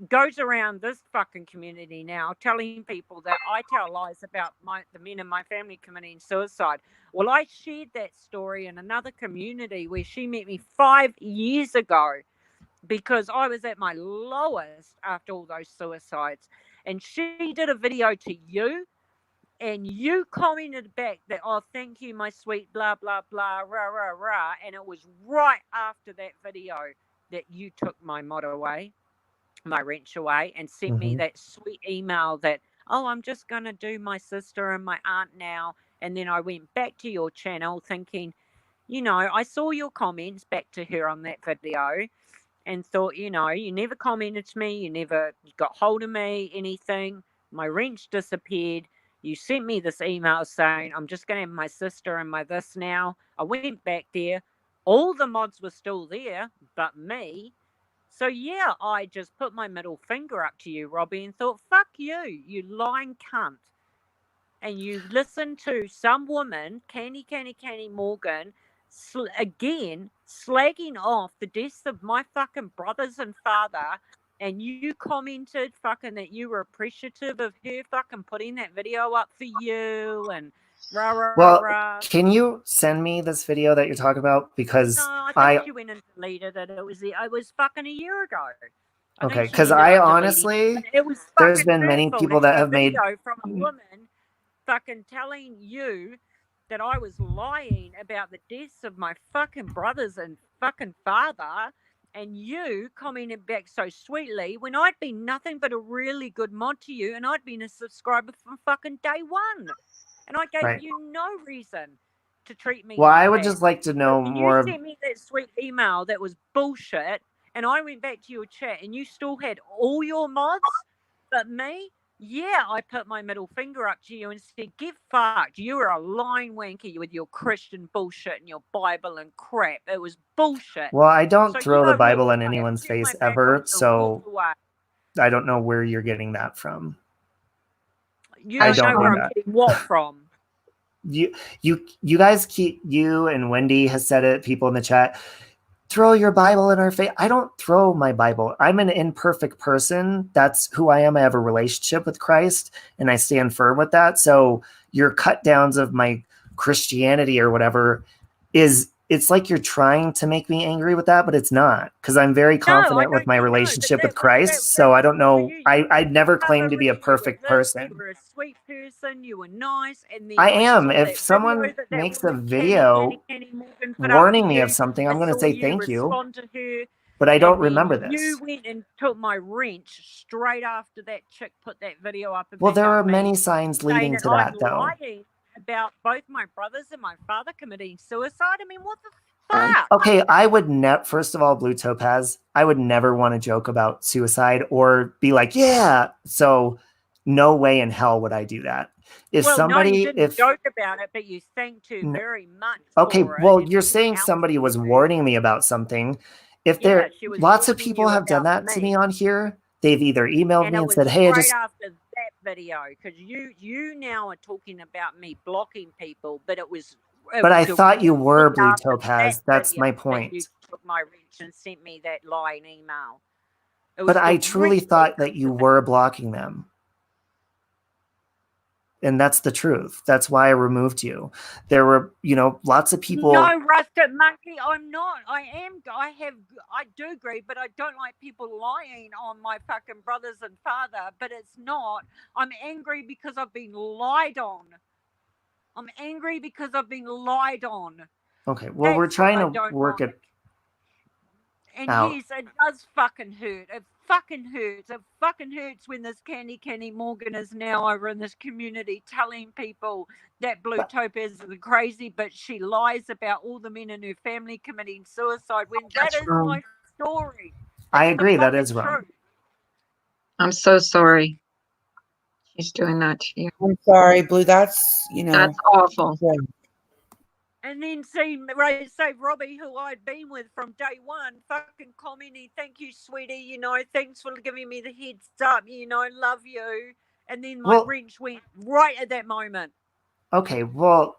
goes around this fucking community now telling people that I tell lies about the men in my family committing suicide. Well, I shared that story in another community where she met me 5 years ago because I was at my lowest after all those suicides. And she did a video to you, and you commented back that, oh, thank you, my sweet, blah, blah, blah, rah, rah, rah. And it was right after that video that you took my mod away, my wrench away, and sent me that sweet email that, oh, I'm just going to do my sister and my aunt now. And then I went back to your channel thinking, you know, I saw your comments back to her on that video and thought, you know, you never commented to me, you never got hold of me, anything. My wrench disappeared. You sent me this email saying, I'm just going to have my sister and my this now. I went back there. All the mods were still there, but me. So, yeah, I just put my middle finger up to you, Robbie, and thought, fuck you, you lying cunt. And you listened to some woman, Candy Morgan, again, slagging off the deaths of my fucking brothers and father, and you commented fucking that you were appreciative of her fucking putting that video up for you and rah, rah, Well, rah. Can you send me this video that you're talking about? Because No, I think she went and deleted it. It was fucking a year ago. Okay, because I honestly, it was there's been many hurtful people to that see a have made video from a woman fucking telling you that I was lying about the deaths of my fucking brothers and fucking father, and you commented back so sweetly when I'd been nothing but a really good mod to you, and I'd been a subscriber from fucking day one, and I gave you no reason to treat me. Well, like I would that. just like to know more. You sent me that sweet email that was bullshit, and I went back to your chat, and you still had all your mods, but me. Yeah, I put my middle finger up to you and said, get fucked. You were a lying wanker with your Christian bullshit and your Bible and crap. It was bullshit. Well, I don't So throw the Bible in I anyone's turned my face back ever, on you, so walked away. I don't know where you're getting that from. You don't know where I'm getting what from. You guys keep, you and Wendy has said it, people in the chat, throw your Bible in our face. I don't throw my Bible. I'm an imperfect person. That's who I am. I have a relationship with Christ, and I stand firm with that. So your cut downs of my Christianity or whatever it's like you're trying to make me angry with that, but it's not, because I'm very confident with my relationship with Christ. So I don't know. I'd never claim to be a perfect person. You were a sweet person. You were nice. And then I am. If someone makes a video warning me of something, I'm going to say thank you. To her, but I don't remember this. You went and took my wrench straight after that chick put that video up. Well, there are many signs leading to that, though. About both my brothers and my father committing suicide. I mean, what the fuck? Okay, I would never. First of all, Blue Topaz, I would never want to joke about suicide or be like, yeah. So, no way in hell would I do that. If somebody, you didn't joke about it, but you thanked her very much. Okay, well, you're saying somebody was warning me about something. If lots of people have done that to me on here, they've either emailed me and said, "Hey, I just." After that video, because you now are talking about me blocking people, but it was. But I thought you were Blue Topaz. That's my point. You took my wrench and sent me that lying email. But I truly thought that you were blocking them. And that's the truth. That's why I removed you. There were, lots of people. No, Rusted Monkey, I'm not. I do agree, but I don't like people lying on my fucking brothers and father. But it's not. I'm angry because I've been lied on. I'm angry because I've been lied on. Okay, well, we're trying to work it. And yes, it does fucking hurt. It fucking hurts. It fucking hurts when this Candy Morgan is now over in this community telling people that Blue Topaz is crazy, but she lies about all the men in her family committing suicide when that is my story. I agree, that is wrong. I'm so sorry. She's doing that to you. I'm sorry, Blue. That's, That's awful. Yeah. And then say Robbie, who I'd been with from day one, fucking commenting, thank you, sweetie, thanks for giving me the heads up, love you. And then my wrench went right at that moment. Okay, well,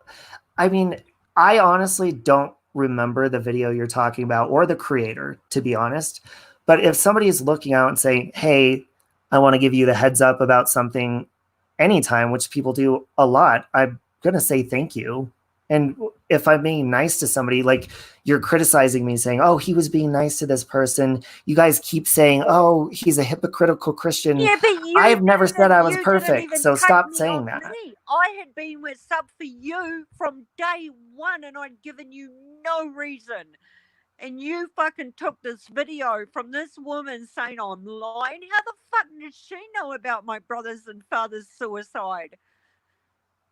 I mean, I honestly don't remember the video you're talking about or the creator, to be honest. But if somebody is looking out and saying, hey, I want to give you the heads up about something anytime, which people do a lot, I'm going to say thank you. And if I'm being nice to somebody, like you're criticizing me saying, oh, he was being nice to this person. You guys keep saying, oh, he's a hypocritical Christian. Yeah, but I have never said I was you didn't perfect. even So take stop me saying off that. me. I had been with sub for you from day one, and I'd given you no reason. And you fucking took this video from this woman saying I'm lying. How the fuck did she know about my brother's and father's suicide?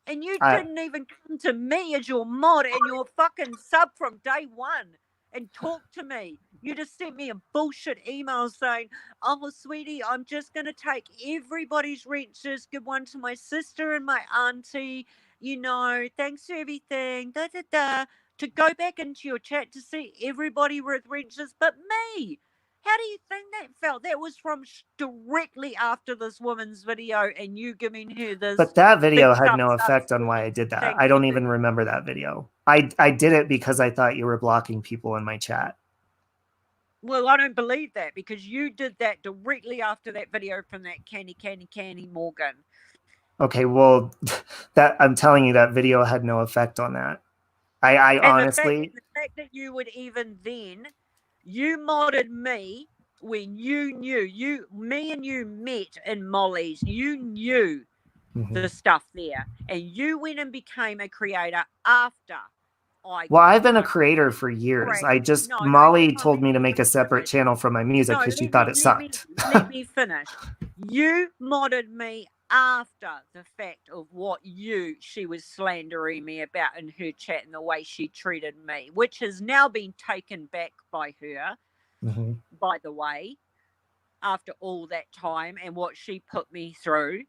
And you didn't even come to me as your mod and your fucking sub from day one and talk to me. You just sent me a bullshit email saying, oh, sweetie, I'm just going to take everybody's wrenches, give one to my sister and my auntie, thanks for everything, to go back into your chat to see everybody with wrenches but me. How do you think that felt? That was from directly after this woman's video and you giving her this. But that video had no effect on why I did that. I don't even remember that video. I did it because I thought you were blocking people in my chat. Well, I don't believe that because you did that directly after that video from that Candy Morgan. Okay, well, that I'm telling you that video had no effect on that. I honestly... The fact that you would even then, you modded me when you knew, me and you met in Molly's, you knew the stuff there. And you went and became a creator after I've been a creator for years. Molly told me to make a separate channel for my music because she thought it sucked. Let me finish. You modded me after the fact of what she was slandering me about in her chat and the way she treated me, which has now been taken back by her, by the way, after all that time and what she put me through.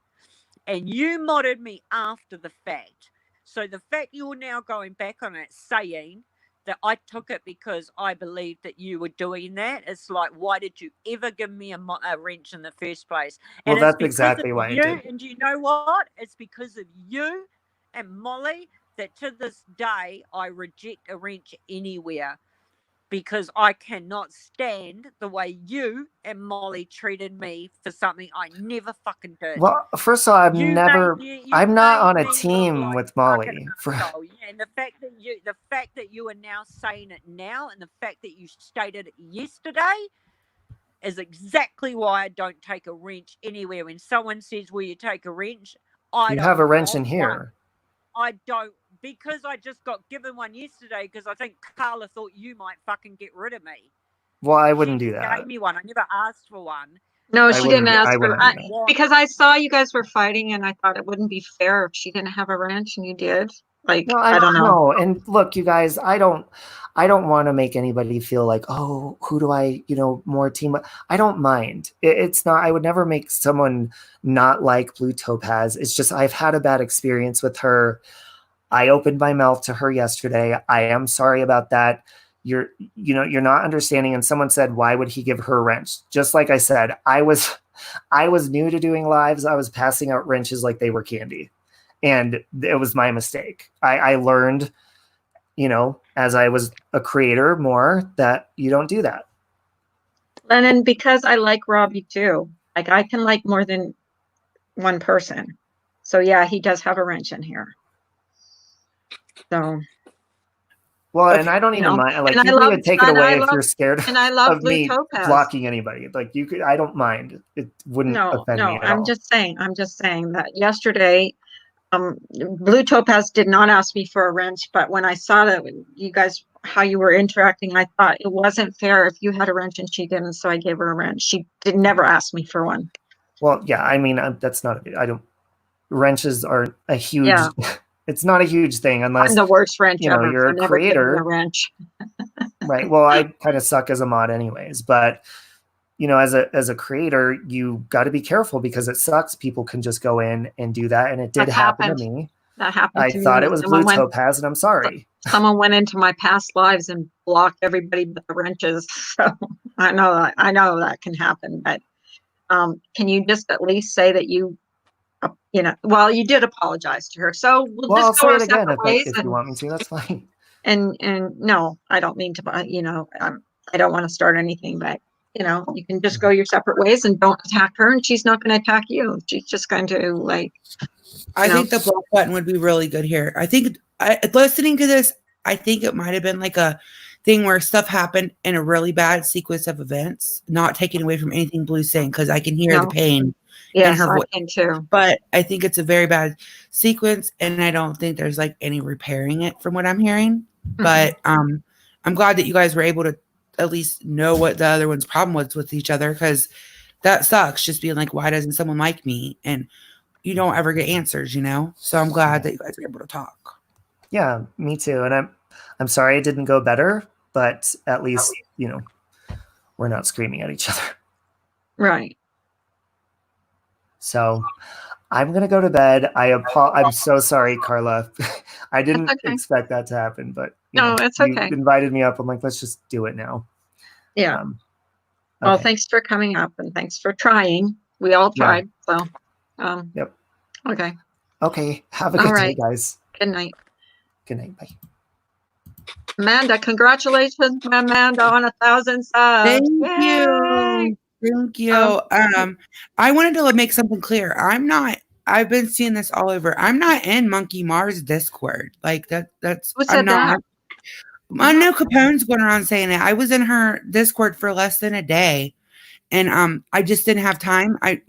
And you modded me after the fact. So the fact you're now going back on it saying that I took it because I believed that you were doing that, it's like, why did you ever give me a wrench in the first place? And well, that's exactly why I did. And you know what? It's because of you and Molly that to this day I reject a wrench anywhere. Because I cannot stand the way you and Molly treated me for something I never fucking did. Well, first of all, I'm not on a team with Molly. And the fact that you are now saying it now, and the fact that you stated it yesterday, is exactly why I don't take a wrench anywhere. When someone says, "Will you take a wrench?" I don't have a wrench in one. here. I don't. Because I just got given one yesterday because I think Carla thought you might fucking get rid of me. Well, I wouldn't do that. She gave me one. I never asked for one. No, she didn't ask for because I saw you guys were fighting and I thought it wouldn't be fair if she didn't have a wrench and you did. Like, well, I don't know. And look, you guys, I don't want to make anybody feel like, oh, who do I, more team. I don't mind. It's not, I would never make someone not like Blue Topaz. It's just, I've had a bad experience with her. I opened my mouth to her yesterday. I am sorry about that. You're not understanding. And someone said, why would he give her a wrench? Just like I said, I was new to doing lives. I was passing out wrenches like they were candy. And it was my mistake. I learned, as I was a creator more, that you don't do that. And because I like Robbie too, like I can like more than one person. So yeah, he does have a wrench in here. So, well, and I don't even mind. Like, you can even take it away if you're scared of me blocking anybody. Like, you could, I don't mind. It wouldn't offend me at all. I'm just saying that yesterday, Blue Topaz did not ask me for a wrench, but when I saw that you guys, how you were interacting, I thought it wasn't fair if you had a wrench and she didn't, so I gave her a wrench. She never ask me for one. Well, yeah, I mean, that's not, wrenches are a huge... Yeah. It's not a huge thing unless I'm the worst wrench ever. You're a creator. A wrench. Right. Well, I kind of suck as a mod anyways, but as a creator, you got to be careful because it sucks. People can just go in and do that. And it did happen to me. That happened to me. I thought it was Blue Topaz and I'm sorry. Someone went into my past lives and blocked everybody but the wrenches. So I know that can happen, but can you just at least say that you well, you did apologize to her. So we'll just go say it again if you want me to. That's fine. And no, I don't mean to. I don't want to start anything, but you know, you can just go your separate ways and don't attack her, and she's not going to attack you. She's just going to like. I think the block button would be really good here. I think listening to this, I think it might have been like a thing where stuff happened in a really bad sequence of events, not taking away from anything Blue's saying, because I can hear the pain in her voice. I can too. But I think it's a very bad sequence, and I don't think there's like any repairing it from what I'm hearing. Mm-hmm. But I'm glad that you guys were able to at least know what the other one's problem was with each other, because that sucks, just being like, why doesn't someone like me? And you don't ever get answers, you know? So I'm glad that you guys were able to talk. Yeah, me too. And I'm sorry it didn't go better, but at least, you know, we're not screaming at each other. Right. So I'm going to go to bed. I'm so sorry, Carla. I didn't expect that to happen, but it's okay. You invited me up. I'm like, let's just do it now. Yeah. Well, thanks for coming up, and thanks for trying. We all tried. So, yep. Okay. Okay. Have a good day, guys. Good night. Good night. Bye. Amanda, congratulations, Amanda, on 1,000 subs. Thank you. Thank you. I wanted to make something clear. I've been seeing this all over. I'm not in Monkey Mars Discord. Like that's who said that? I know Capone's going around saying it. I was in her Discord for less than a day, and I just didn't have time. I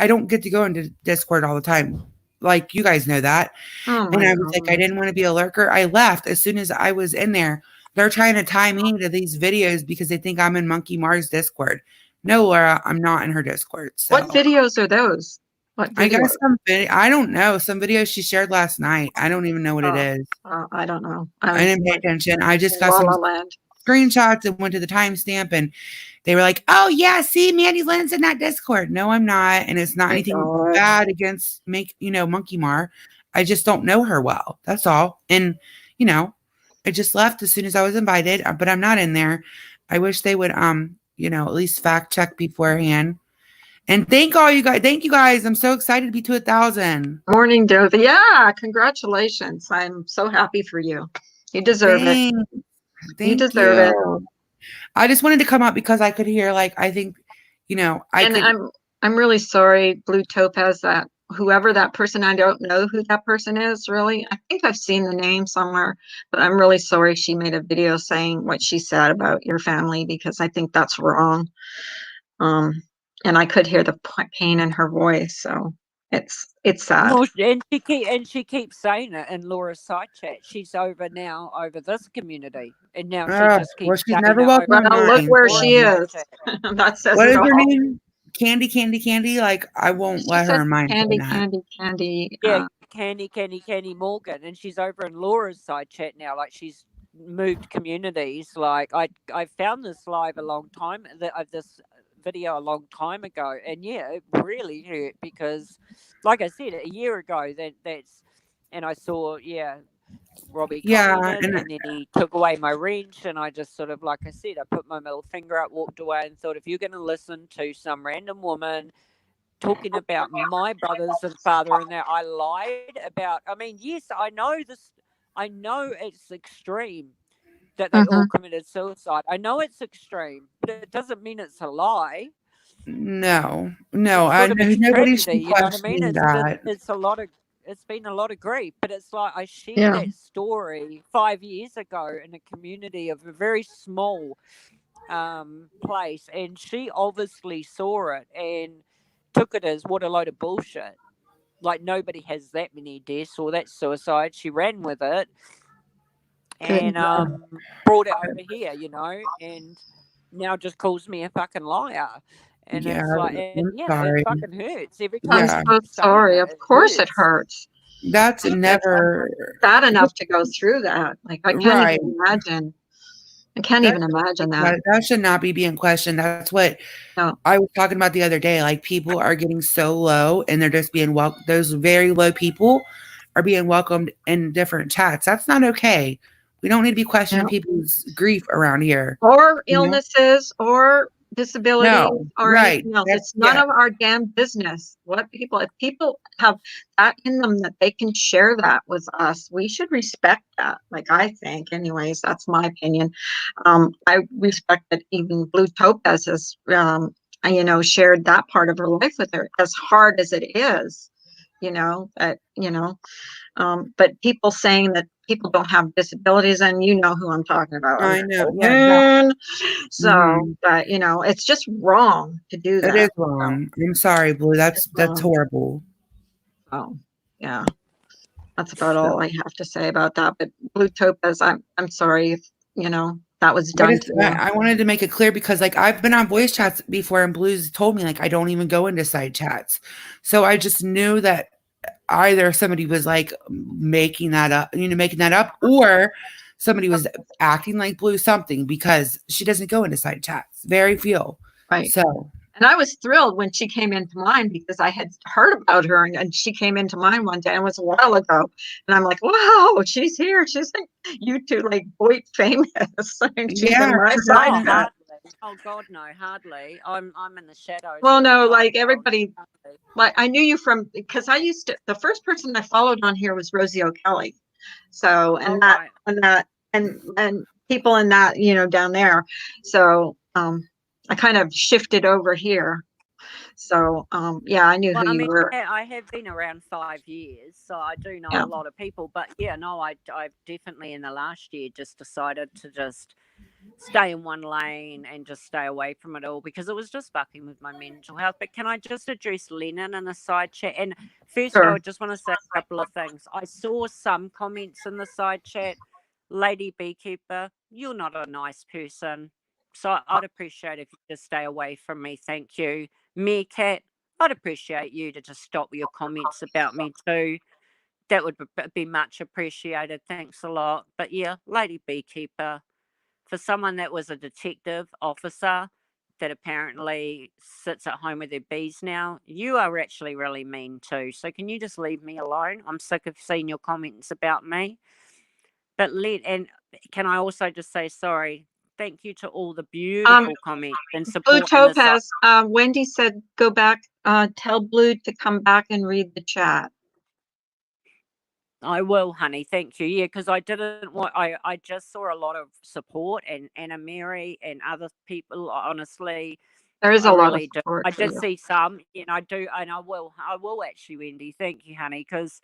don't get to go into Discord all the time. Like, you guys know that. And I was like, I didn't want to be a lurker. I left as soon as I was in there. They're trying to tie me to these videos because they think I'm in Monkey Mars Discord. No, Laura, I'm not in her Discord. So. What videos are those? What I guess I don't know. Some videos she shared last night. I don't even know what it is. I don't know. I didn't pay attention. I just got some screenshots and went to the timestamp, and they were like, oh yeah, see, Mandy Lynn's in that Discord. No, I'm not. And it's not anything bad against Monkey Mar. I just don't know her well. That's all. And I just left as soon as I was invited, but I'm not in there. I wish they would at least fact check beforehand. And thank you guys. I'm so excited to be to 1,000. Morning, Dove. Yeah, congratulations. I'm so happy for you. You deserve it. You deserve it. I just wanted to come up because I could hear, I'm really sorry, Blue Topaz, that whoever that person, I don't know who that person is really. I think I've seen the name somewhere, but I'm really sorry she made a video saying what she said about your family, because I think that's wrong. And I could hear the pain in her voice, so it's sad. Well, and she keeps saying it in Laura's side chat. She's over this community, and now she just keeps. Well, she's never welcome. Look where she is. That says what it is all. Her name? Candy. Like, I won't let her in mind. Candy. Yeah, Candy Morgan, and she's over in Laura's side chat now. Like, she's moved communities. Like, I found this live a long time. This video a long time ago, and it really hurt because, like I said, a year ago and I saw Robbie and then he took away my wrench, and I just sort of, like I said, I put my middle finger up, walked away, and thought, if you're going to listen to some random woman talking about my brothers and father and that I lied about, I mean, yes, I know it's extreme that they all committed suicide. I know it's extreme, but it doesn't mean it's a lie. No. I know nobody should question that. It's been a lot of grief, but it's like I shared that story 5 years ago in a community of a very small place, and she obviously saw it and took it as what a load of bullshit. Like, nobody has that many deaths or that suicide. She ran with it. And brought it over here, and now just calls me a fucking liar. And it's like, it fucking hurts every time. I'm so sorry. Of course it hurts. That's never bad enough to go through that. Like, I can't even imagine. I can't even imagine that. That should not be being questioned. That's what I was talking about the other day. Like, people are getting so low, and they're just being welcomed. Those very low people are being welcomed in different chats. That's not okay. We don't need to be questioning people's grief around here. Or illnesses or disabilities No, or right. anything else. That's, It's none yeah. of our damn business. If people have that in them that they can share that with us, we should respect that. Like, I think, anyways, that's my opinion. I respect that even Blue Topaz has, shared that part of her life with her, as hard as it is, but people saying that people don't have disabilities, and you know who I'm talking about. I know. Yeah. So, Mhm. but it's just wrong to do that. It is wrong. I'm sorry, Blue. That's wrong. horrible. So, yeah, that's about So, all I have to say about that. But Blue Topaz, I'm sorry if that was done to you. I wanted to make it clear because like I've been on voice chats before and Blue's told me like I don't even go into side chats. So I just knew that either somebody was like making that up, or somebody was acting like Blue something because she doesn't go into side chats. Very few. Right. So, and I was thrilled when she came into mine because I had heard about her, and she came into mine one day, and it was a while ago. And I'm like, wow, she's here. She's like YouTube, like Boyd famous. yeah. Hardly. Oh God, no, hardly. I'm in the shadows. Well, all the no, time, like girl. everybody, like I knew you because I used to. The first person I followed on here was Rosie O'Kelly. So and people in that down there. So I kind of shifted over here. So yeah, I knew who you were. I have been around 5 years, so I do know a lot of people. But yeah, no, I've definitely in the last year just decided to just stay in one lane and just stay away from it all because it was just fucking with my mental health. But can I just address Lennon in the side chat? And first, I just want to say a couple of things. I saw some comments in the side chat. Lady Beekeeper, you're not a nice person, so I'd appreciate if you just stay away from me. Thank you. Meerkat, I'd appreciate you to just stop your comments about me too. That would be much appreciated. Thanks a lot. But yeah, Lady Beekeeper, for someone that was a detective officer that apparently sits at home with their bees now, you are actually really mean too. So can you just leave me alone? I'm sick of seeing your comments about me. But can I also just say sorry? Thank you to all the beautiful comments and support. Blue Topaz, Wendy said go back, tell Blue to come back and read the chat. I will, honey. Thank you. Yeah, because I didn't want. I just saw a lot of support and Anna Mary and other people. Honestly, there is a lot of support. I did see some, and I do, and I will actually, Wendy. Thank you, honey. Because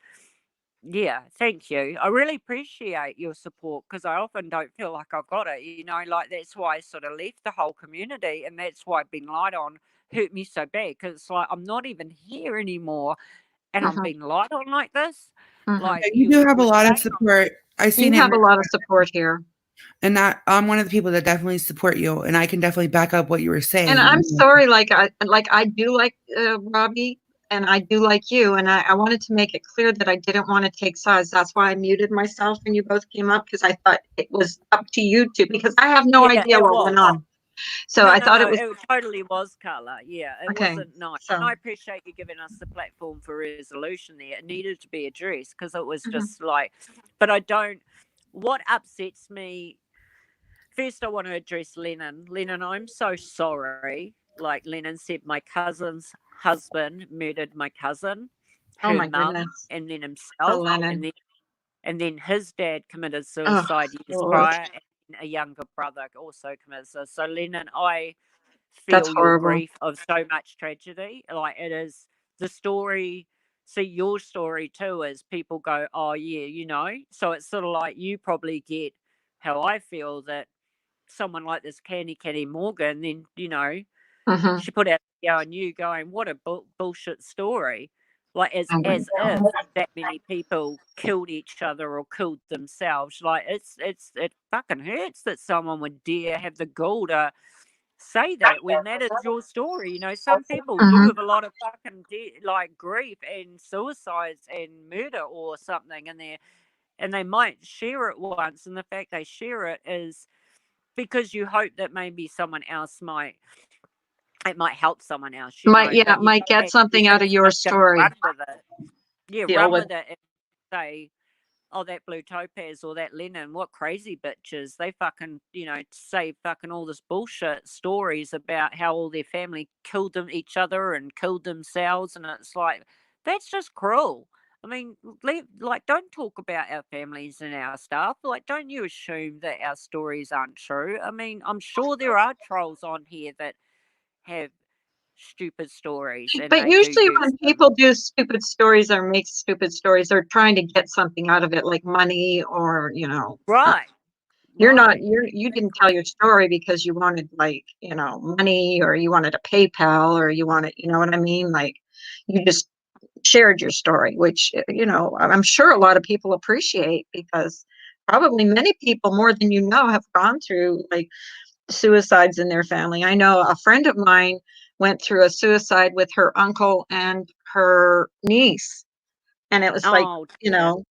yeah, thank you. I really appreciate your support because I often don't feel like I've got it. Like that's why I sort of left the whole community, and that's why I've been lied on. Hurt me so bad because it's like I'm not even here anymore, and I'm being lied on like this. Like you do have a lot of support. I seen you have a lot of support here, and that I'm one of the people that definitely support you, and I can definitely back up what you were saying. And I'm sorry, like I do like Robbie, and I do like you, and I wanted to make it clear that I didn't want to take sides. That's why I muted myself when you both came up, because I thought it was up to you two, because I have no idea what went on. So I thought it totally was, Carla. Yeah, it wasn't nice. So. And I appreciate you giving us the platform for resolution there. It needed to be addressed because it was just like, but what upsets me, first I want to address Lennon. Lennon, I'm so sorry. Like Lennon said, my cousin's husband murdered my cousin, her mum, and then himself. And then his dad committed suicide years prior. A younger brother also committed suicide. So Lennon, I feel your grief of so much tragedy. Like it is the story. See, your story too is people go, oh yeah, So it's sort of like you probably get how I feel that someone like this Candy Morgan, then she put out a video on you going, what a bullshit story. Like as if that many people killed each other or killed themselves. Like it fucking hurts that someone would dare have the gall to say that when that is your story. Some people do have a lot of fucking like grief and suicides and murder or something in there, and they might share it once, and the fact they share it is because you hope that maybe someone else might help someone else. Might get something out of your story. Run with it and say, oh, that blue topaz or that Lennon, what crazy bitches. They fucking, say fucking all this bullshit stories about how all their family killed each other and killed themselves. And it's like, that's just cruel. I mean, don't talk about our families and our stuff. Like, don't you assume that our stories aren't true. I mean, I'm sure there are trolls on here that have stupid stories, and But they do usually use when them. people do stupid stories or make stupid stories, they're trying to get something out of it, like money or, Right. you Exactly. didn't tell your story because you wanted, like, money, or you wanted a PayPal, or you wanted, you know what I mean? Like, you just shared your story, which, I'm sure a lot of people appreciate, because probably many people, more than you know, have gone through like suicides in their family. I know a friend of mine went through a suicide with her uncle and her niece, and it was like, Oh, you dear. know,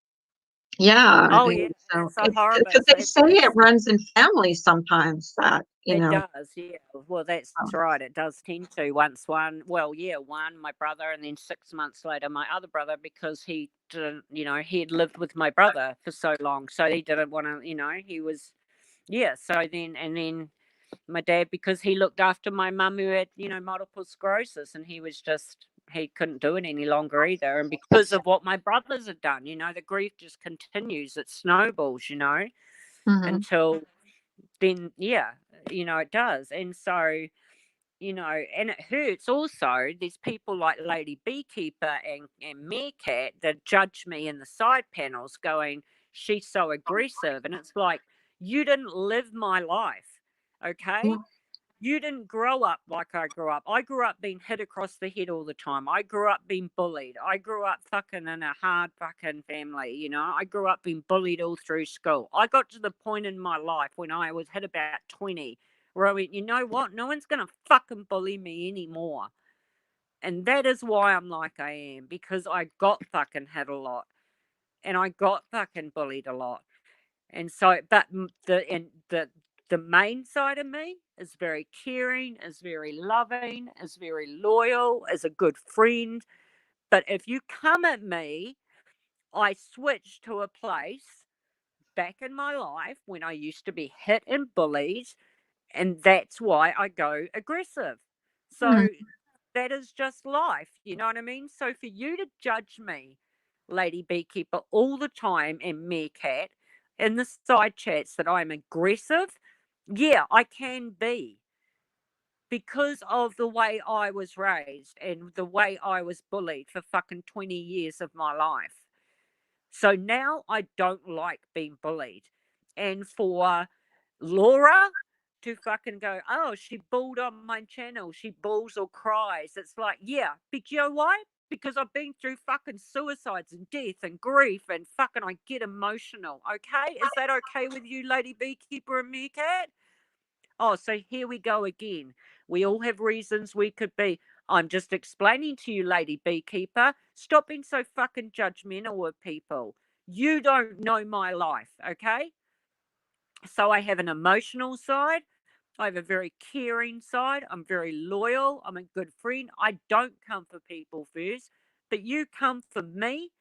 yeah. Oh, And yeah. so It's a horrible. because they say it runs in families sometimes, that, It does, yeah. Well, that's right. It does tend to. One, my brother, and then 6 months later, my other brother, because he didn't, he had lived with my brother for so long. So he didn't want to, he was, yeah. So then my dad, because he looked after my mum who had, multiple sclerosis, and he couldn't do it any longer either. And because of what my brothers had done, the grief just continues. It snowballs, until then, yeah, it does. And so, and it hurts also. There's people like Lady Beekeeper and Meerkat that judge me in the side panels going, she's so aggressive. And it's like, you didn't live my life, okay? You didn't grow up like I grew up. I grew up being hit across the head all the time. I grew up being bullied. I grew up fucking in a hard fucking family, I grew up being bullied all through school. I got to the point in my life when I was hit about 20 where I went, you know what? No one's going to fucking bully me anymore. And that is why I'm like I am, because I got fucking hit a lot. And I got fucking bullied a lot. And so, but the main side of me is very caring, is very loving, is very loyal, is a good friend. But if you come at me, I switch to a place back in my life when I used to be hit and bullied, and that's why I go aggressive. So that is just life, you know what I mean? So for you to judge me, Lady Beekeeper, all the time, and Meerkat in the side chats that I'm aggressive, yeah, I can be, because of the way I was raised and the way I was bullied for fucking 20 years of my life. So now I don't like being bullied. And for Laura to fucking go, oh, she bawled on my channel, she bawls or cries. It's like, yeah, but you know why? Because I've been through fucking suicides and death and grief, and fucking I get emotional. Okay? Is that okay with you, Lady Beekeeper and Meerkat? Oh, so here we go again. We all have reasons we could be. I'm just explaining to you, Lady Beekeeper. Stop being so fucking judgmental with people. You don't know my life, okay? So I have an emotional side. I have a very caring side. I'm very loyal. I'm a good friend. I don't come for people first, but you come for me,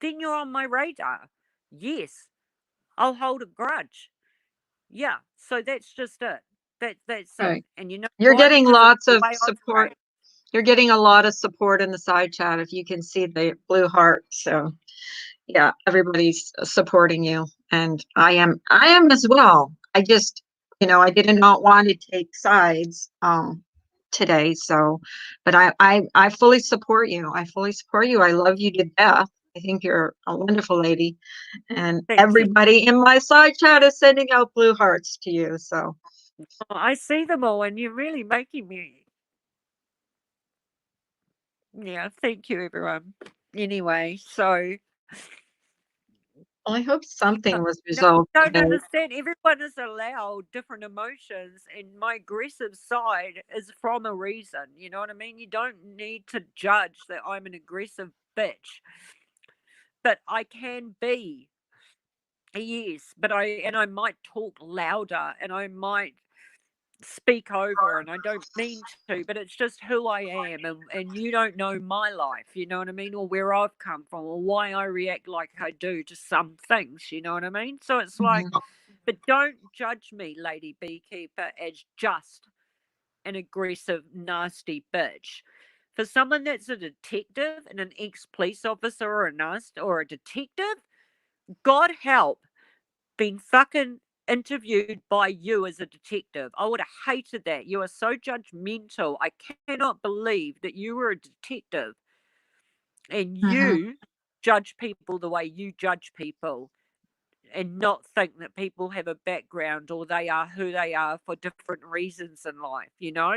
then you're on my radar. Yes, I'll hold a grudge. Yeah, so that's just it. That's it. Right. And you know You're why? getting Because of lots the of way I was support. raised. You're getting a lot of support in the side chat, if you can see the blue heart. So yeah, everybody's supporting you, and I am as well. I just, I did not want to take sides today. So, but I fully support you. I fully support you. I love you to death. I think you're a wonderful lady, and Thank you. everybody in my side chat is sending out blue hearts to you. So Oh, I see them all, and you're really making me. Yeah, thank you, everyone. Anyway, so I hope something was you resolved don't today. understand. Everyone is allowed different emotions, and my aggressive side is from a reason. You know what I mean? You don't need to judge that I'm an aggressive bitch, but I can be. Yes, but I might talk louder, and I might speak over, and I don't mean to, but it's just who I am, and you don't know my life, you know what I mean, or where I've come from, or why I react like I do to some things, you know what I mean? So it's like, but don't judge me, Lady Beekeeper, as just an aggressive, nasty bitch. For someone that's a detective and an ex-police officer or a detective, God help being fucking interviewed by you as a detective. I would have hated that. You are so judgmental. I cannot believe that you were a detective and you judge people the way you judge people and not think that people have a background or they are who they are for different reasons in life, you know?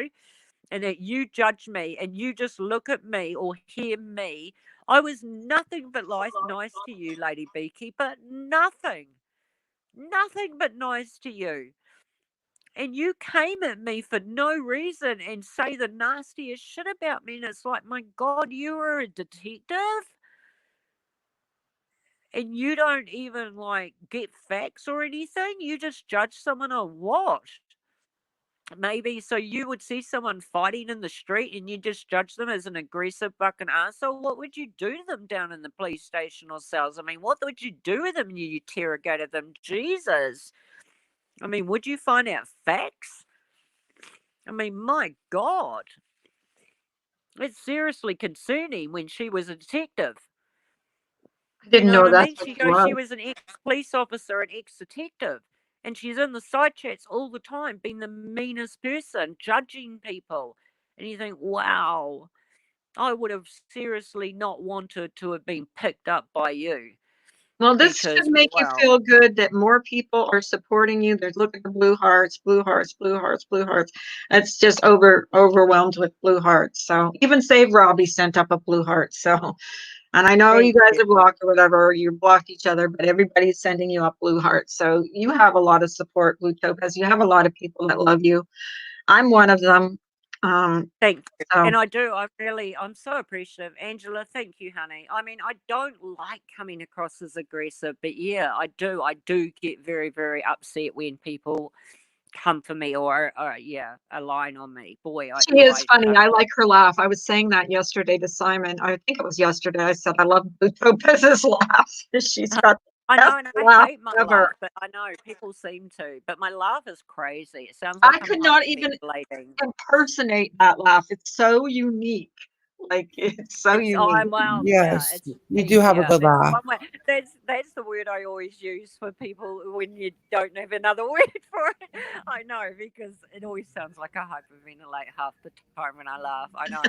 And that you judge me and you just look at me or hear me. I was nothing but nice to you, Lady Beekeeper. Nothing but nice to you. And you came at me for no reason and say the nastiest shit about me. And it's like, my God, you are a detective? And you don't even like get facts or anything? You just judge someone on what? Maybe so you would see someone fighting in the street and you just judge them as an aggressive fucking asshole. What would you do to them down in the police station or cells? I mean, what would you do with them? You interrogated them. Jesus. I mean, would you find out facts? I mean, my God. It's seriously concerning when she was a detective. I didn't You know know what I that's mean? what She she goes, was. she was an ex-police officer, an ex-detective. And she's in the side chats all the time, being the meanest person, judging people. And you think, wow, I would have seriously not wanted to have been picked up by you. Well, this should make you feel good that more people are supporting you. There's look at the blue hearts, blue hearts, blue hearts, blue hearts. It's just overwhelmed with blue hearts. So even Save Robbie sent up a blue heart. So, and I know you guys are blocked or whatever, you blocked each other, but everybody's sending you up blue hearts. So you have a lot of support, Blue Topaz. You have a lot of people that love you. I'm one of them. Thank you. So. And I'm so appreciative. Angela, thank you, honey. I mean, I don't like coming across as aggressive, but yeah, I do get very, very upset when people come for me or a line on me. Boy, She is funny. I like her laugh. I was saying that yesterday to Simon. I think it was yesterday. I said, I love Blue Topaz's laugh. She's got I know, and I hate my ever. laugh, but I know people seem to. But my laugh is crazy. It sounds like I could not even impersonate that laugh. It's so unique. Like it's so unique. Wow, yes, yeah, you do have a good laugh. That's the word I always use for people when you don't have another word for it. I know, because it always sounds like I hyperventilate half the time when I laugh. I know.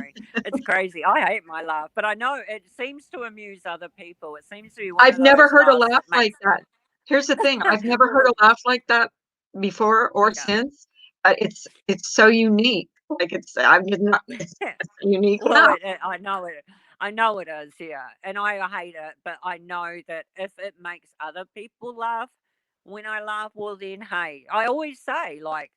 It's crazy. I hate my laugh, but I know it seems to amuse other people. It seems to be one I've of those never heard a laughs laugh like that. Here's the thing. I've never heard a laugh like that before or since. It's so unique. Like I'm just not. It's a unique laugh. I know it is, yeah. And I hate it, but I know that if it makes other people laugh when I laugh, well then, hey, I always say, like,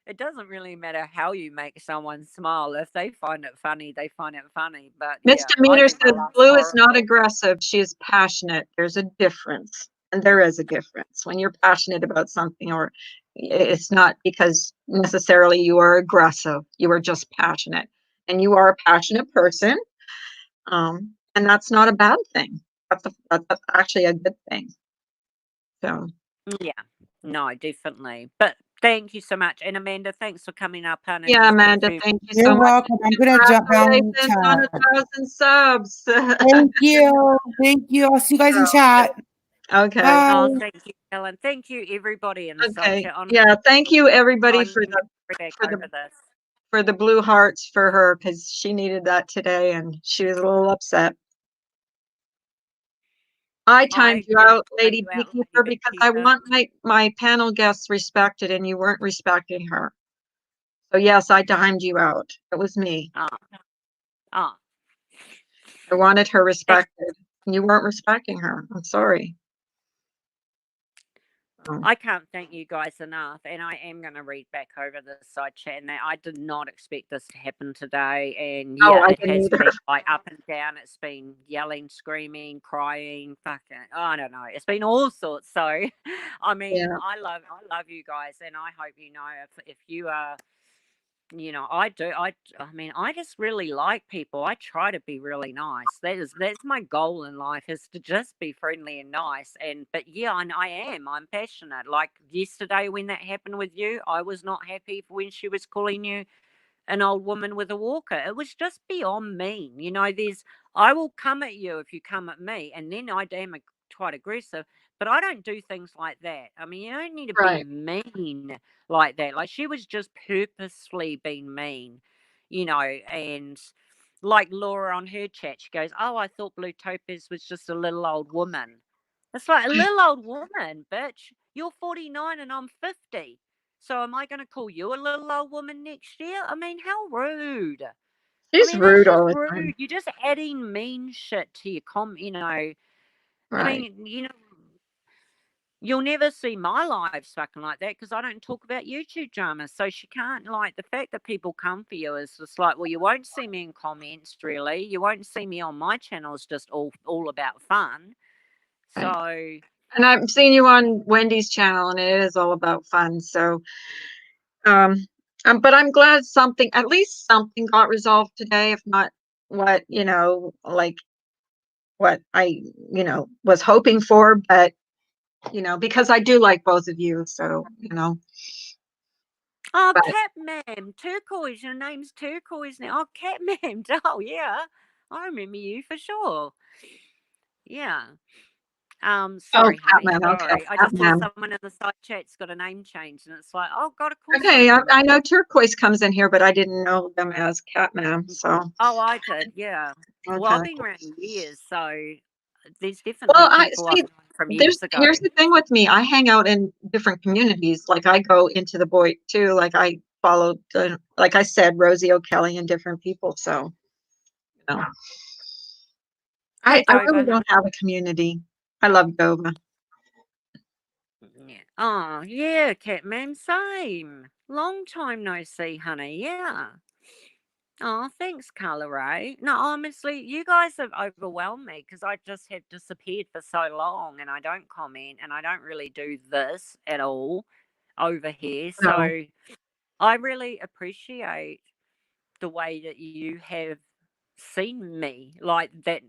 it doesn't really matter how you make someone smile. If they find it funny, they find it funny. But Misdemeanor said Blue is not aggressive. She is passionate. There's a difference. And there is a difference when you're passionate about something, or it's not because necessarily you are aggressive. You are just passionate, and you are a passionate person. And that's not a bad thing. That's actually a good thing. So yeah, no, definitely. But thank you so much, and Amanda, thanks for coming up. yeah, Amanda, thank you You're so much. welcome. I'm gonna jump down in Congratulations chat. on 1,000 subs. Thank you. Thank you. I'll see you guys in chat. Okay. Bye. Oh, thank you, Ellen. Thank you, everybody in the sub chat. Yeah, thank you everybody for the blue hearts for her, because she needed that today and she was a little upset. I timed you out, Lady Beekeeper, because I want my panel guests respected and you weren't respecting her. So yes, I timed you out. It was me. I wanted her respected. You weren't respecting her. I'm sorry. I can't thank you guys enough, and I am going to read back over the side chat, and that I did not expect this to happen today, and Oh, yeah, I it didn't has either. been like up and down. It's been yelling, screaming, crying, fucking, I don't know. It's been all sorts. So, I mean, Yeah. I love you guys, and I hope you know if you are. You know, I do. I mean, I just really like people. I try to be really nice. That's my goal in life, is to just be friendly and nice. And but yeah, and I'm passionate. Like yesterday when that happened with you, I was not happy when she was calling you an old woman with a walker. It was just beyond mean. You know, I will come at you if you come at me, and then I am quite aggressive. But I don't do things like that. I mean, you don't need to be Right. mean like that. Like she was just purposefully being mean, you know. And like Laura on her chat, she goes, "Oh, I thought Blue Topaz was just a little old woman." It's like, a little old woman, bitch. You're 49 and I'm 50. So am I going to call you a little old woman next year? I mean, how rude. She's I mean, that's rude just all the time. rude. You're just adding mean shit to your you know. I Right. mean, you know, you'll never see my live fucking like that because I don't talk about YouTube dramas. So she can't, like, the fact that people come for you is just like, well, you won't see me in comments, really. You won't see me on my channel. It's just all about fun. So... Right. And I've seen you on Wendy's channel, and it is all about fun. So, but I'm glad at least something got resolved today, if not what, like what I, was hoping for, but, because I do like both of you. So, Oh, but Cat Ma'am, Turquoise. Your name's Turquoise now. Oh, Cat Ma'am. Oh, yeah. I remember you for sure. Yeah. Sorry, honey. Catman, okay, Sorry. I just saw Catman. someone in the side chat's got a name change, and it's like, oh God, of course I Okay, remember. I know Turquoise comes in here, but I didn't know them as Catman. So, Oh, I did. Yeah. Well, I've okay. been around years, so there's Well, definitely I people I've see. known from years ago. Here's the thing with me. I hang out in different communities. Like I go into the Boy too. Like I follow, like I said, Rosie O'Kelly and different people. So, Hey, I Dover, really honey. don't have a community. I love Dova. Yeah. Oh, yeah, Catman, same. Long time no see, honey. Yeah. Oh, thanks, Carla Ray. No, honestly, you guys have overwhelmed me because I just have disappeared for so long and I don't comment and I don't really do this at all over here. No. So I really appreciate the way that you have seen me, like that,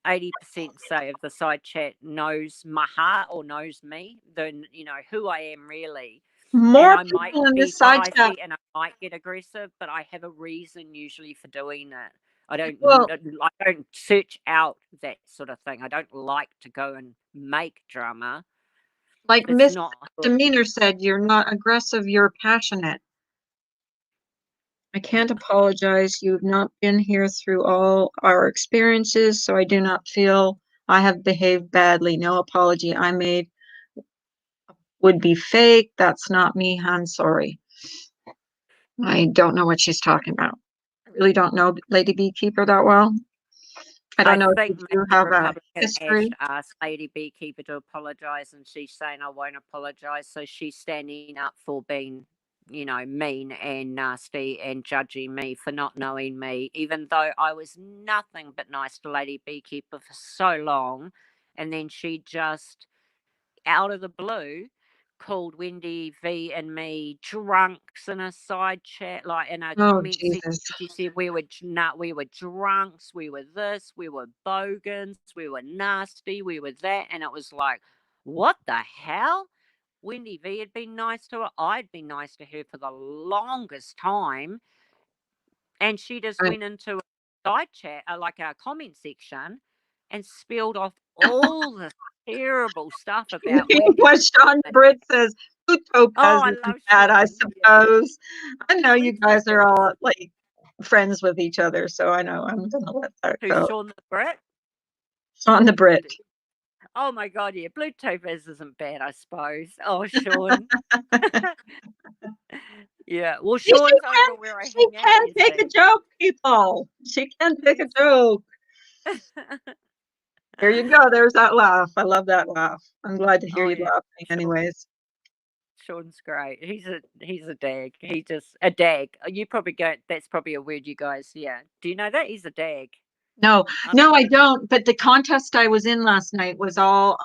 80% say of the side chat knows my heart or knows me than, who I am really. More And I might people in be this side chat. feisty and I might get aggressive, but I have a reason usually for doing it. I don't Well, search out that sort of thing. I don't like to go and make drama. like It's Miss not. Demeanor said, you're not aggressive, you're passionate. I can't apologize. You've not been here through all our experiences, so I do not feel I have behaved badly. No apology I made would be fake. That's not me, Han. Sorry. I don't know what she's talking about. I really don't know Lady Beekeeper that well. I don't know if think you do maybe have a Republican history. Ash asked Lady Beekeeper to apologise, and she's saying I won't apologise. So she's standing up for being, mean and nasty and judging me for not knowing me, even though I was nothing but nice to Lady Beekeeper for so long. And then she just, out of the blue, called Wendy V and me drunks in a side chat, like in a Oh, comment section. Jesus. She said we were drunks, we were this, we were bogans, we were nasty, we were that, and it was like, what the hell? Wendy V had been nice to her. I'd been nice to her for the longest time, and she just went into a side chat, like a comment section, and spilled off all the terrible stuff about Wendy. What Sean Britt says, who Topaz I isn't love bad, I Sean, yeah. suppose. I know you Which guys are all is like friends with each other, so I know I'm gonna let that who's go. Sean the Brit? Sean the Brit. Oh my God, yeah, Blue Topaz isn't bad, I suppose. Oh, Sean. Yeah, well, Sean's over where I She hang out. can You take a see. joke, people. She can take a joke. There you go. There's that laugh. I love that laugh. I'm glad to hear Oh, you yeah. laughing anyways. Sean's great. He's a dag. He just a dag. You probably go. That's probably a word you guys. Yeah. Do you know that he's a dag? No, I no, don't I know. don't. But the contest I was in last night was all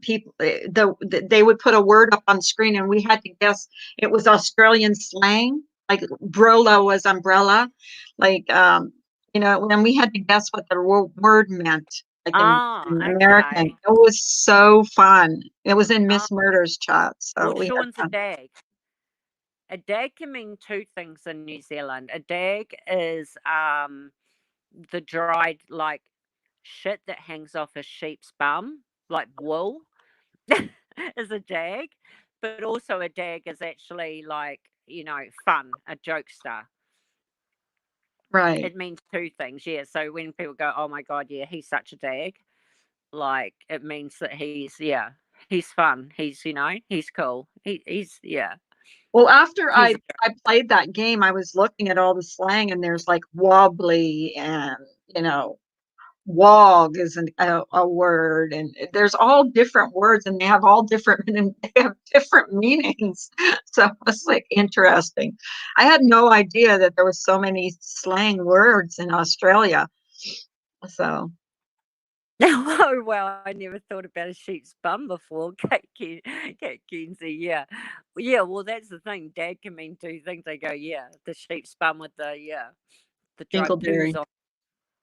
people. They would put a word up on screen, and we had to guess. It was Australian slang, like brola was umbrella, like and we had to guess what the word meant, like in American. Okay. It was so fun. It was in Oh, Miss Murder's chat, so well, we had Sean's a fun. dag. A dag can mean two things in New Zealand. A dag is the dried like shit that hangs off a sheep's bum, like wool, is a dag. But also a dag is actually like, fun, a jokester. Right. It means two things, yeah. So when people go, oh my God, yeah, he's such a dag, like it means that he's fun. He's, he's cool. He's yeah. Well, after He's I played that game, I was looking at all the slang, and there's like wobbly and wog is a word, and there's all different words, and they have all different they have different meanings. So it's like interesting. I had no idea that there was so many slang words in Australia. So Oh, well, I never thought about a sheep's bum before. Kate Kinsey, yeah. Yeah, well, that's the thing. Dad can mean two things. They go, yeah, the sheep's bum with the dried dingleberry, poos on.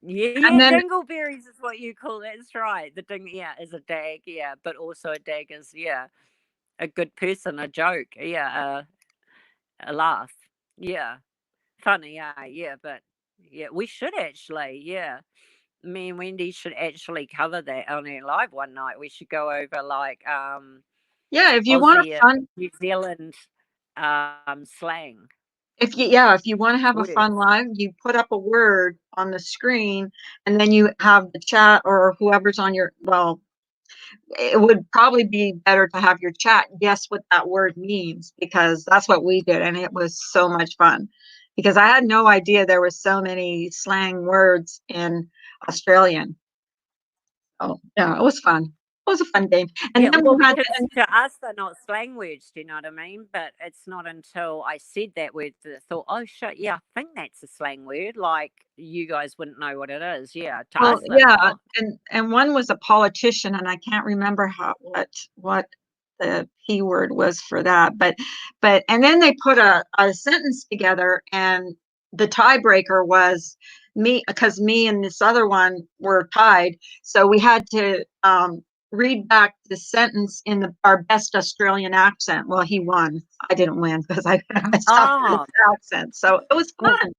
Yeah, and then dingleberries is what you call it. That's right. The is a dag, yeah. But also a dag is, a good person, a joke, yeah, a laugh. Yeah. Funny, yeah, but yeah, we should actually, yeah. Me and Wendy should actually cover that on our live one night. We should go over like yeah, if you want Aussie a fun, New Zealand slang. if you want to have a fun Words. live, you put up a word on the screen, and then you have the chat or whoever's on your it would probably be better to have your chat guess what that word means, because that's what we did, and it was so much fun because I had no idea there were so many slang words in Australian. Oh yeah, it was fun. It was a fun game. And Yeah, then well, we had because to us they're not slang words, do you know what I mean? But it's not until I said that word that I thought, oh shit, yeah, I think that's a slang word. Like you guys wouldn't know what it is. Yeah, to us they're not. and one was a politician, and I can't remember what the P word was for that, but and then they put a sentence together, and the tiebreaker was me, because me and this other one were tied, so we had to read back the sentence in our best Australian accent. Well, he won. I didn't win because I stopped in his accent, so it was fun.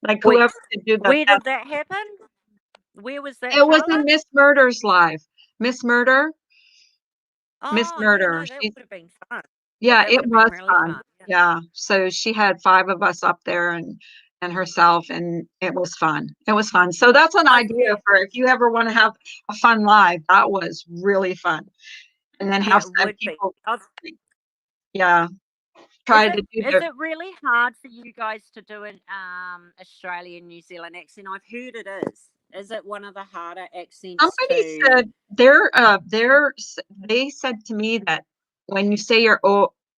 Like Wait, whoever could do the where best. did that happen? Where was that, It was in Carla? Miss Murder's live. Miss Murder. Miss Oh, yeah, Murder. no, that She, would have been fun. yeah, That it would have been was really fun. fun. Yeah. Yeah. So she had 5 of us up there, and herself, and it was fun. It was fun. So that's an I've idea heard, for if you ever want to have a fun live. That was really fun. And then yeah, have it some would be. people, yeah, Is try to do is their. it really hard for you guys to do an Australian New Zealand accent? I've heard it is. Is it one of the harder accents Somebody to? said they said to me that when you say your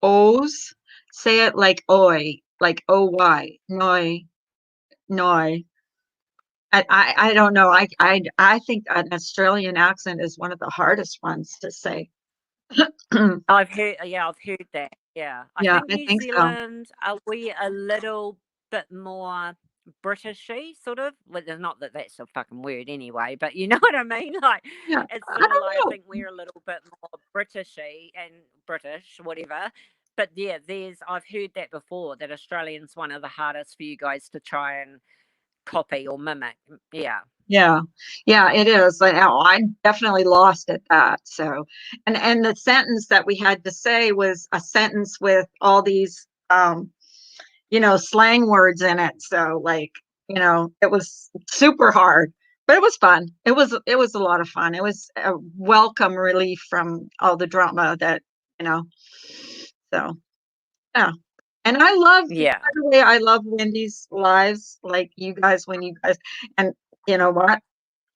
O's, say it like oi, like OY, noi, noi. I don't know. I think an Australian accent is one of the hardest ones to say. I've heard. Yeah, I've heard that. Yeah, I Yeah, think I New think so. Zealand are we a little bit more Britishy, sort of. Well, there's not that that's a fucking word anyway, but you know what I mean. Like Yeah, it's I sort of don't like I know. think we're a little bit more Britishy and British, whatever. But yeah, I've heard that before that Australian's one of the hardest for you guys to try and copy or mimic. Yeah. Yeah, yeah, it is. I definitely lost at that. So, and the sentence that we had to say was a sentence with all these slang words in it. So like, it was super hard, but it was fun. It was a lot of fun. It was a welcome relief from all the drama that, you know. So, yeah. And I love, by Yeah. the way, I love Wendy's lives, like you guys, when you guys, and you know what?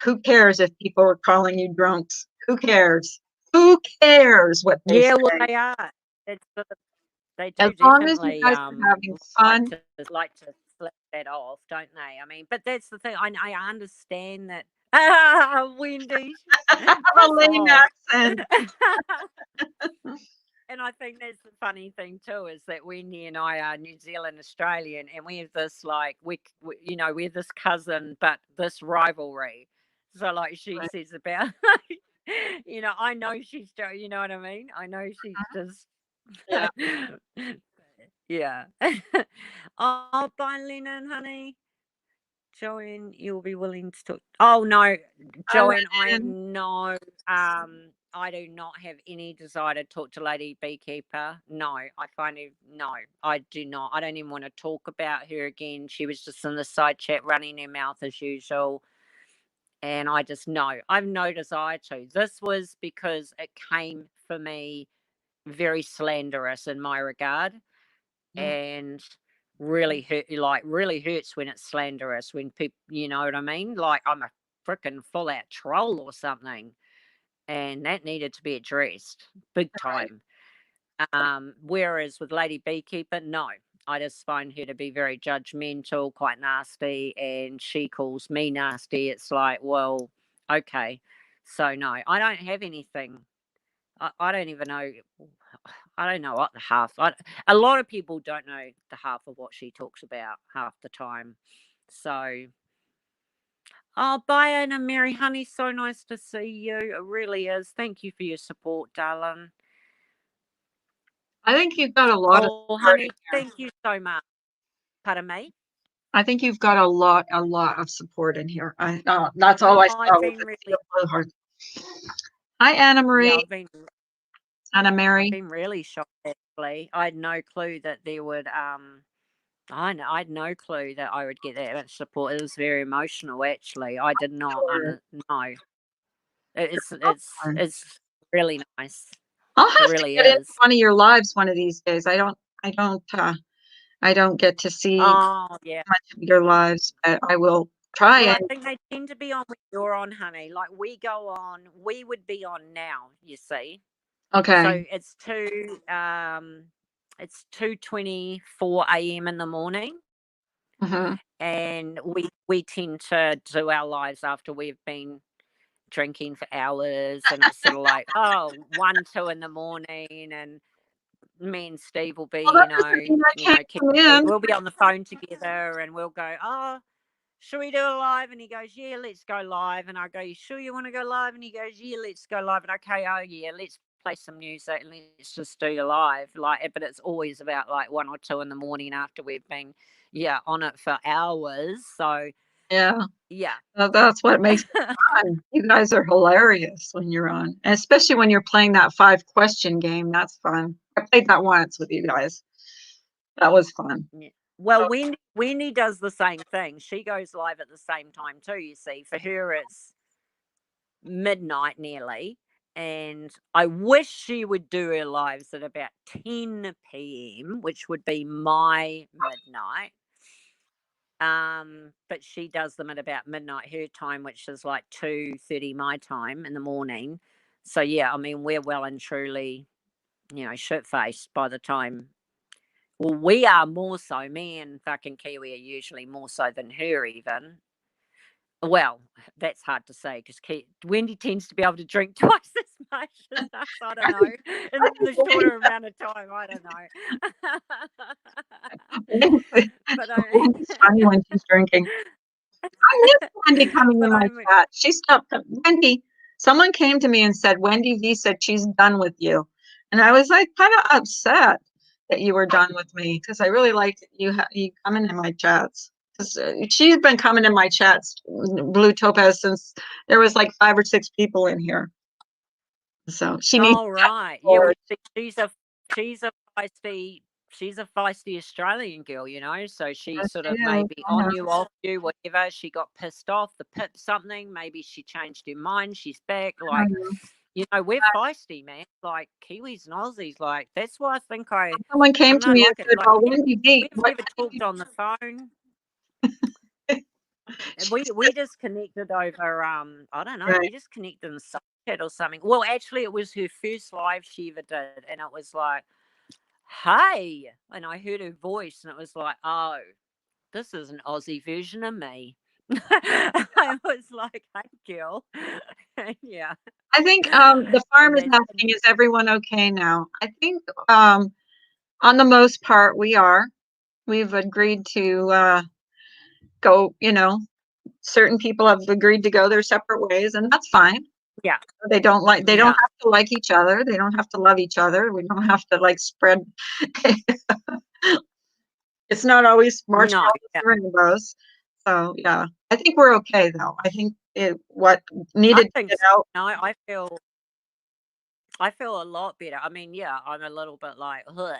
who cares if people are calling you drunks? Who cares? Who cares what they say? Yeah, well, they are. It's they do As long as you definitely guys are having fun. like to slip that off, don't they? I mean, but that's the thing. I understand that. Wendy, A lame accent. And I think that's the funny thing too, is that Wendy and I are New Zealand Australian, and we have this like we we're this cousin, but this rivalry. So like she Right. says about, I know she's, you know what I mean. I know she's just, Yeah. yeah. Oh, bye, Lennon, honey. Joanne, you'll be willing to talk. Oh no, Joanne, I have no. I do not have any desire to talk to Lady Beekeeper. No, I do not. I don't even want to talk about her again. She was just in the side chat running her mouth as usual. And I just know, I've no desire to. This was because it came for me very slanderous in my regard. And really hurts when it's slanderous, when people, you know what I mean? Like I'm a freaking full out troll or something. And that needed to be addressed big time. Whereas with Lady Beekeeper, no, I just find her to be very judgmental, quite nasty, and she calls me nasty. It's like, well, okay. So no, I don't have anything. I don't even know. I don't know what the half. A lot of people don't know the half of what she talks about half the time. So, oh, bye, Anna Mary, honey. So nice to see you. It really is. Thank you for your support, darling. I think you've got a lot of support, honey. Thank you so much. Pardon me. I think you've got a lot of support in here. That's all I saw. I've been really. Hi, Anna Marie. Yeah, Anna Mary. I've been really shocked. Actually, I had no clue that there would. I had no clue that I would get that much support. It was very emotional. Actually, I did not know. It's really nice. I'll have really to get into one of your lives one of these days. I don't get to see much of your lives, but I will try. Well, I think they tend to be on when you're on, honey. Like we go on, we would be on now. You see. Okay. So it's 2:24 a.m. in the morning. And we tend to do our lives after we've been drinking for hours, and it's sort of like 1, 2 in the morning, and me and Steve will be, we'll be on the phone together, and we'll go, should we do a live? And he goes, yeah, let's go live. And I go, you sure you want to go live? And he goes, yeah, let's go live. And okay, let's play some music and let's just do a live. But it's always about like 1 or 2 in the morning after we've been on it for hours. So yeah, that's what makes it fun. You guys are hilarious when you're on, and especially when you're playing that 5-question game. That's fun. I played that once with you guys. That was fun. Yeah. Well, Wendy does the same thing. She goes live at the same time too, you see. For her, it's midnight nearly. And I wish she would do her lives at about 10 p.m., which would be my midnight. But she does them at about midnight her time, which is like 2:30 my time in the morning. So yeah, I mean, we're well and truly, shit-faced by the time. Well, we are more so. Me and fucking Kiwi are usually more so than her even. Well, that's hard to say because Wendy tends to be able to drink twice as much as us. I don't know. In the shorter amount of time, I don't know. But it's funny when she's drinking. I miss Wendy coming in my chat. She stopped. Wendy, someone came to me and said, Wendy V said she's done with you. And I was like kind of upset that you were done with me because I really liked you coming in my chats. She's been coming in my chats, Blue Topaz, since there was like 5 or 6 people in here. So she needs. Oh right, yeah. She's a feisty Australian girl, So she sort of maybe on you, off you, whatever. She got pissed off, the pip something. Maybe she changed her mind. She's back. Like, we're feisty, man. Like Kiwis and Aussies. Like that's why I think someone came to me and said, "Well, Wendy V, we've never talked on the phone." we just connected over I don't know, Right. we just connected in Snapchat or something. Well, actually, it was her first live she ever did, and it was like, "Hey," and I heard her voice, and it was like, "Oh, this is an Aussie version of me." I was like, "Hey, girl," yeah. I think the farm is And asking, is everyone okay now? I think on the most part we are. We've agreed to go, certain people have agreed to go their separate ways, and that's fine. yeah, They don't yeah, have to like each other. They don't have to love each other. We don't have to like spread. It's not always no, marshmallows yeah. and rainbows. So yeah, I think we're okay though. I think what I needed to think get so. out. No, I feel a lot better. I mean, yeah, I'm a little bit like "Ugh,"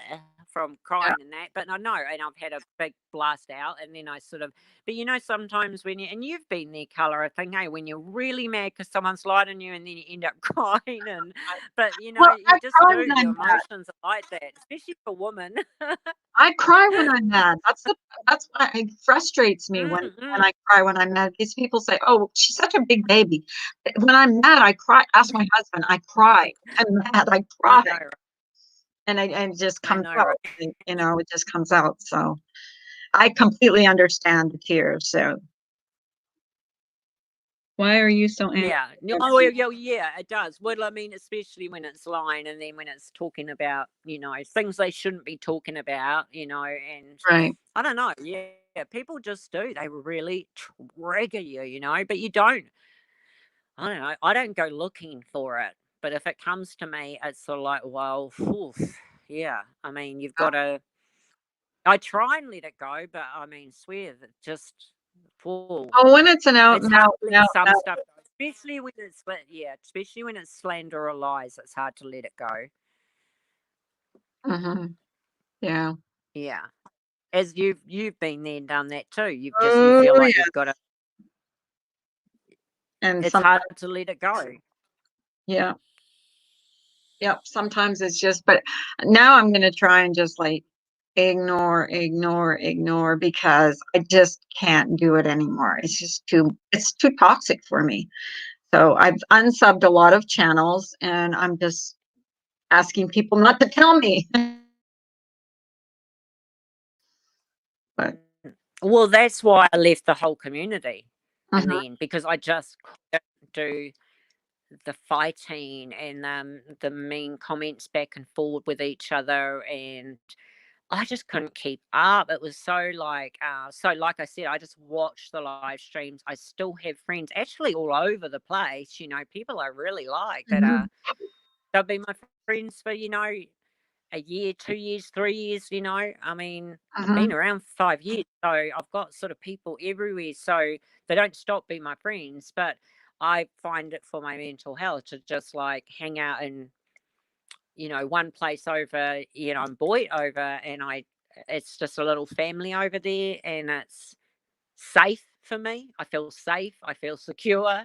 from Yeah. crying and that, but I know, and I've had a big blast out, and then I sort of, but sometimes when and you've been there, Colour, I think, hey, when you're really mad because someone's lied on you, and then you end up crying, but Well, you I just cry do. when Your I'm mad. emotions are like that, especially for women. I cry when I'm mad. That's why it frustrates me when I cry when I'm mad. These people say, "Oh, she's such a big baby." When I'm mad, I cry. Ask my husband. I cry. I'm mad. I I cry, know, right? and it just I comes know, out. right? It just comes out. So I completely understand the tears. So why are you so angry? Yeah. Oh, yeah, it does. Well, I mean, especially when it's lying, and then when it's talking about, things they shouldn't be talking about, and Right. I don't know. Yeah, people just do. They really trigger you, but you don't. I don't know. I don't go looking for it, but if it comes to me, it's sort of like, well, oof, yeah. I mean, you've got to. I try and let it go, but I mean, swear that just. Whoa. Oh, when it's an out It's and hard out, to and let out, some and out. stuff go, especially when it's especially when it's slander or lies. It's hard to let it go. Yeah. Yeah, as you've been there and done that too. You Oh feel like yeah. you've got to. And It's some. hard to let it go. Yeah. Yep. Sometimes it's just. But now I'm gonna try and just like ignore because I just can't do it anymore. It's too toxic for me. So I've unsubbed a lot of channels, and I'm just asking people not to tell me. But Well, that's why I left the whole community in mhm, the end, because I just couldn't do the fighting and the mean comments back and forward with each other, and I just couldn't keep up. It was so like I said, I just watched the live streams. I still have friends actually all over the place. People I really like that mhm, they'll be my friends for a year, 2 years, 3 years. I mean, I've been mhm, around 5 years, so I've got sort of people everywhere. So they don't stop being my friends, but I find it for my mental health to just like hang out in one place over, I'm Boyd over, and it's just a little family over there, and it's safe for me. I feel safe. I feel secure,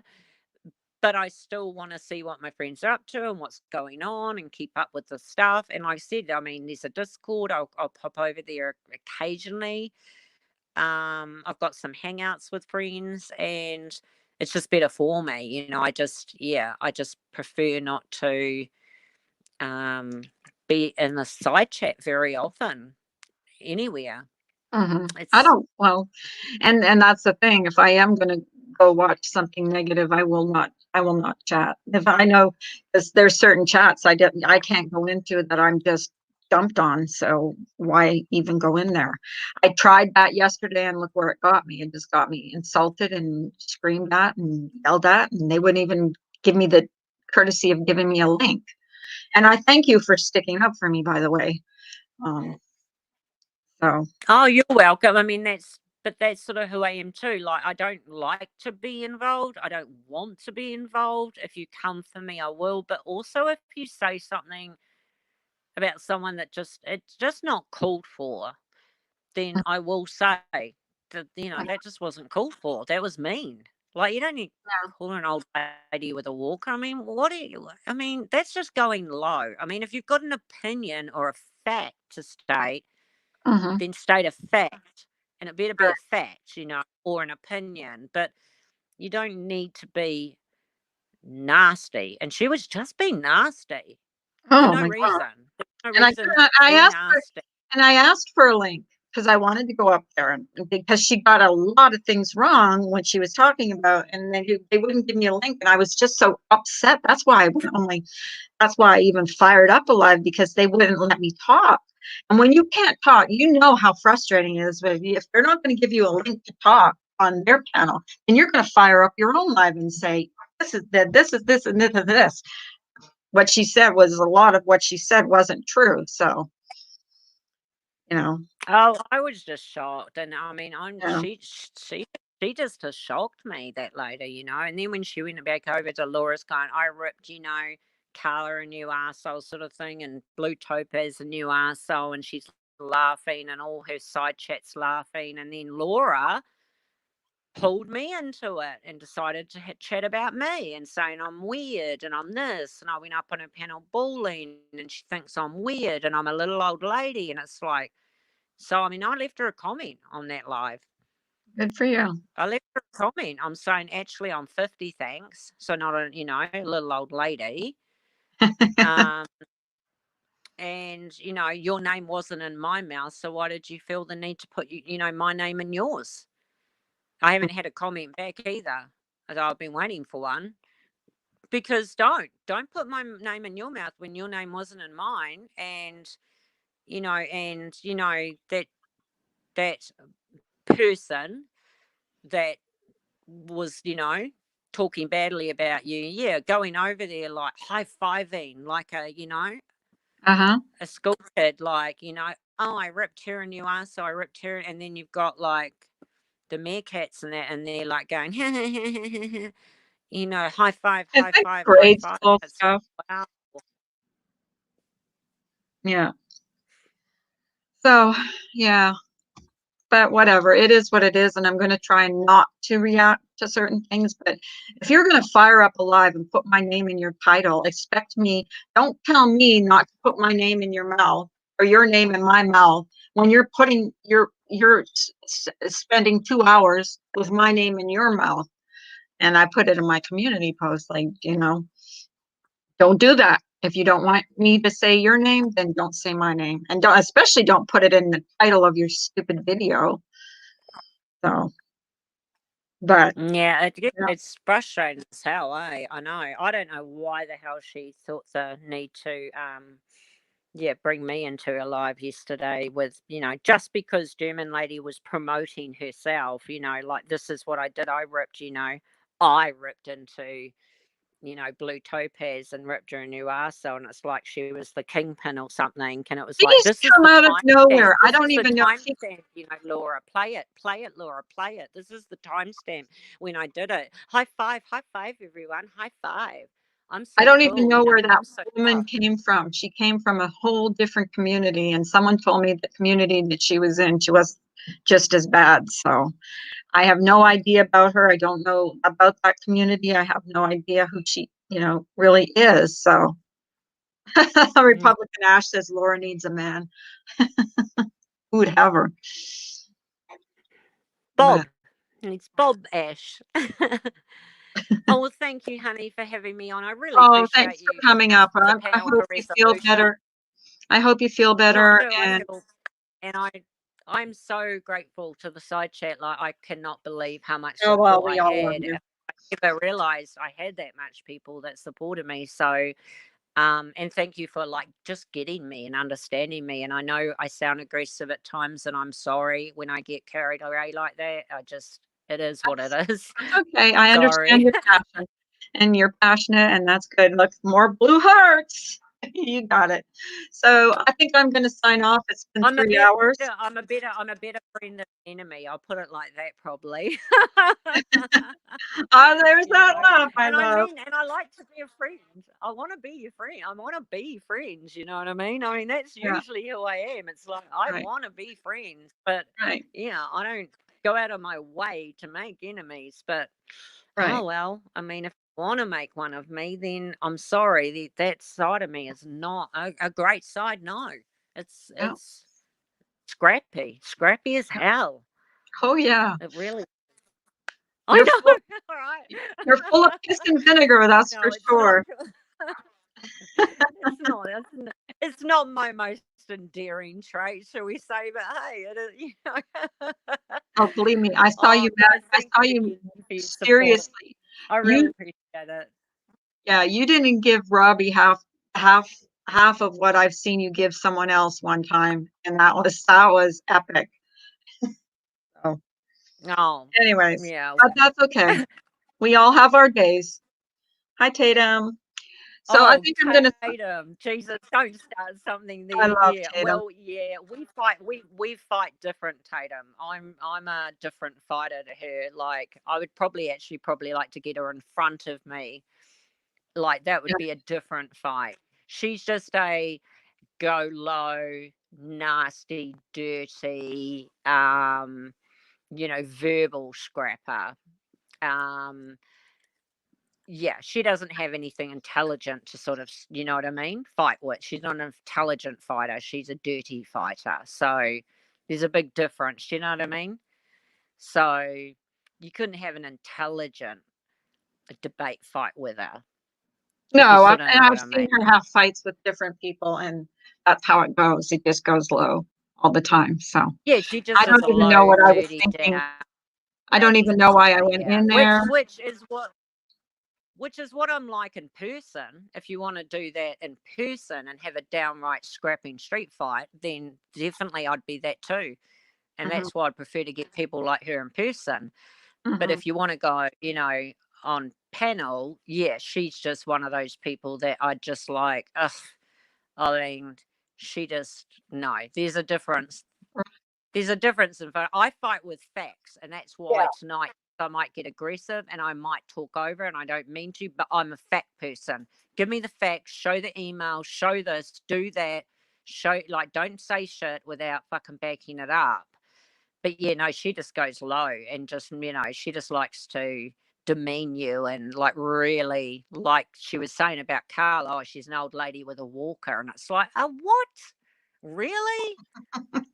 but I still want to see what my friends are up to and what's going on and keep up with the stuff. And like I said, I mean, there's a Discord. I'll pop over there occasionally. I've got some hangouts with friends, and it's just better for me. I just prefer not to be in the side chat very often anywhere. mhm. I It's don't. Well, and that's the thing. If I am going to go watch something negative, I will not. I will not chat. If I know, because there's certain chats I can't go into that I'm just dumped on. So why even go in there? I tried that yesterday, and look where it got me. It just got me insulted and screamed at and yelled at, and they wouldn't even give me the courtesy of giving me a link. And I thank you for sticking up for me, by the way. Um, so Oh, you're welcome. I mean, that's sort of who I am too. Like, I don't like to be involved. I don't want to be involved. If you come for me, I will. But also, if you say something about someone that it's just not called for, then I will say that that just wasn't called for. That was mean. Like, you don't need to call an old lady with a walker. I mean, what are you? I mean, that's just going low. I mean, if you've got an opinion or a fact to state, mhm, then state a fact and it better be a fact, you know, or an opinion. But you don't need to be nasty. And she was just being nasty for Oh no my God. reason. No And reason to I be asked her, nasty. and I asked for a link because I wanted to go up there, and because she got a lot of things wrong when she was talking about, and they wouldn't give me a link, and I was just so upset. That's why that's why I even fired up a live, because they wouldn't let me talk. And when you can't talk, you know how frustrating it is. But if they're not going to give you a link to talk on their panel, then you're going to fire up your own live and say, this is that, this is this, and this is this. What she said was, a lot of what she said wasn't true. So, you know. Oh, I was just shocked. And I mean, Yeah. she just has shocked me, that lady, you know. And then when she went back over to Laura's going, I ripped, you know, Carla a new arsehole sort of thing, and Blue Topaz a new arsehole, and she's laughing and all her side chats laughing. And then Laura pulled me into it and decided to chat about me and saying I'm weird and I'm this. And I went up on her panel bawling, and she thinks I'm weird and I'm a little old lady. And it's like, so, I mean, I left her a comment on that live. Good for you. I left her a comment. I'm saying, actually, I'm 50, thanks. So not a, you know, a little old lady. And, you know, your name wasn't in my mouth. So why did you feel the need to put, you know, my name in yours? I haven't had a comment back either. I've been waiting for one. Because don't put my name in your mouth when your name wasn't in mine. And, you know, that person that was, you know, talking badly about you, yeah, going over there like high-fiving like a, you know, a school kid, like, you know, oh, I ripped her a new ass, so I ripped her. And then you've got like the meerkats and that, and they're like going you know, high five, high five, high Grade five. school It's stuff. wow. Yeah. So, yeah. But whatever, it is what it is, and I'm going to try not to react to certain things. But if you're going to fire up a live and put my name in your title, don't tell me not to put my name in your mouth, or your name in my mouth, when you're spending 2 hours with my name in your mouth. And I put it in my community post, like, you know, don't do that. If you don't want me to say your name, then don't say my name, and especially don't put it in the title of your stupid video. So, but Yeah, it's frustrating as hell, eh? I know. I don't know why the hell she thought the need to bring me into a live yesterday with, you know, just because German lady was promoting herself, you know, like, this is what I did. I ripped into, you know, Blue Topaz and ripped her a new arsehole, and it's like she was the kingpin or something. And it was like, these this is come the out of nowhere. I This don't is the even know. timestamp, you know, Laura. Play it, Laura. Play it. This is the timestamp when I did it. High five, everyone. High five. I'm so I don't cool, even know you where that I'm so woman came from. She came from a whole different community, and someone told me the community that she was in, she was just as bad. So I have no idea about her. I don't know about that community. I have no idea who she, you know, really is. So Republican Ash says Laura needs a man. Who would have her? Bob. It's Bob Ash. Oh, well, thank you, honey, for having me on. I really appreciate thanks you. for coming up. The I panel hope for you feel resolution. better. I hope you feel No, better. I'm so grateful to the side chat. Like, I cannot believe how much Oh, well, support we I all love had. you. I never realized I had that much people that supported me. So, and thank you for like just getting me and understanding me. And I know I sound aggressive at times, and I'm sorry when I get carried away like that. It is what it is. Okay, I understand your passion, and you're passionate, and that's good. Look, more blue hearts. You got it. So I think I'm going to sign off. It's been 3 hours. I'm a better friend than enemy. I'll put it like that, probably. There's that laugh. I love. And I like to be a friend. I want to be your friend. I want to be friends. You know what I mean? I mean, that's usually who I am. It's like, I want to be friends, but yeah, I don't go out of my way to make enemies. But oh well, I mean, if you want to make one of me, then I'm sorry. That side of me is not a great side. No, it's scrappy as hell. Oh yeah. It really. You're I know. full, Right? you're full of piss and vinegar, that's No, for it's sure. It's not my most endearing trait, shall we say? But hey, it is. You know. Oh, believe me, I saw you, guys, Matt. I thank saw you you again for your support. seriously. I really You, appreciate it. yeah, you didn't give Robbie half of what I've seen you give someone else one time, and that was epic. So, Oh, anyways, yeah. but that's okay. We all have our days. Hi, Tatum. So I Oh, think I'm gonna. Tatum, Jesus, don't start something I there. love Yeah, Tatum. well, yeah, we fight different, Tatum. I'm a different fighter to her. Like, I would probably like to get her in front of me. Like, that would Yeah. be a different fight. She's just a go low, nasty, dirty, verbal scrapper. Yeah, she doesn't have anything intelligent to sort of, you know what I mean, fight with. She's not an intelligent fighter. She's a dirty fighter. So there's a big difference. You know what I mean? So you couldn't have an intelligent debate fight with her. No, Sort of and I've seen her have fights with different people, and that's how it goes. It just goes low all the time. So yeah, she just I don't even know what I was thinking. I don't even know why I went in there. Which is what I'm like in person. If you want to do that in person and have a downright scrapping street fight, then definitely I'd be that too. And that's why I'd prefer to get people like her in person. But if you want to go, on panel, yeah, she's just one of those people that I just like, ugh. I mean, she just, no, there's a difference. There's a difference in I fight with facts, and that's why tonight I might get aggressive and I might talk over, and I don't mean to, but I'm a fact person. Give me the facts, show the email, show this, do that, don't say shit without fucking backing it up. But yeah, no, she just goes low and just, she just likes to demean you and like really, like she was saying about Carla, oh, she's an old lady with a walker, and it's like, what? Really?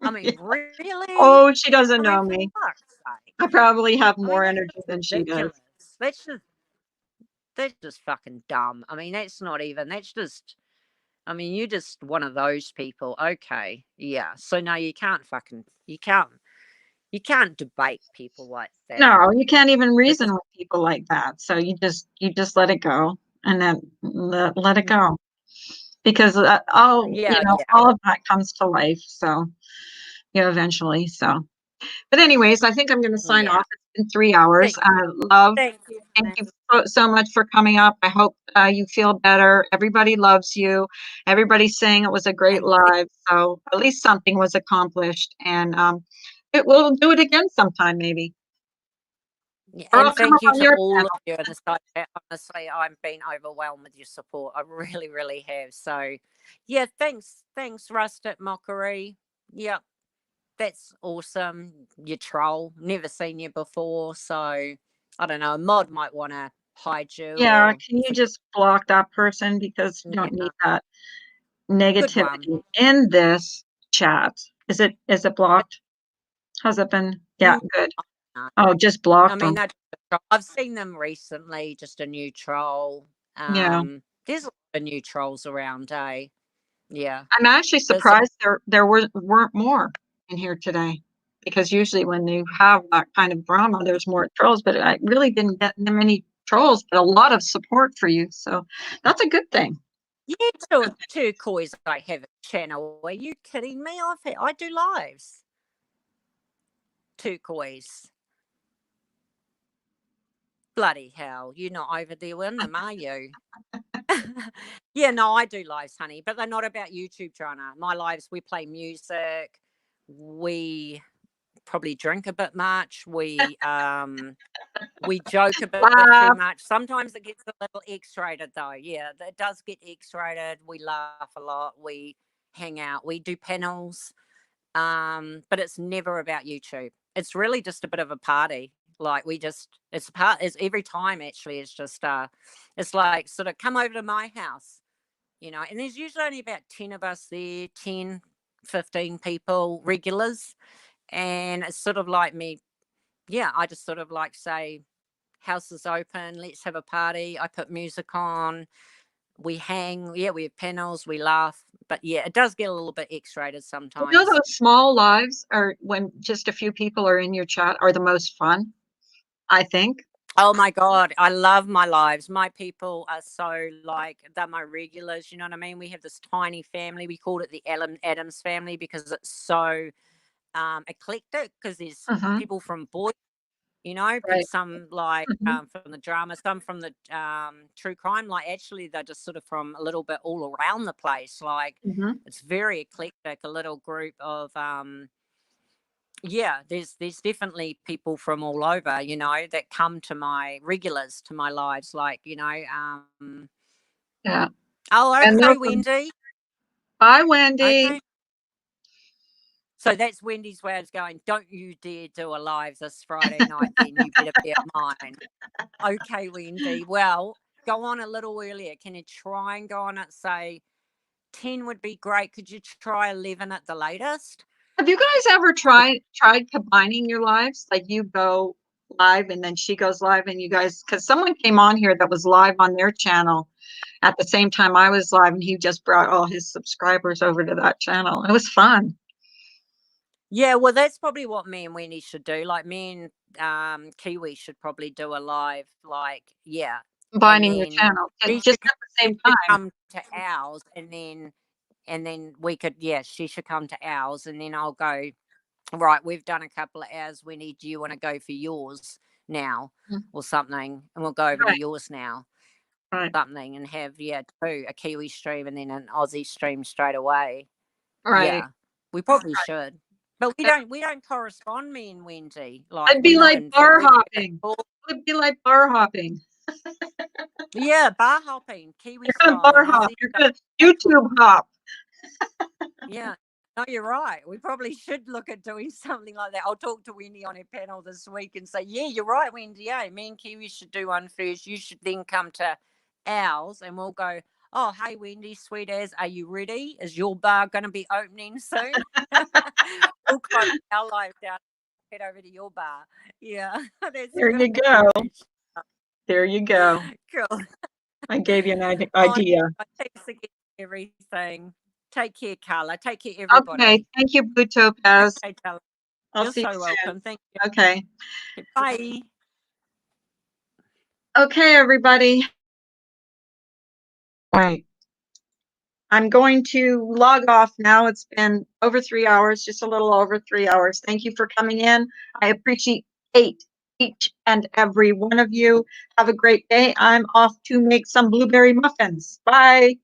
I mean, really? Oh, she doesn't know me. I probably have more that's energy than she does. That's just fucking dumb. I mean, that's not even, that's just, I mean, you're just one of those people. Okay. Yeah. So no, you can't debate people like that. No, you can't even reason with people like that. So you just let it go, and then let it go, because all of that comes to life. So eventually. So, but anyways, I think I'm going to sign off. It's been 3 hours. Thank you so much for coming up. I hope you feel better. Everybody loves you. Everybody's saying it was a great live. So at least something was accomplished, and we'll do it again sometime, maybe. Yeah, and thank you to all of you in the side chat. Honestly, I've been overwhelmed with your support. I really, really have. So, yeah, thanks, Rusted Mockery. Yep, that's awesome. You troll, never seen you before. So, I don't know. A mod might want to hide you. Yeah, can you just block that person, because you don't need that negativity in this chat. Is it blocked? Has it been? Yeah, good. Oh, just blocked them. I've seen them recently, just a new troll. Yeah. There's a lot of new trolls around, eh? Yeah. I'm actually surprised there weren't more in here today, because usually when you have that kind of drama, there's more trolls, but I really didn't get many trolls, but a lot of support for you. So that's a good thing. Yeah, Turquoise, I have a channel. Are you kidding me? I do lives. Turquoise. Bloody hell, you're not over there with them, are you? Yeah, no, I do lives, honey, but they're not about YouTube drama. My lives, we play music, we probably drink a bit much, we joke a bit too much. Sometimes it gets a little X-rated though. Yeah, it does get X-rated. We laugh a lot, we hang out, we do panels, but it's never about YouTube. It's really just a bit of a party. Like it's every time actually. It's just it's like sort of come over to my house, and there's usually only about 10 of us there, 10, 15 people, regulars, and it's sort of like me yeah, I just sort of like say, house is open, let's have a party. I put music on, we hang, yeah, we have panels, we laugh. But yeah, it does get a little bit X-rated sometimes. You know, those small lives are when just a few people are in your chat are the most fun, I think. Oh my God, I love my lives. My people are so like, they're my regulars. You know what I mean? We have this tiny family. We called it the Addams Family because it's so eclectic, because there's people from Boy, you know, Right. some like from the drama, some from the true crime. Like actually, they're just sort of from a little bit all around the place. Like it's very eclectic. A little group of yeah, there's definitely people from all over, you know, that come to my regulars, to my lives. Like, you know, Yeah. oh, And okay, Wendy. Bye, Wendy. Okay. So that's Wendy's way of going, don't you dare do a live this Friday night, then you better be at mine. Okay, Wendy. Well, go on a little earlier. Can you try and go on at, say, 10 would be great. Could you try 11 at the latest? Have you guys ever tried combining your lives? Like you go live and then she goes live and you guys, because someone came on here that was live on their channel at the same time I was live, and he just brought all his subscribers over to that channel. It was fun. Yeah, well, that's probably what me and Wendy should do. Like me and Kiwi should probably do a live, like, yeah. Combining your channel. Just at the same time. Come to ours and then we could, yeah, she should come to ours and then I'll go, right, we've done a couple of hours, Wendy, do you want to go for yours now or something? And we'll go over to yours now. Something and have, yeah, a Kiwi stream and then an Aussie stream straight away. Yeah, we probably should. But we don't correspond, me and Wendy. Like, it'd be like bar hopping. It'd be like bar hopping. Yeah, bar hopping. Kiwi You're style. Bar hop. You're gonna YouTube hop. Yeah. No, you're right. We probably should look at doing something like that. I'll talk to Wendy on her panel this week and say, yeah, you're right, Wendy. Yeah, me and Kiwi should do one first. You should then come to ours and we'll go, oh, hey, Wendy, sweet as, are you ready? Is your bar going to be opening soon? We'll close our life down, head over to your bar. Yeah. There you go. There you go. Cool. I gave you an idea. Thanks again for everything. Take care, Carla. Take care, everybody. Okay. Thank you, Blue Topaz. Okay, Carla. You're so welcome. Thank you. Okay. Bye. Okay, everybody. Wait. I'm going to log off now. It's been over 3 hours, just a little over 3 hours. Thank you for coming in. I appreciate each and every one of you. Have a great day. I'm off to make some blueberry muffins. Bye.